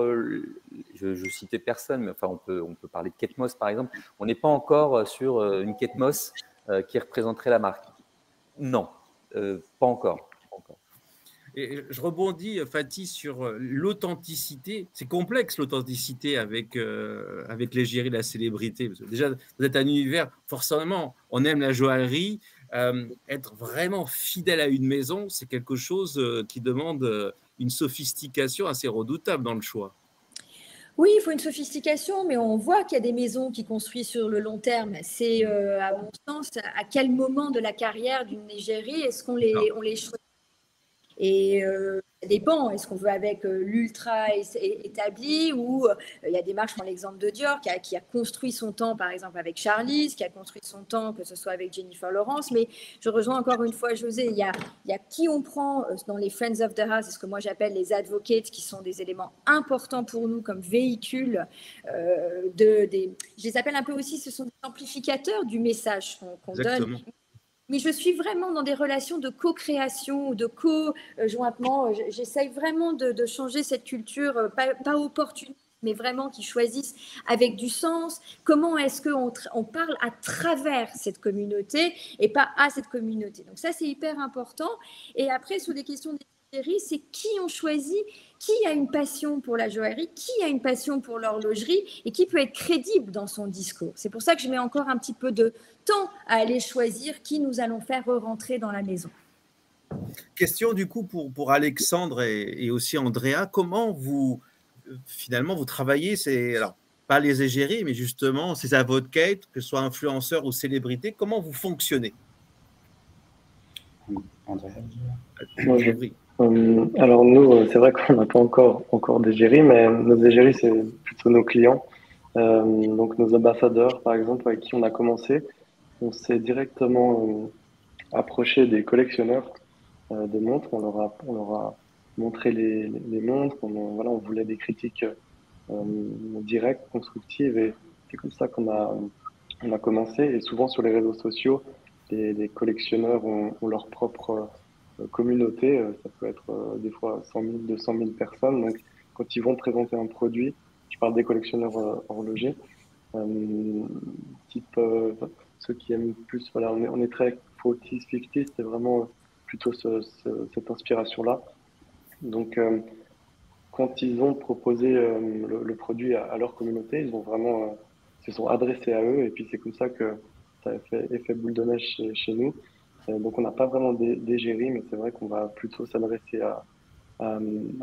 je citais personne, mais enfin, on peut parler de Kate Moss, par exemple. On n'est pas encore sur une Kate Moss qui représenterait la marque. Non, pas encore. Et je rebondis, Fatih, sur l'authenticité. C'est complexe, l'authenticité avec l'égérie, la célébrité. Parce que déjà, vous êtes un univers, forcément, on aime la joaillerie. Être vraiment fidèle à une maison, c'est quelque chose qui demande une sophistication assez redoutable dans le choix. Oui, il faut une sophistication, mais on voit qu'il y a des maisons qui construisent sur le long terme. C'est, à mon sens, à quel moment de la carrière d'une égérie est-ce qu'on les choisit? Et ça dépend, est-ce qu'on veut avec l'ultra établi ou il y a des marques, je prends l'exemple de Dior qui a construit son temps par exemple avec Charlize, qui a construit son temps que ce soit avec Jennifer Lawrence, mais je rejoins encore une fois José, il y a qui on prend dans les Friends of the House, c'est ce que moi j'appelle les advocates qui sont des éléments importants pour nous comme véhicules, je les appelle un peu aussi, ce sont des amplificateurs du message qu'on donne. Mais je suis vraiment dans des relations de co-création ou de co-jointement. J'essaye vraiment de changer cette culture, pas opportuniste, mais vraiment qui choisissent avec du sens. Comment est-ce qu'on parle à travers cette communauté et pas à cette communauté? Donc ça, c'est hyper important. Et après, sur des questions d'égérie, c'est qui on choisit, qui a une passion pour la joaillerie, qui a une passion pour l'horlogerie et qui peut être crédible dans son discours. C'est pour ça que je mets encore un petit peu de temps à aller choisir qui nous allons faire rentrer dans la maison. Question du coup pour Alexandre et aussi Andrea, comment vous finalement vous travaillez, alors pas les égéries, mais justement ces advocates, que ce soit influenceurs ou célébrités, comment vous fonctionnez? Andrea. Alors nous, c'est vrai qu'on n'a pas encore d'égérie, mais nos égéries, c'est plutôt nos clients. Donc nos ambassadeurs, par exemple, avec qui on a commencé, on s'est directement approché des collectionneurs de montres. On leur a montré les montres. On voulait des critiques directes, constructives, et c'est comme ça qu'on a commencé. Et souvent sur les réseaux sociaux, les collectionneurs ont leur propre communauté. Ça peut être des fois 100 000, 200 000 personnes. Donc quand ils vont présenter un produit, je parle des collectionneurs horlogers, type ceux qui aiment plus, voilà, on est très 40s, 50s, c'est vraiment plutôt cette inspiration-là. Donc, quand ils ont proposé le produit à leur communauté, ils ont vraiment se sont adressés à eux, et puis c'est comme ça que ça a fait effet boule de neige chez nous. Donc, on n'a pas vraiment d'égérie, mais c'est vrai qu'on va plutôt s'adresser à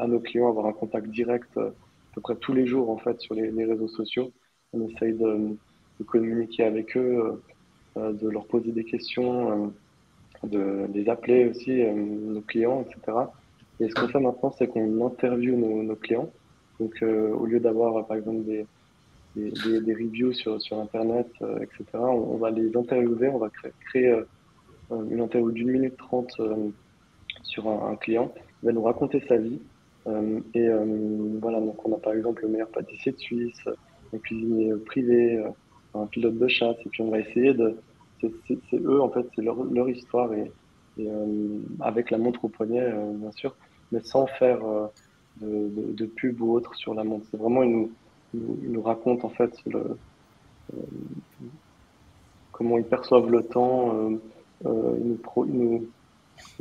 nos clients, avoir un contact direct à peu près tous les jours en fait sur les réseaux sociaux. On essaye de communiquer avec eux, de leur poser des questions, de les appeler aussi, nos clients, etc. Et ce qu'on fait maintenant, c'est qu'on interviewe nos clients. Donc, au lieu d'avoir, par exemple, des reviews sur Internet, etc., on va les interviewer, on va créer une interview d'1 minute 30 sur un client. Il va nous raconter sa vie. Voilà, donc on a par exemple le meilleur pâtissier de Suisse, un cuisinier privé, un pilote de chasse, et puis on va essayer c'est eux en fait, c'est leur histoire avec la montre au poignet, bien sûr, mais sans faire de pub ou autre sur la montre. C'est vraiment, ils nous racontent en fait comment ils perçoivent le temps, ils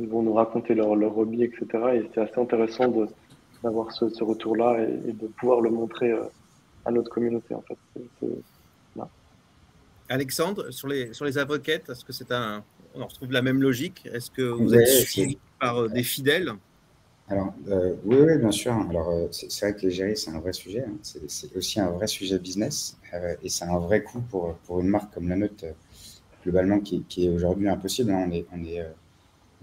vont nous raconter leur hobby, etc. Et c'est assez intéressant d'avoir ce retour-là et de pouvoir le montrer à notre communauté, en fait. Voilà. Alexandre, sur les avocates, est-ce que on retrouve la même logique? Est-ce que vous êtes suivi par des fidèles? Alors, oui, bien sûr. Alors, c'est vrai que l'égérie, c'est un vrai sujet. Hein. C'est aussi un vrai sujet business et c'est un vrai coût pour une marque comme la nôtre, globalement, qui est aujourd'hui impossible. Hein.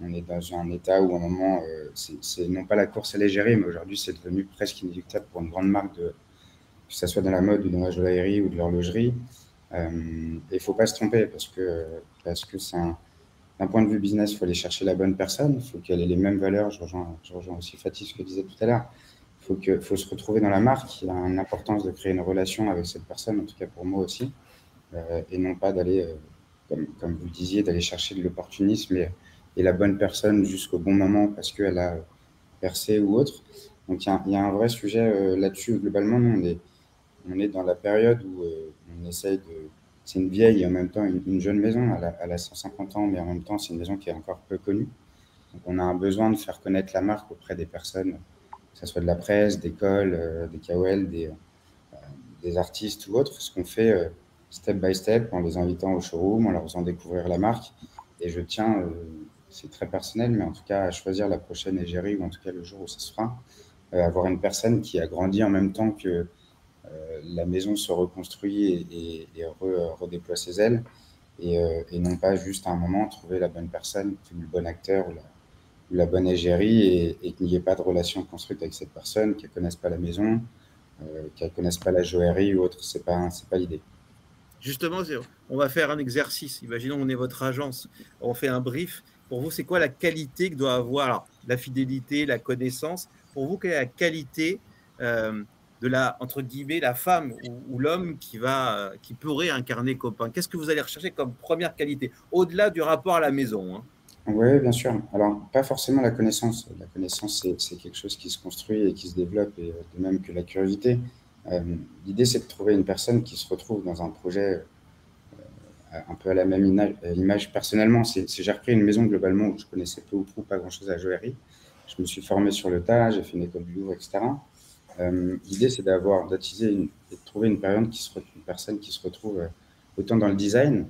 On est dans un état où, à un moment, c'est non pas la course à l'égérie, mais aujourd'hui, c'est devenu presque inéluctable pour une grande marque, que ce soit dans la mode ou dans la joaillerie ou de l'horlogerie. Et il ne faut pas se tromper parce que d'un point de vue business, il faut aller chercher la bonne personne, il faut qu'elle ait les mêmes valeurs. Je rejoins aussi Fatih, ce que disait tout à l'heure. Il faut se retrouver dans la marque. Il y a une importance de créer une relation avec cette personne, en tout cas pour moi aussi, et non pas d'aller, comme vous disiez, d'aller chercher de l'opportunisme et la bonne personne jusqu'au bon moment parce qu'elle a percé ou autre. Donc il y a un vrai sujet là-dessus. Globalement, nous, on est dans la période où on essaye de... C'est une vieille et en même temps une jeune maison. Elle a 150 ans, mais en même temps, c'est une maison qui est encore peu connue. Donc, on a un besoin de faire connaître la marque auprès des personnes, que ce soit de la presse, d'écoles, des KOL, des artistes ou autres. Ce qu'on fait step by step, en les invitant au showroom, en leur faisant découvrir la marque. Et je tiens, c'est très personnel, mais en tout cas, à choisir la prochaine égérie, ou en tout cas le jour où ça se fera, avoir une personne qui a grandi en même temps que la maison se reconstruit et redéploie ses ailes et non pas juste à un moment trouver la bonne personne, le bon acteur ou la bonne égérie et qu'il n'y ait pas de relation construite avec cette personne, qu'elle ne connaisse pas la maison, qu'elle ne connaisse pas la joaillerie ou autre. C'est pas l'idée. Justement, on va faire un exercice. Imaginons qu'on est votre agence. On fait un brief. Pour vous, c'est quoi la qualité que doit avoir alors, la fidélité, la connaissance? Pour vous, quelle est la qualité de entre guillemets, la femme ou l'homme qui pourrait incarner Copain? Qu'est-ce que vous allez rechercher comme première qualité, au-delà du rapport à la maison, hein? Oui, bien sûr. Alors, pas forcément la connaissance. La connaissance, c'est quelque chose qui se construit et qui se développe, et de même que la curiosité. L'idée, c'est de trouver une personne qui se retrouve dans un projet un peu à la même image. Personnellement, j'ai repris une maison globalement où je connaissais peu ou prou pas grand-chose à la joaillerie. Je me suis formé sur le tas, j'ai fait une école du Louvre, etc. L'idée, c'est d'attiser et de trouver une personne qui se retrouve autant dans le design,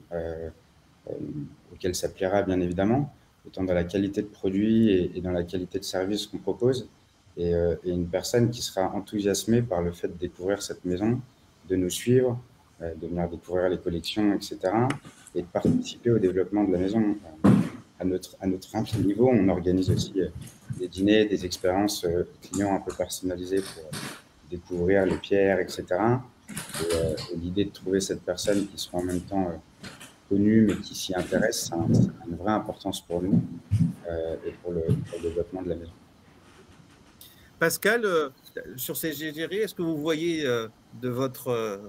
auquel ça plaira bien évidemment, autant dans la qualité de produit et dans la qualité de service qu'on propose, et une personne qui sera enthousiasmée par le fait de découvrir cette maison, de nous suivre, de venir découvrir les collections, etc., et de participer au développement de la maison. À notre humble niveau, on organise aussi des dîners, des expériences clients un peu personnalisées pour découvrir les pierres, etc. Et l'idée de trouver cette personne qui soit en même temps connue, mais qui s'y intéresse, ça a une vraie importance pour nous et pour le développement de la maison. Pascal, sur ces égéries, est-ce que vous voyez de votre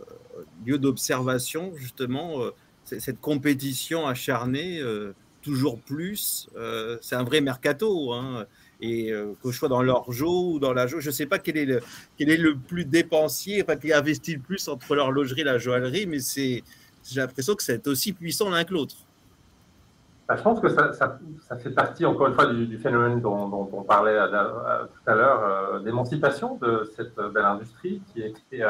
lieu d'observation, justement, cette compétition acharnée toujours plus, c'est un vrai mercato, hein, et que ce soit dans l'horlogerie ou dans la joaillerie. Je ne sais pas quel est le plus dépensier, enfin, qui investit le plus entre l'horlogerie et la joaillerie, mais j'ai l'impression que c'est aussi puissant l'un que l'autre. Je pense que ça fait partie, encore une fois, du phénomène dont on parlait tout à l'heure, d'émancipation de cette belle industrie qui a été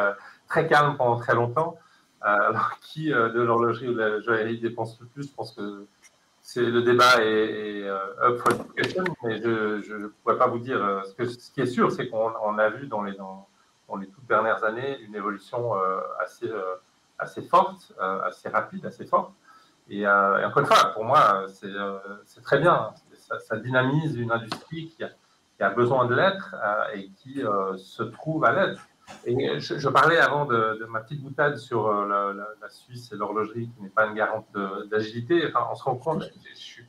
très calme pendant très longtemps. Alors qui de l'horlogerie ou de la joaillerie dépense le plus? Je pense que le débat est up for discussion, mais je ne pourrais pas vous dire. Ce qui est sûr, c'est qu'on a vu dans les toutes dernières années une évolution assez forte, assez rapide, assez forte. Et encore une fois, pour moi, c'est très bien. Ça dynamise une industrie qui a besoin de l'être et qui se trouve à l'être. Et je parlais avant de ma petite boutade sur la Suisse et l'horlogerie qui n'est pas une garante d'agilité. Enfin, on se rend compte, je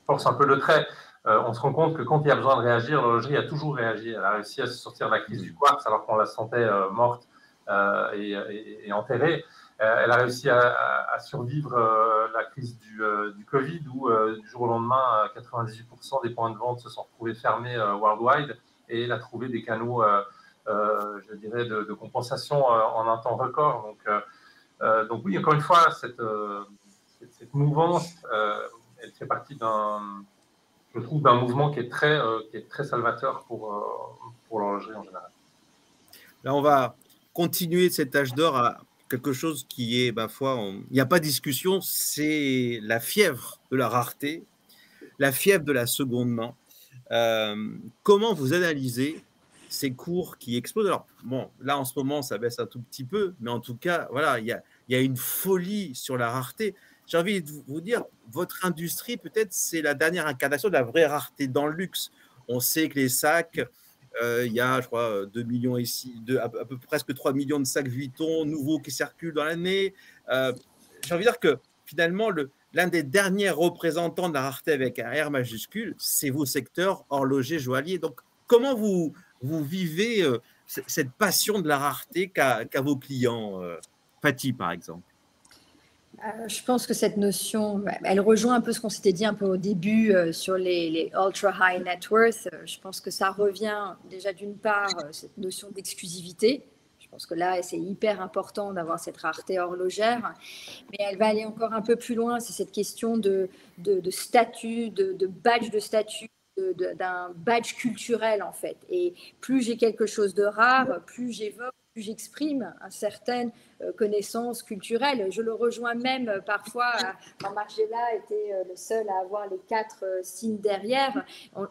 force un peu le trait, on se rend compte que quand il y a besoin de réagir, l'horlogerie a toujours réagi. Elle a réussi à se sortir de la crise du quartz alors qu'on la sentait morte et enterrée. Elle a réussi à survivre la crise du Covid où du jour au lendemain, 98% des points de vente se sont retrouvés fermés worldwide et elle a trouvé des canaux je dirais, de compensation en un temps record. Donc oui, encore une fois, cette mouvance, elle fait partie je trouve, d'un mouvement qui est très salvateur pour l'horlogerie en général. Là, on va continuer cet âge d'or à quelque chose qui est, ma foi, il n'y a pas de discussion, c'est la fièvre de la rareté, la fièvre de la seconde main. Comment vous analysez ces cours qui explosent? Alors, bon, là, en ce moment, ça baisse un tout petit peu, mais en tout cas, voilà, il y a une folie sur la rareté. J'ai envie de vous dire, votre industrie, peut-être, c'est la dernière incarnation de la vraie rareté dans le luxe. On sait que les sacs, il y a, je crois, 2 millions ici, à peu presque 3 millions de sacs Vuitton nouveaux qui circulent dans l'année. J'ai envie de dire que, finalement, l'un des derniers représentants de la rareté avec un R majuscule, c'est vos secteurs horloger, joaillier. Donc, comment vous vivez cette passion de la rareté qu'a vos clients, Fatih, par exemple? Je pense que cette notion, elle rejoint un peu ce qu'on s'était dit un peu au début sur les ultra high net worth. Je pense que ça revient déjà d'une part cette notion d'exclusivité. Je pense que là, c'est hyper important d'avoir cette rareté horlogère, mais elle va aller encore un peu plus loin. C'est cette question de statut, de badge de statut, d'un badge culturel en fait. Et plus j'ai quelque chose de rare, plus j'évoque, plus j'exprime une certaine connaissance culturelle. Je le rejoins même parfois quand Margiela était le seul à avoir les 4 signes derrière.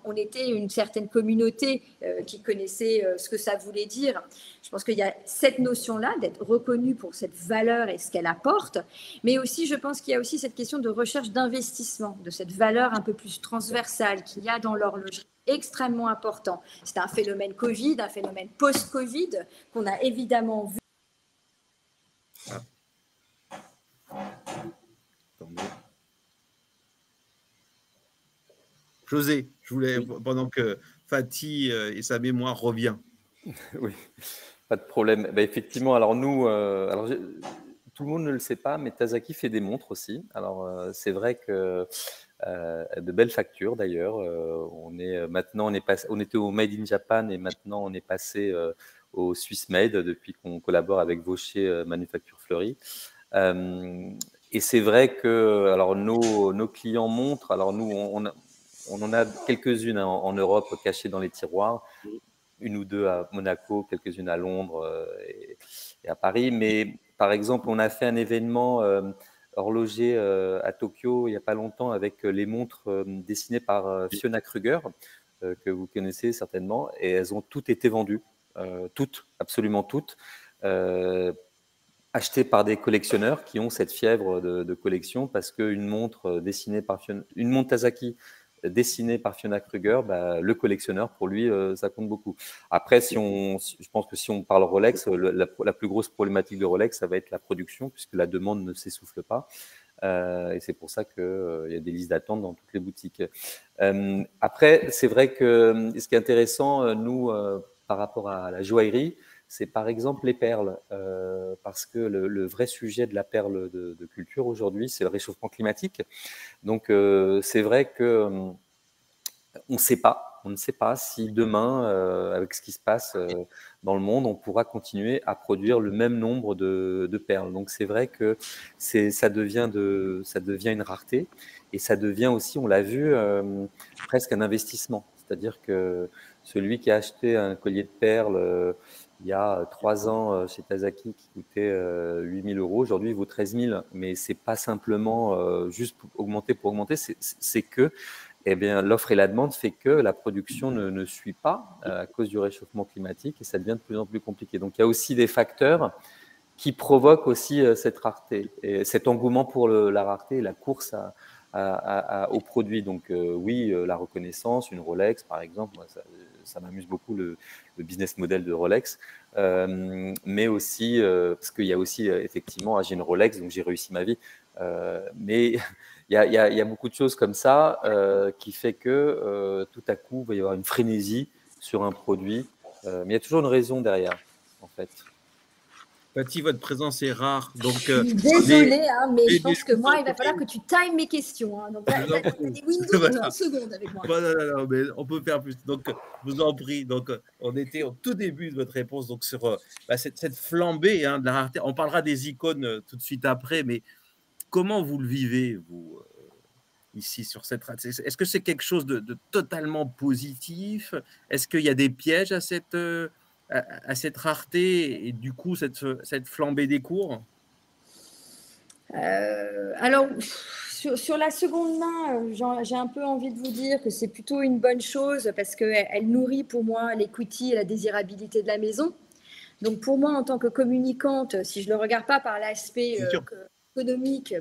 On était une certaine communauté qui connaissait ce que ça voulait dire. Je pense qu'il y a cette notion-là d'être reconnu pour cette valeur et ce qu'elle apporte, mais aussi je pense qu'il y a aussi cette question de recherche d'investissement, de cette valeur un peu plus transversale qu'il y a dans l'horlogerie, extrêmement important. C'est un phénomène Covid, un phénomène post-Covid qu'on a évidemment vu. José, je voulais, pendant que Fatih et sa mémoire revient. Oui, pas de problème. Bah, effectivement, alors nous, tout le monde ne le sait pas, mais Tazaki fait des montres aussi. Alors c'est vrai que de belles factures d'ailleurs. On était au Made in Japan et maintenant on est passé au Swiss Made depuis qu'on collabore avec Vaucher Manufacture Fleury. Et c'est vrai que alors nos clients montrent. Alors nous, on en a quelques-unes en Europe cachées dans les tiroirs, une ou deux à Monaco, quelques-unes à Londres et à Paris. Mais par exemple, on a fait un événement horloger à Tokyo il n'y a pas longtemps avec les montres dessinées par Fiona Kruger, que vous connaissez certainement, et elles ont toutes été vendues, toutes, absolument toutes, achetées par des collectionneurs qui ont cette fièvre de collection, parce qu'une montre dessinée par une montre Tazaki dessinée par Fiona Kruger, bah, le collectionneur, pour lui, ça compte beaucoup. Après, je pense que si on parle Rolex, la plus grosse problématique de Rolex, ça va être la production, puisque la demande ne s'essouffle pas. Et c'est pour ça qu'il y a des listes d'attente dans toutes les boutiques. Après, c'est vrai que ce qui est intéressant, nous, par rapport à la joaillerie, c'est par exemple les perles, parce que le vrai sujet de la perle de culture aujourd'hui, c'est le réchauffement climatique. Donc, c'est vrai qu'on ne sait pas. On ne sait pas si demain, avec ce qui se passe dans le monde, on pourra continuer à produire le même nombre de perles. Donc c'est vrai que ça devient une rareté et ça devient aussi, on l'a vu, presque un investissement. C'est-à-dire que celui qui a acheté un collier de perles il y a 3 ans chez Tazaki qui coûtait 8 000 €, aujourd'hui il vaut 13 000. Mais ce n'est pas simplement juste pour augmenter, c'est que l'offre et la demande fait que la production ne suit pas à cause du réchauffement climatique et ça devient de plus en plus compliqué. Donc il y a aussi des facteurs qui provoquent aussi cette rareté et cet engouement pour la rareté et la course aux produits. Donc oui, la reconnaissance, une Rolex par exemple, moi, ça m'amuse beaucoup le business model de Rolex, mais aussi parce qu'il y a aussi effectivement, j'ai une Rolex donc j'ai réussi ma vie, mais il y a beaucoup de choses comme ça qui fait que tout à coup il va y avoir une frénésie sur un produit, mais il y a toujours une raison derrière en fait. Paty, votre présence est rare. Donc, désolée, mais je pense que moi, il va falloir que tu times mes questions. Hein. Donc, là, tu as des Windows de 30 secondes avec moi. Non, mais on peut faire plus. Donc, je vous en prie. Donc, on était au tout début de votre réponse donc, sur cette flambée de la rareté. On parlera des icônes tout de suite après, mais comment vous le vivez, vous, ici, sur cette rareté? Est-ce que c'est quelque chose de totalement positif? Est-ce qu'il y a des pièges à cette rareté et du coup cette flambée des cours? Alors, sur la seconde main, j'ai un peu envie de vous dire que c'est plutôt une bonne chose parce qu'elle nourrit pour moi l'equity et la désirabilité de la maison. Donc pour moi, en tant que communicante, si je ne le regarde pas par l'aspect économique,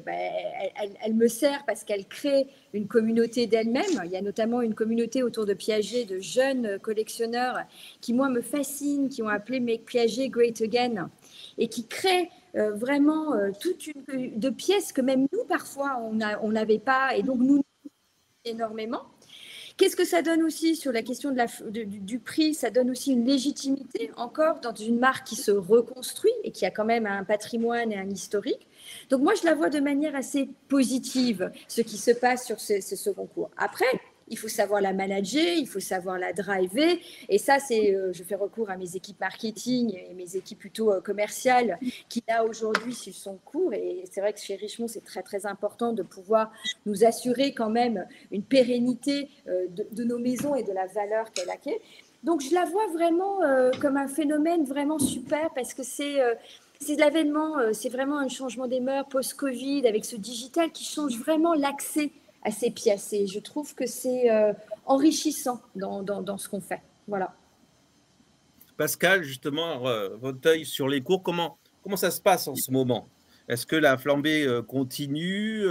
elle me sert parce qu'elle crée une communauté d'elle-même. Il y a notamment une communauté autour de Piaget, de jeunes collectionneurs qui, moi, me fascinent, qui ont appelé Make Piaget Great Again et qui créent vraiment toute une de pièces que même nous, parfois, on n'avait pas et donc nous, énormément. Qu'est-ce que ça donne aussi sur la question du prix? Ça donne aussi une légitimité encore dans une marque qui se reconstruit et qui a quand même un patrimoine et un historique. Donc moi, je la vois de manière assez positive, ce qui se passe sur ce second cours. Après, il faut savoir la manager, il faut savoir la driver. Et ça, je fais recours à mes équipes marketing et mes équipes plutôt commerciales qui, là, aujourd'hui, suivent son cours. Et c'est vrai que chez Richemont, c'est très, très important de pouvoir nous assurer quand même une pérennité de nos maisons et de la valeur qu'elle acquiert. Donc, je la vois vraiment comme un phénomène vraiment super parce que c'est de l'avènement, c'est vraiment un changement des mœurs post-Covid avec ce digital qui change vraiment l'accès à ces pièces. Et je trouve que c'est enrichissant dans ce qu'on fait. Voilà. Pascal, justement, votre œil sur les cours, comment ça se passe en ce moment? Est-ce que la flambée continue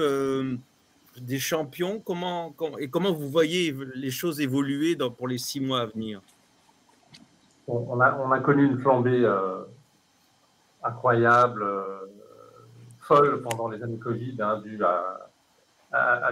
des champions? Comment vous voyez les choses évoluer pour les 6 mois à venir? On a connu une flambée incroyable, folle pendant les années Covid, due à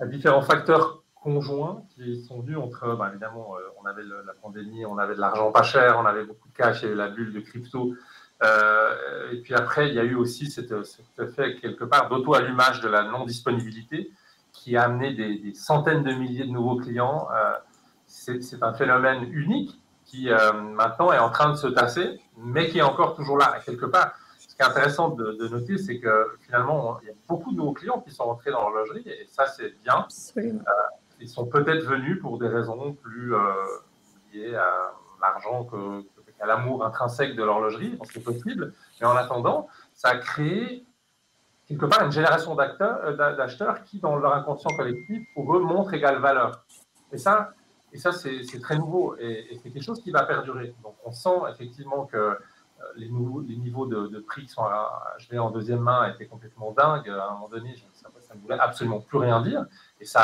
différents facteurs conjoints qui sont dus entre, évidemment, on avait la pandémie, on avait de l'argent pas cher, on avait beaucoup de cash, il y a eu la bulle de crypto. Et puis après, il y a eu aussi cet effet, quelque part, d'auto-allumage de la non-disponibilité qui a amené des centaines de milliers de nouveaux clients. C'est un phénomène unique qui, maintenant, est en train de se tasser, mais qui est encore toujours là, quelque part. Ce qui est intéressant de noter, c'est que finalement, il y a beaucoup de nouveaux clients qui sont rentrés dans l'horlogerie, et ça, c'est bien. Ils sont peut-être venus pour des raisons plus liées à l'argent qu'à l'amour intrinsèque de l'horlogerie, c'est possible. Mais en attendant, ça a créé quelque part une génération d'acheteurs qui, dans leur inconscient collectif, pour eux, montrent égale valeur. Et ça c'est très nouveau, et c'est quelque chose qui va perdurer. Donc, on sent effectivement que les niveaux de prix qui sont achetés en deuxième main étaient complètement dingues. À un moment donné, ça ne voulait absolument plus rien dire. Et ça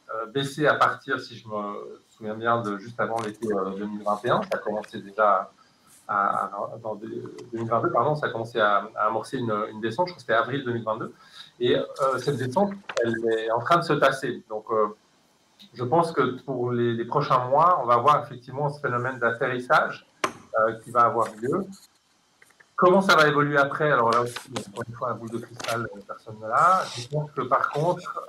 a baissé à partir, si je me souviens bien, de juste avant l'été 2021. Ça a commencé déjà dans 2022, pardon, ça a commencé à amorcer une descente. Je crois que c'était avril 2022. Et cette descente, elle est en train de se tasser. Donc, je pense que pour les prochains mois, on va avoir effectivement ce phénomène d'atterrissage qui va avoir lieu. Comment ça va évoluer après? Alors là aussi, encore une fois, un boule de cristal, personne ne l'a. Je pense que par contre,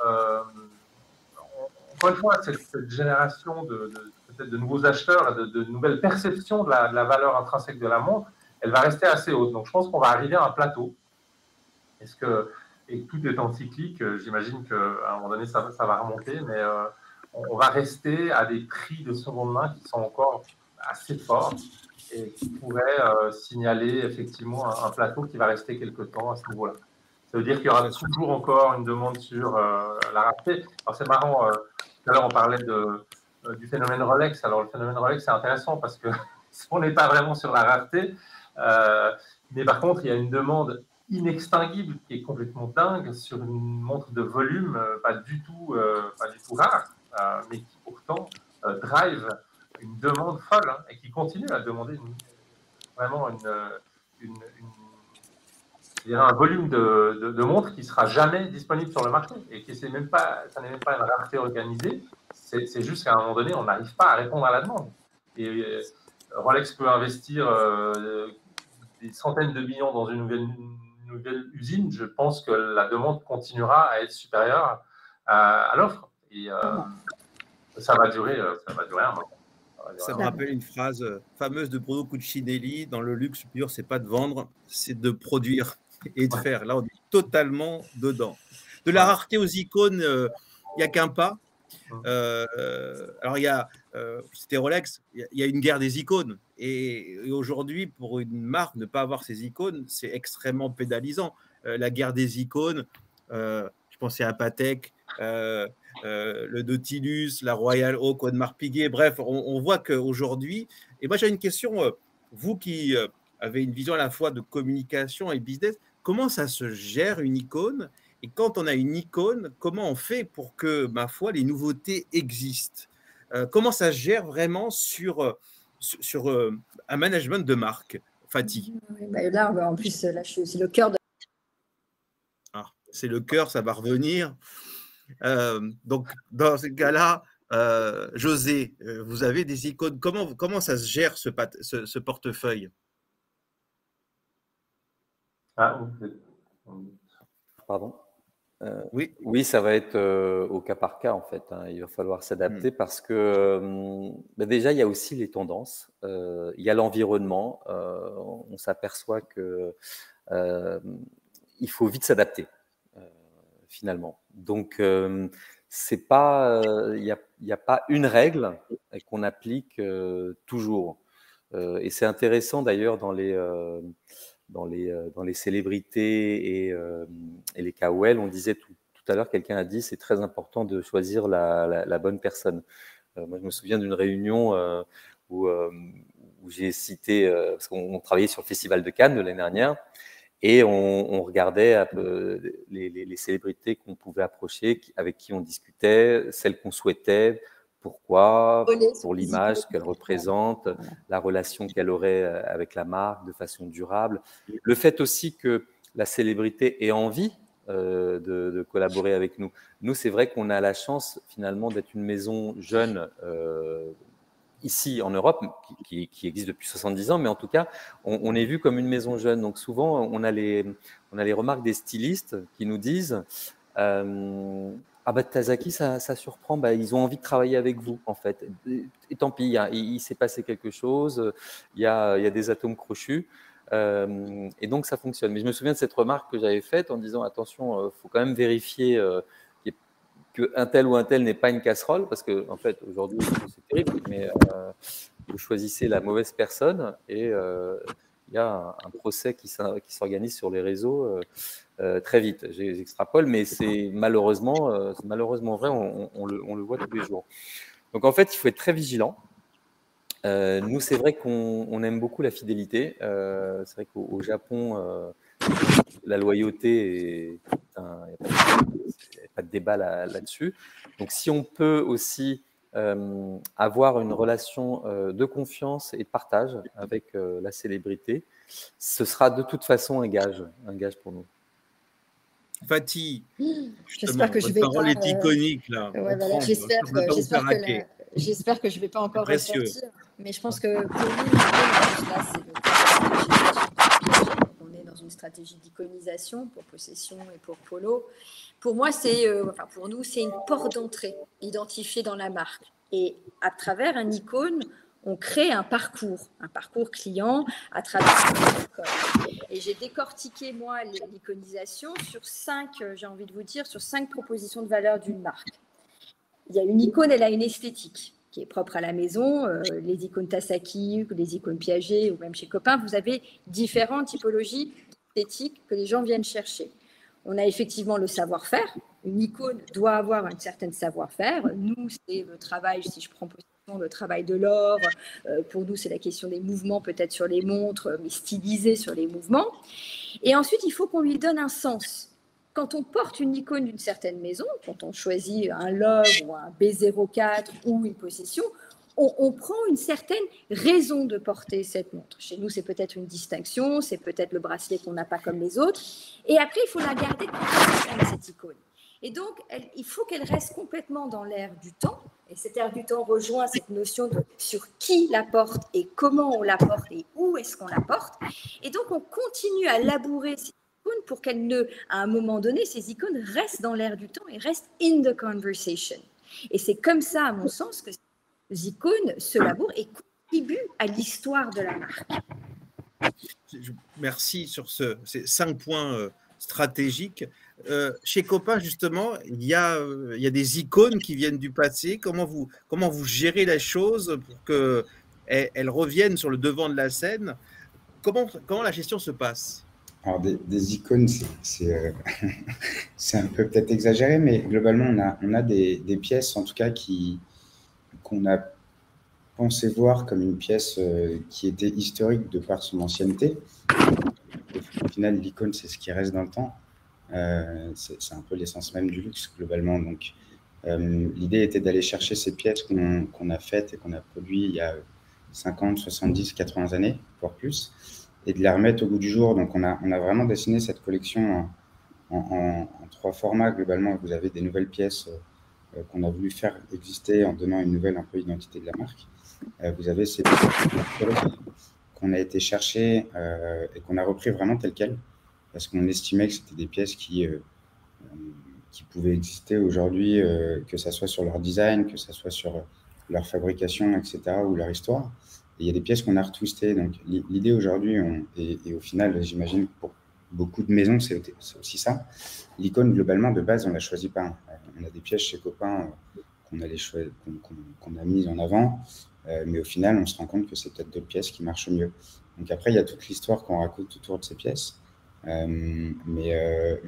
on encore une fois, cette génération peut-être de nouveaux acheteurs, de nouvelles perceptions de la valeur intrinsèque de la montre, elle va rester assez haute. Donc, je pense qu'on va arriver à un plateau. Et tout étant cyclique, j'imagine qu'à un moment donné, ça va remonter, mais on va rester à des prix de seconde main qui sont encore assez forts et qui pourraient signaler effectivement un plateau qui va rester quelque temps à ce niveau-là. Ça veut dire qu'il y aura toujours encore une demande sur la rareté. Alors c'est marrant, tout à l'heure on parlait du phénomène Rolex. Alors le phénomène Rolex c'est intéressant parce que on n'est pas vraiment sur la rareté, mais par contre il y a une demande inextinguible qui est complètement dingue sur une montre de volume pas du tout rare, mais qui pourtant drive une demande folle et qui continue à demander vraiment un volume de montres qui ne sera jamais disponible sur le marché et qui ça n'est même pas une rareté organisée, c'est juste qu'à un moment donné, on n'arrive pas à répondre à la demande. Et Rolex peut investir des centaines de millions dans une nouvelle usine, je pense que la demande continuera à être supérieure à l'offre. Et ça va durer un moment. Ça me rappelle une phrase fameuse de Bruno Cucinelli, dans le luxe, le pur, c'est pas de vendre, c'est de produire et de faire. Là, on est totalement dedans. De la rareté aux icônes, il n'y a qu'un pas. Alors, c'était Rolex, il y a une guerre des icônes. Et aujourd'hui, pour une marque, ne pas avoir ses icônes, c'est extrêmement pénalisant. La guerre des icônes, je pensais à Patek, le Nautilus, la Royal Oak, Audemars Piguet, bref, on voit qu'aujourd'hui, et moi j'ai une question, vous qui avez une vision à la fois de communication et business, comment ça se gère une icône? Et quand on a une icône, comment on fait pour que, ma foi, les nouveautés existent? Comment ça se gère vraiment sur un management de marque, Fatih? Là, en plus, là, c'est le cœur de... c'est le cœur, ça va revenir. Donc, dans ce cas-là, José, vous avez des icônes. Comment ça se gère ce portefeuille? Pardon. Oui, ça va être au cas par cas en fait. Il va falloir s'adapter parce que déjà il y a aussi les tendances, il y a l'environnement. On s'aperçoit que il faut vite s'adapter finalement. Donc c'est pas, il y a pas une règle qu'on applique toujours. Et c'est intéressant d'ailleurs dans les célébrités et les KOL, on disait tout à l'heure, quelqu'un a dit c'est très important de choisir la bonne personne. Moi, je me souviens d'une réunion où j'ai cité, parce qu'on travaillait sur le Festival de Cannes de l'année dernière, et on regardait un peu les célébrités qu'on pouvait approcher, avec qui on discutait, celles qu'on souhaitait. Pourquoi? Pour l'image qu'elle représente, la relation qu'elle aurait avec la marque de façon durable. Le fait aussi que la célébrité ait envie de collaborer avec nous. Nous, c'est vrai qu'on a la chance finalement d'être une maison jeune ici en Europe, qui existe depuis 70 ans, mais en tout cas, on est vu comme une maison jeune. Donc souvent, on a les remarques des stylistes qui nous disent ah bah Tazaki, ça surprend, bah, ils ont envie de travailler avec vous en fait. Et tant pis, il s'est passé quelque chose, il y a des atomes crochus, et donc ça fonctionne. Mais je me souviens de cette remarque que j'avais faite en disant attention, faut quand même vérifier qu'un tel ou un tel n'est pas une casserole, parce que en fait aujourd'hui c'est terrible, mais vous choisissez la mauvaise personne et il y a un procès qui s'organise sur les réseaux très vite. J'extrapole, mais c'est malheureusement vrai, on le voit tous les jours. Donc en fait, il faut être très vigilant. Nous, c'est vrai qu'on aime beaucoup la fidélité. C'est vrai qu'au Japon, la loyauté, il n'y a pas de débat là-dessus. Donc si on peut aussi avoir une relation de confiance et de partage avec la célébrité, ce sera de toute façon un gage pour nous. Fatih, j'espère que je vais parole est iconique là. J'espère que je ne vais pas encore ressortir, mais je pense que pour nous, là, c'est le cas. On est dans une stratégie d'iconisation pour Possession et pour Polo. Pour moi, pour nous, c'est une porte d'entrée identifiée dans la marque. Et à travers un icône, on crée un parcours client à travers un icône. Et j'ai décortiqué, moi, l'iconisation sur 5 propositions de valeur d'une marque. Il y a une icône, elle a une esthétique qui est propre à la maison. Les icônes Tasaki, les icônes Piaget ou même chez Copain, vous avez différentes typologies esthétiques que les gens viennent chercher. On a effectivement le savoir-faire. Une icône doit avoir un certain savoir-faire. Nous, c'est le travail, si je prends le travail de l'or. Pour nous, c'est la question des mouvements, peut-être sur les montres, mais stylisé sur les mouvements. Et ensuite, il faut qu'on lui donne un sens. Quand on porte une icône d'une certaine maison, quand on choisit un Love ou un B04 ou une Possession, on prend une certaine raison de porter cette montre. Chez nous, c'est peut-être une distinction, c'est peut-être le bracelet qu'on n'a pas comme les autres. Et après, il faut la garder complètement, cette icône. Et donc, il faut qu'elle reste complètement dans l'air du temps. Et cet air du temps rejoint cette notion de sur qui la porte et comment on la porte et où est-ce qu'on la porte. Et donc, on continue à labourer ces icônes pour qu'elles ne, à un moment donné, ces icônes restent dans l'air du temps et restent in the conversation. Et c'est comme ça, à mon sens, que les icônes se labourent et contribuent à l'histoire de la marque. Merci sur ces 5 points stratégiques. Chez Copain, justement, il y a des icônes qui viennent du passé. Comment vous gérez la chose pour qu'elles reviennent sur le devant de la scène? Comment la gestion se passe? Alors, des icônes, c'est un peu peut-être exagéré, mais globalement, on a des pièces, en tout cas, qu'on a pensé voir comme une pièce qui était historique de par son ancienneté. Au final, l'icône, c'est ce qui reste dans le temps. C'est un peu l'essence même du luxe, globalement. Donc, l'idée était d'aller chercher ces pièces qu'on a faites et qu'on a produites il y a 50, 70, 80 années, voire plus, et de les remettre au goût du jour. Donc, on a vraiment dessiné cette collection en 3 formats, globalement. Vous avez des nouvelles pièces qu'on a voulu faire exister en donnant une nouvelle un peu identité de la marque. Vous avez ces pièces qu'on a été chercher et qu'on a repris vraiment telles quelles, parce qu'on estimait que c'était des pièces qui pouvaient exister aujourd'hui, que ce soit sur leur design, que ce soit sur leur fabrication, etc., ou leur histoire. Et il y a des pièces qu'on a retwistées. Donc, l'idée aujourd'hui, et au final, j'imagine pour beaucoup de maisons, c'est aussi ça. L'icône, globalement, de base, on ne la choisit pas. On a des pièces chez Copain qu'on a mises en avant, mais au final, on se rend compte que c'est peut-être d'autres pièces qui marchent mieux. Donc après, il y a toute l'histoire qu'on raconte autour de ces pièces. Mais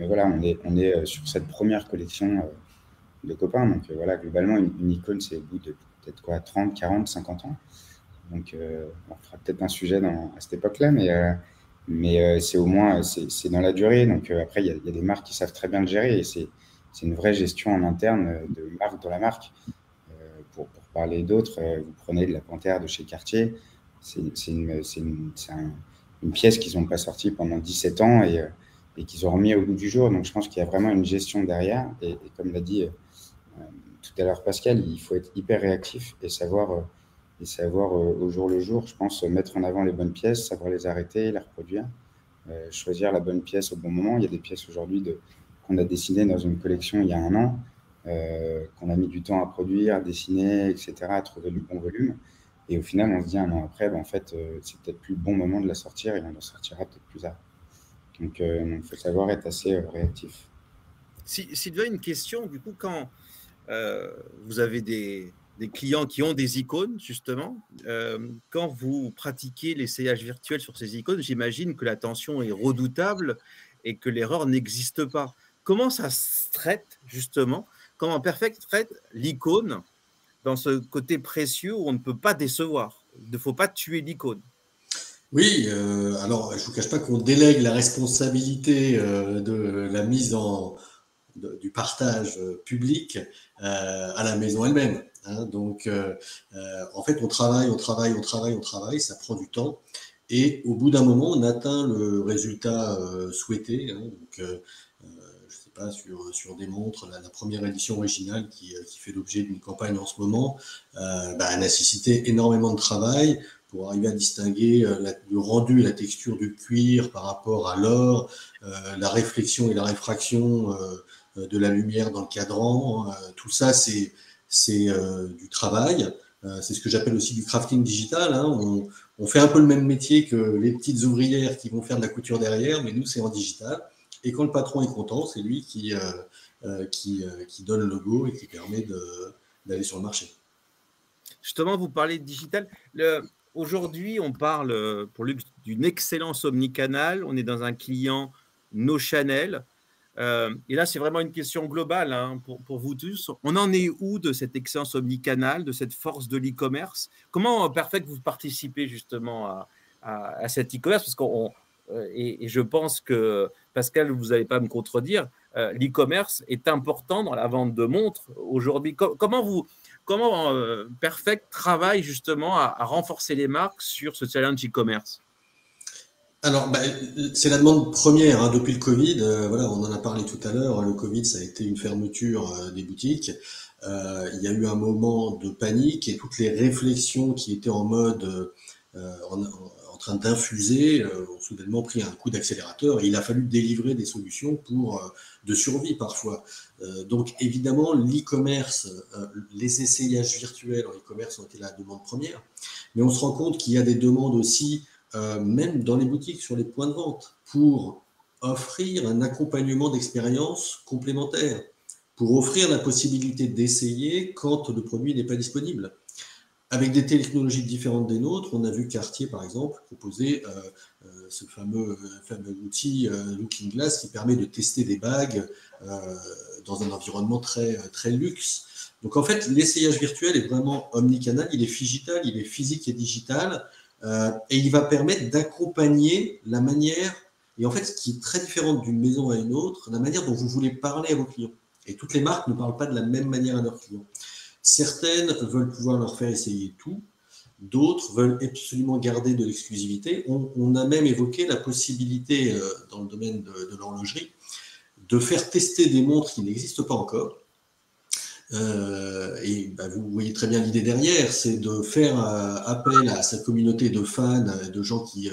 voilà, on est sur cette première collection de Copain. Donc voilà, globalement, une icône, c'est au bout de peut-être 30, 40, 50 ans. Donc on fera peut-être un sujet à cette époque-là, mais c'est au moins, c'est dans la durée. Donc après, il y a des marques qui savent très bien le gérer et c'est une vraie gestion en interne de marque dans la marque. Pour parler d'autres, vous prenez de la Panthère de chez Cartier, c'est une pièce qu'ils n'ont pas sortie pendant 17 ans et qu'ils ont remis au goût du jour. Donc, je pense qu'il y a vraiment une gestion derrière. Et comme l'a dit tout à l'heure Pascal, il faut être hyper réactif et savoir au jour le jour, je pense, mettre en avant les bonnes pièces, savoir les arrêter, les reproduire, choisir la bonne pièce au bon moment. Il y a des pièces aujourd'hui qu'on a dessinées dans une collection il y a 1 an, qu'on a mis du temps à produire, à dessiner, etc., à trouver le bon volume. Et au final, on se dit 1 an après, en fait, c'est peut-être plus le bon moment de la sortir et on la sortira peut-être plus tard. Donc, il faut savoir être assez réactif. Sylvain, une question, du coup, quand vous avez des clients qui ont des icônes, justement, quand vous pratiquez l'essayage virtuel sur ces icônes, j'imagine que la tension est redoutable et que l'erreur n'existe pas. Comment ça se traite, justement? Comment Perfect traite l'icône dans ce côté précieux où on ne peut pas décevoir? Il ne faut pas tuer l'icône. Oui, alors je ne vous cache pas qu'on délègue la responsabilité de la mise du partage public à la maison elle-même. Hein. Donc, en fait, on travaille, ça prend du temps. Et au bout d'un moment, on atteint le résultat souhaité. Hein. Donc, je sais pas, sur des montres, la première édition originale qui fait l'objet d'une campagne en ce moment, a nécessité énormément de travail pour arriver à distinguer le rendu et la texture du cuir par rapport à l'or, la réflexion et la réfraction de la lumière dans le cadran. Tout ça, c'est du travail. C'est ce que j'appelle aussi du crafting digital. Hein. On fait un peu le même métier que les petites ouvrières qui vont faire de la couture derrière, mais nous, c'est en digital. Et quand le patron est content, c'est lui qui donne le logo et qui permet d'aller sur le marché. Justement, vous parlez de digital. Aujourd'hui, on parle pour Lux d'une excellence omnicanale. On est dans un client no channel. Et là, c'est vraiment une question globale hein, pour vous tous. On en est où de cette excellence omnicanale, de cette force de l'e-commerce? Comment, Perfect, vous participez justement à cet e-commerce? Parce et je pense que, Pascal, vous n'allez pas me contredire, l'e-commerce est important dans la vente de montres aujourd'hui. Comment Perfect travaille justement à renforcer les marques sur ce challenge e-commerce? Alors, c'est la demande première hein, depuis le Covid. Voilà, on en a parlé tout à l'heure. Le Covid, ça a été une fermeture des boutiques. Il y a eu un moment de panique et toutes les réflexions qui étaient en mode en train d'infuser ont soudainement pris un coup d'accélérateur et il a fallu délivrer des solutions de survie parfois. Donc évidemment, l'e-commerce, les essayages virtuels en e-commerce ont été la demande première, mais on se rend compte qu'il y a des demandes aussi même dans les boutiques, sur les points de vente, pour offrir un accompagnement d'expérience complémentaire, pour offrir la possibilité d'essayer quand le produit n'est pas disponible. Avec des technologies différentes des nôtres, on a vu Cartier, par exemple, proposer ce fameux outil Looking Glass qui permet de tester des bagues dans un environnement très, très luxe. Donc en fait, l'essayage virtuel est vraiment omnicanal, il est figital, il est physique et digital. Et il va permettre d'accompagner la manière, et en fait, ce qui est très différent d'une maison à une autre, la manière dont vous voulez parler à vos clients. Et toutes les marques ne parlent pas de la même manière à leurs clients. Certaines veulent pouvoir leur faire essayer tout, d'autres veulent absolument garder de l'exclusivité. On a même évoqué la possibilité, dans le domaine de l'horlogerie, de faire tester des montres qui n'existent pas encore. Vous voyez très bien l'idée derrière, c'est de faire appel à sa communauté de fans, de gens qui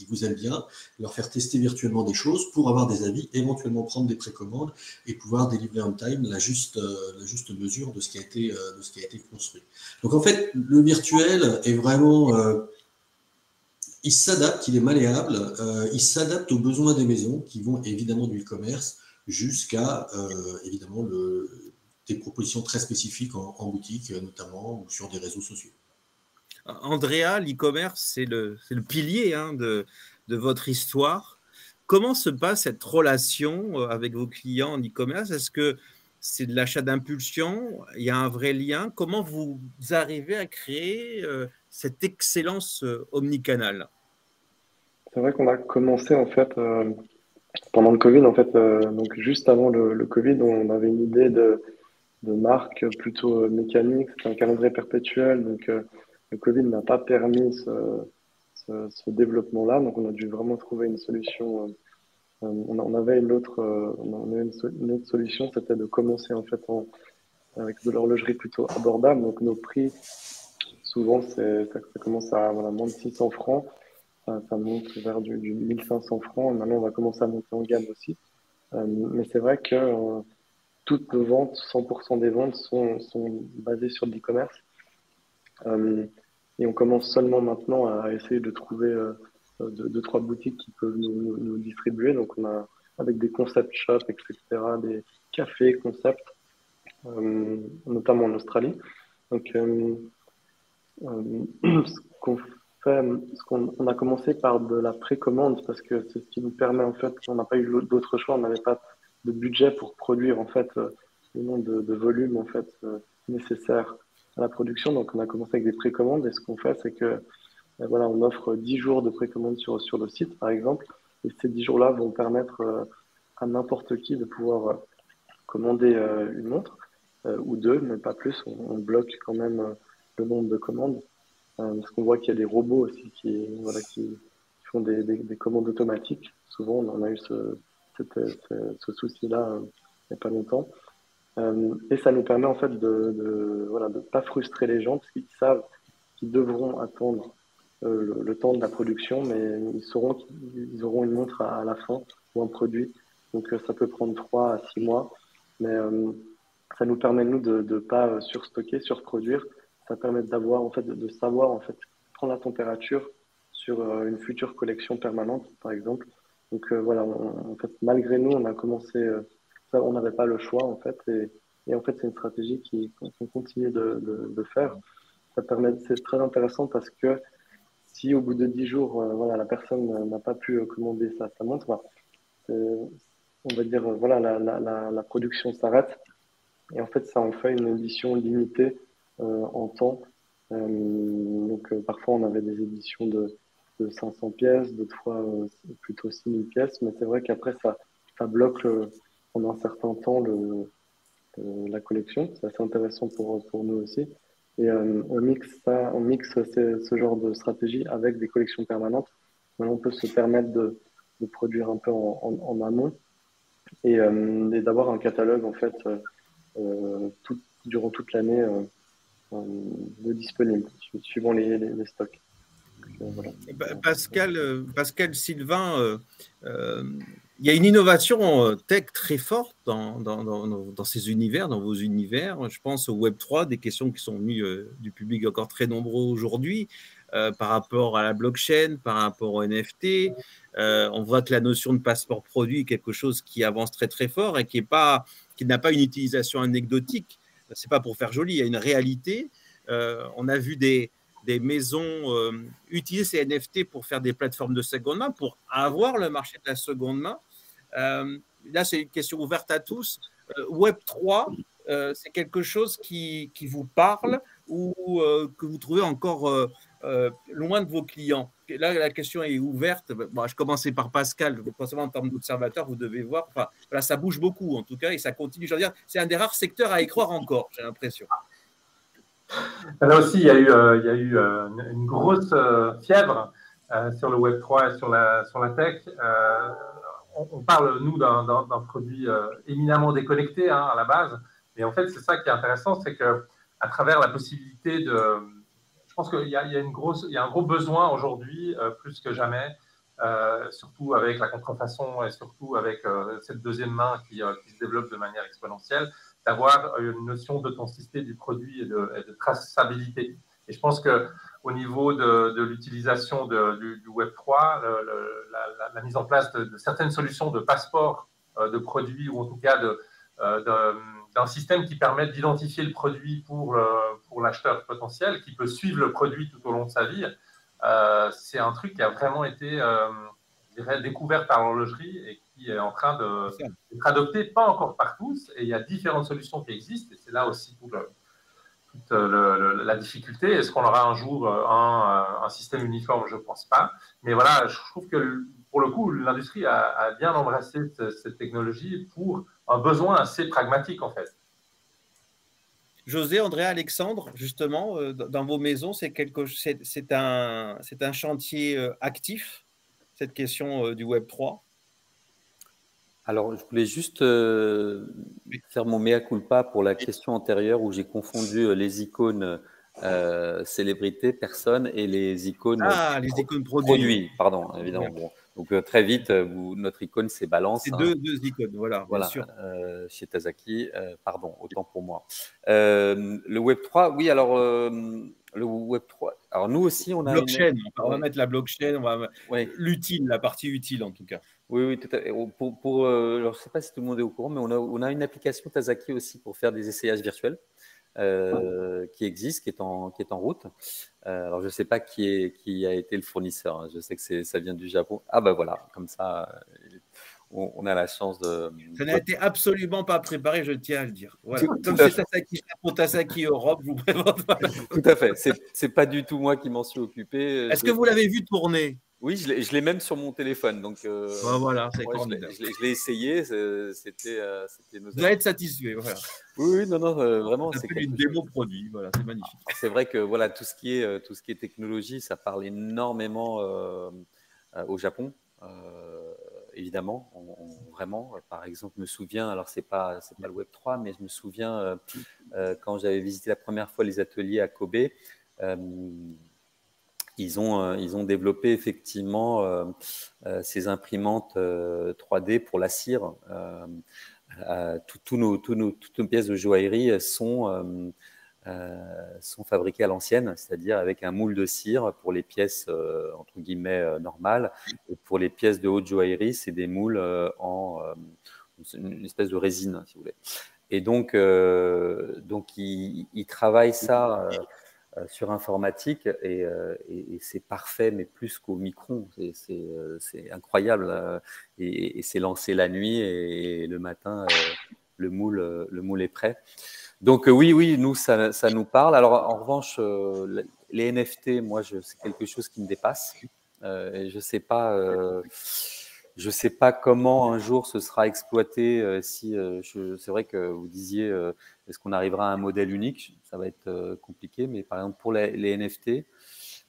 vous aiment bien, leur faire tester virtuellement des choses pour avoir des avis, éventuellement prendre des précommandes et pouvoir délivrer en time la juste mesure de ce qui a été construit. Donc en fait, le virtuel est vraiment, il s'adapte, il est malléable, il s'adapte aux besoins des maisons qui vont évidemment du e-commerce jusqu'à évidemment des propositions très spécifiques en boutique, notamment, ou sur des réseaux sociaux. Andrea, l'e-commerce, c'est le pilier hein, de votre histoire. Comment se passe cette relation avec vos clients en e-commerce? Est-ce que c'est de l'achat d'impulsion? Il y a un vrai lien? Comment vous arrivez à créer cette excellence omnicanale? C'est vrai qu'on a commencé en fait pendant le Covid, en fait, donc juste avant le Covid, on avait une idée de marque plutôt mécanique, c'est un calendrier perpétuel, donc le Covid n'a pas permis ce développement-là, donc on a dû vraiment trouver une solution. On avait une autre solution, c'était de commencer en fait avec de l'horlogerie plutôt abordable, donc nos prix, souvent ça commence à moins de 600 francs, ça monte vers du 1500 francs, et maintenant on va commencer à monter en gamme aussi. Mais c'est vrai que toutes nos ventes, 100% des ventes sont basées sur l'e-commerce. Et on commence seulement maintenant à essayer de trouver 2-3 boutiques qui peuvent nous distribuer. Donc on a avec des concept shops, etc., des cafés concept, notamment en Australie. Donc on a commencé par de la précommande parce que c'est ce qui nous permet en fait, on n'a pas eu d'autre choix, on n'avait pas de budget pour produire en fait le nombre de volumes en fait nécessaires à la production. Donc on a commencé avec des précommandes et ce qu'on fait c'est que voilà, on offre 10 jours de précommande sur le site par exemple et ces 10 jours-là vont permettre à n'importe qui de pouvoir commander une montre ou deux, mais pas plus. On bloque quand même le nombre de commandes parce qu'on voit qu'il y a des robots aussi qui font des commandes automatiques. Souvent on a eu ce souci-là il n'y a pas longtemps. Et ça nous permet en fait de pas frustrer les gens parce qu'ils savent qu'ils devront attendre le temps de la production, mais ils auront une montre à la fin ou un produit. Donc ça peut prendre 3 à 6 mois, mais ça nous permet nous de ne pas surstocker, surproduire. Ça permet d'avoir en fait de savoir en fait prendre la température sur une future collection permanente, par exemple. Donc voilà, en fait malgré nous, on a commencé, ça, on n'avait pas le choix en fait, et en fait c'est une stratégie qu'on continue de faire. Ça permet, c'est très intéressant parce que si au bout de 10 jours, voilà, la personne n'a pas pu commander sa montre, bah, on va dire, voilà, la production s'arrête. Et en fait, ça en fait une édition limitée en temps. Donc, parfois, on avait des éditions de 500 pièces, d'autres fois plutôt 6000 pièces. Mais c'est vrai qu'après, ça bloque pendant un certain temps la collection. C'est assez intéressant pour nous aussi. Et on mixe ce genre de stratégie avec des collections permanentes. Maintenant, on peut se permettre de produire un peu en amont et d'avoir un catalogue en fait durant toute l'année de disponible, suivant les stocks. Voilà. Pascal Sylvain, il y a une innovation tech très forte dans ces univers, dans vos univers. Je pense au Web3, des questions qui sont venues du public encore très nombreux aujourd'hui par rapport à la blockchain, par rapport au NFT. On voit que la notion de passeport produit est quelque chose qui avance très très fort et qui n'a pas une utilisation anecdotique. C'est pas pour faire joli, il y a une réalité. On a vu des maisons utiliser ces NFT pour faire des plateformes de seconde main, pour avoir le marché de la seconde main. Là, c'est une question ouverte à tous. Web3, c'est quelque chose qui vous parle ou que vous trouvez encore loin de vos clients? Là, la question est ouverte. Bon, je commençais par Pascal. Forcément, en termes d'observateur, vous devez voir. Enfin, voilà, ça bouge beaucoup, en tout cas, et ça continue. Je veux dire, c'est un des rares secteurs à y croire encore, j'ai l'impression. Là aussi, il y a eu une grosse fièvre sur le Web3 et sur la tech. On parle, nous, d'un produit éminemment déconnecté à la base. Mais en fait, c'est ça qui est intéressant, c'est qu'à travers la possibilité je pense qu'il y a un gros besoin aujourd'hui, plus que jamais, surtout avec la contrefaçon et surtout avec cette deuxième main qui se développe de manière exponentielle, d'avoir une notion d'authenticité du produit et de traçabilité. Et je pense qu'au niveau de l'utilisation du Web3, la mise en place de certaines solutions de passeport de produits, ou en tout cas d'un système qui permet d'identifier le produit pour l'acheteur potentiel, qui peut suivre le produit tout au long de sa vie, c'est un truc qui a vraiment été je dirais, découvert par l'horlogerie et qui est en train d'être adopté, pas encore par tous. Et il y a différentes solutions qui existent, et c'est là aussi toute la difficulté. Est-ce qu'on aura un jour un système uniforme? Je ne pense pas. Mais voilà, je trouve que pour le coup, l'industrie a bien embrassé cette technologie pour un besoin assez pragmatique, en fait. José, André, Alexandre, justement, dans vos maisons, c'est un chantier actif, cette question du Web3? Alors, je voulais juste faire mon mea culpa pour la question antérieure où j'ai confondu les icônes célébrités, personnes, et les icônes les icônes produits. Pardon, évidemment. Bon. Donc, très vite, notre icône, c'est Balance. C'est deux icônes, voilà, bien sûr. Chez Tazaki, pardon, autant pour moi. Le Web3, oui, alors, le Web3, alors nous aussi, on a blockchain, on va mettre la blockchain, l'utile, la partie utile en tout cas. Oui, tout à fait. Alors, je ne sais pas si tout le monde est au courant, mais on a une application Tazaki aussi pour faire des essayages virtuels qui existe, qui est en route. Alors, je ne sais pas qui a été le fournisseur. Hein. Je sais que ça vient du Japon. Ah ben voilà, comme ça, on a la chance de… Ça n'a été absolument pas préparé, je tiens à le dire. Voilà. Comme c'est Tazaki pour Tazaki Europe, je vous présente. Tout à fait. C'est pas du tout moi qui m'en suis occupé. Est-ce que vous l'avez vu tourner? Oui, je l'ai même sur mon téléphone. Donc, voilà, c'est formidable. Je l'ai essayé. C'était vous allez être satisfait. Voilà. Oui, non, vraiment. C'est une démo produit. Voilà, c'est magnifique. C'est vrai que voilà, tout ce qui est technologie, ça parle énormément au Japon. Évidemment, vraiment. Par exemple, je me souviens, alors c'est pas le Web3, mais je me souviens quand j'avais visité la première fois les ateliers à Kobe. ils ont développé effectivement ces imprimantes 3D pour la cire. Toutes nos pièces de joaillerie sont fabriquées à l'ancienne, c'est-à-dire avec un moule de cire pour les pièces entre guillemets normales. Et pour les pièces de haute joaillerie, c'est des moules en une espèce de résine, si vous voulez. Et donc ils travaillent ça sur informatique et c'est parfait, mais plus qu'au micron. C'est incroyable. Et c'est lancé la nuit et le matin, le moule est prêt. Donc oui, nous, ça nous parle. Alors, en revanche, les NFT, moi, c'est quelque chose qui me dépasse. Et je sais pas comment un jour ce sera exploité. C'est vrai que vous disiez, est-ce qu'on arrivera à un modèle unique? Ça va être compliqué, mais par exemple pour les NFT,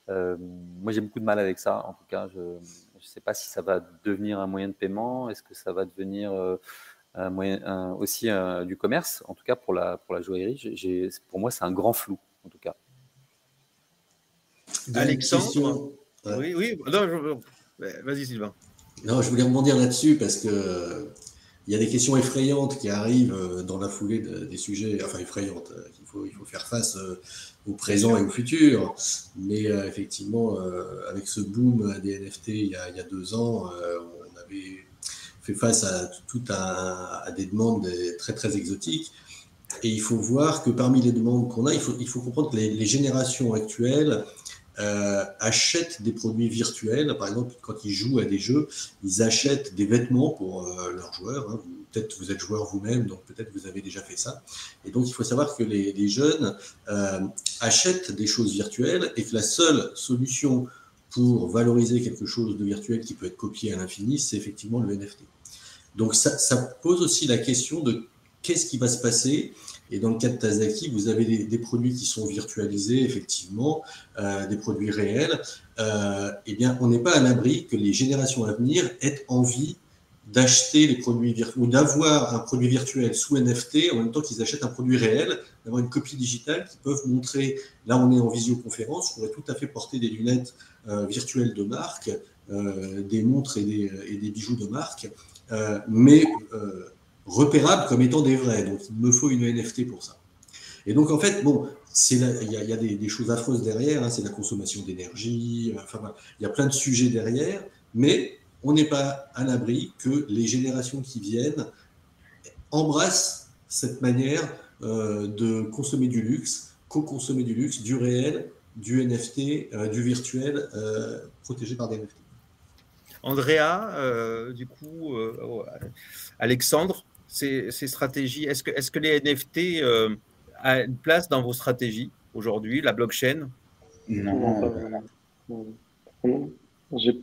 moi j'ai beaucoup de mal avec ça. En tout cas, je ne sais pas si ça va devenir un moyen de paiement. Est-ce que ça va devenir un moyen aussi du commerce? En tout cas pour la joaillerie, pour moi c'est un grand flou. En tout cas. Alexandre, oui. Non, vas-y Sylvain. Non, je voulais rebondir là-dessus parce que il y a des questions effrayantes qui arrivent dans la foulée des sujets, enfin effrayantes. Il faut faire face au présent et au futur. Mais effectivement, avec ce boom des NFT il y a 2 ans, on avait fait face à des demandes très très exotiques. Et il faut voir que parmi les demandes qu'on a, il faut comprendre que les générations actuelles achètent des produits virtuels. Par exemple, quand ils jouent à des jeux, ils achètent des vêtements pour leurs joueurs. Hein. Peut-être vous êtes joueur vous-même, donc peut-être vous avez déjà fait ça. Et donc, il faut savoir que les jeunes achètent des choses virtuelles et que la seule solution pour valoriser quelque chose de virtuel qui peut être copié à l'infini, c'est effectivement le NFT. Donc, ça pose aussi la question de qu'est-ce qui va se passer. Et dans le cas de Tazaki, vous avez des produits qui sont virtualisés, effectivement, des produits réels. Eh bien, on n'est pas à l'abri que les générations à venir aient envie d'acheter les produits virtuels ou d'avoir un produit virtuel sous NFT en même temps qu'ils achètent un produit réel, d'avoir une copie digitale qui peuvent montrer. Là, on est en visioconférence, on pourrait tout à fait porter des lunettes virtuelles de marque, des montres et des bijoux de marque, mais repérables comme étant des vrais. Donc, il me faut une NFT pour ça. Et donc, en fait, bon, il y a des choses affreuses derrière, hein, c'est la consommation d'énergie, enfin, il y a plein de sujets derrière, mais on n'est pas à l'abri que les générations qui viennent embrassent cette manière de consommer du luxe, co-consommer du luxe, du réel, du NFT, du virtuel, protégé par des NFT. Andrea, du coup, Alexandre, ces stratégies, est-ce que les NFT a une place dans vos stratégies aujourd'hui, la blockchain? Non, pas vraiment. J'ai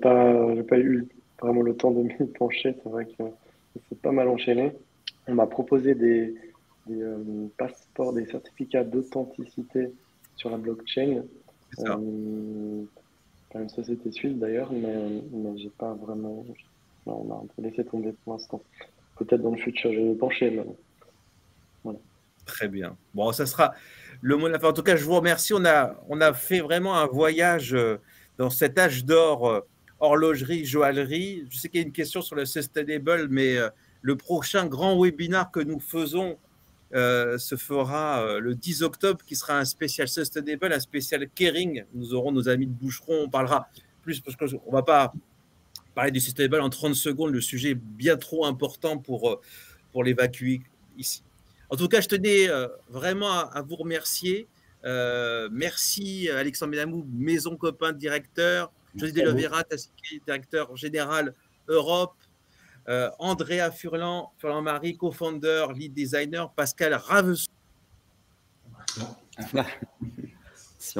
pas eu vraiment le temps de m'y pencher. C'est vrai que c'est pas mal enchaîné. On m'a proposé des passeports, des certificats d'authenticité sur la blockchain. C'est ça. Par une société suisse d'ailleurs, mais j'ai pas vraiment. Non, on a un peu laissé tomber pour l'instant. Peut-être dans le futur, je vais me pencher. Mais voilà. Très bien. Bon, ça sera le mot de la fin. En tout cas, je vous remercie. On a fait vraiment un voyage dans cet âge d'or, horlogerie, joaillerie. Je sais qu'il y a une question sur le sustainable, mais le prochain grand webinaire que nous faisons se fera le 10 octobre, qui sera un spécial sustainable, un spécial caring. Nous aurons nos amis de Boucheron. On parlera plus parce qu'on ne va pas parler du sustainable en 30 secondes. Le sujet est bien trop important pour l'évacuer ici. En tout cas, je tenais vraiment à vous remercier. Merci Alexandre Benamou, Maison Copain, directeur. José de Lovera, directeur général Europe. Andrea Furlan-Marie, co-founder, lead designer. Pascal Ravesou. Si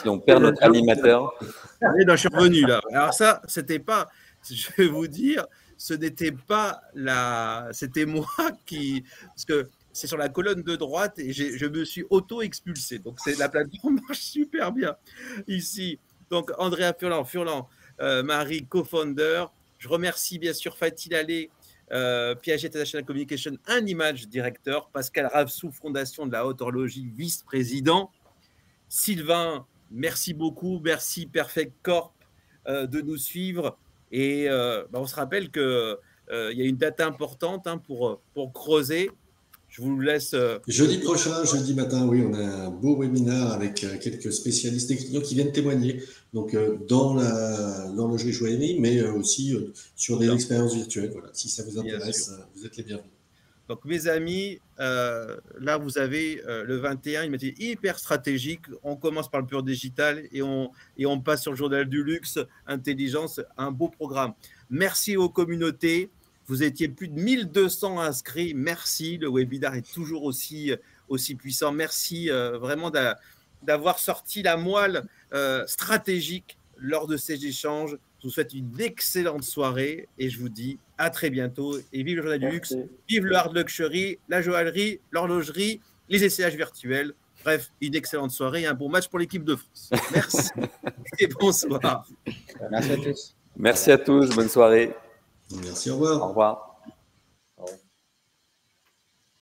on perd notre animateur. Non, je suis revenu là. Alors ça, c'était pas, je vais vous dire, ce n'était pas c'était moi qui, parce que c'est sur la colonne de droite et je me suis auto-expulsé. Donc la plateforme marche super bien ici. Donc Andrea Furlan-Marie, co-founder. Je remercie bien sûr Fatih Lalé, Piaget International Communication and Image Directeur, Pascal Ravesou, Fondation de la Haute Horlogerie, vice-président, Sylvain Merci beaucoup. Merci Perfect Corp de nous suivre. Et on se rappelle qu'il y a une date importante pour creuser. Je vous laisse. Jeudi prochain, jeudi matin, oui, on a un beau webinaire avec quelques spécialistes et clients qui viennent témoigner donc, dans l'horlogerie joaillerie, mais aussi sur des expériences virtuelles. Voilà. Si ça vous intéresse, vous êtes les bienvenus. Donc, mes amis, là, vous avez le 21, il m'était hyper stratégique. On commence par le pur digital et on passe sur le journal du luxe, intelligence, un beau programme. Merci aux communautés. Vous étiez plus de 1200 inscrits. Merci. Le webinaire est toujours aussi puissant. Merci vraiment d'avoir sorti la moelle stratégique lors de ces échanges. Je vous souhaite une excellente soirée et je vous dis à très bientôt. Et vive le journal du luxe, vive le hard luxury, la joaillerie, l'horlogerie, les essayages virtuels. Bref, une excellente soirée et un bon match pour l'équipe de France. Merci et bonsoir. Merci à tous. Merci à tous. Bonne soirée. Merci, au revoir. Au revoir.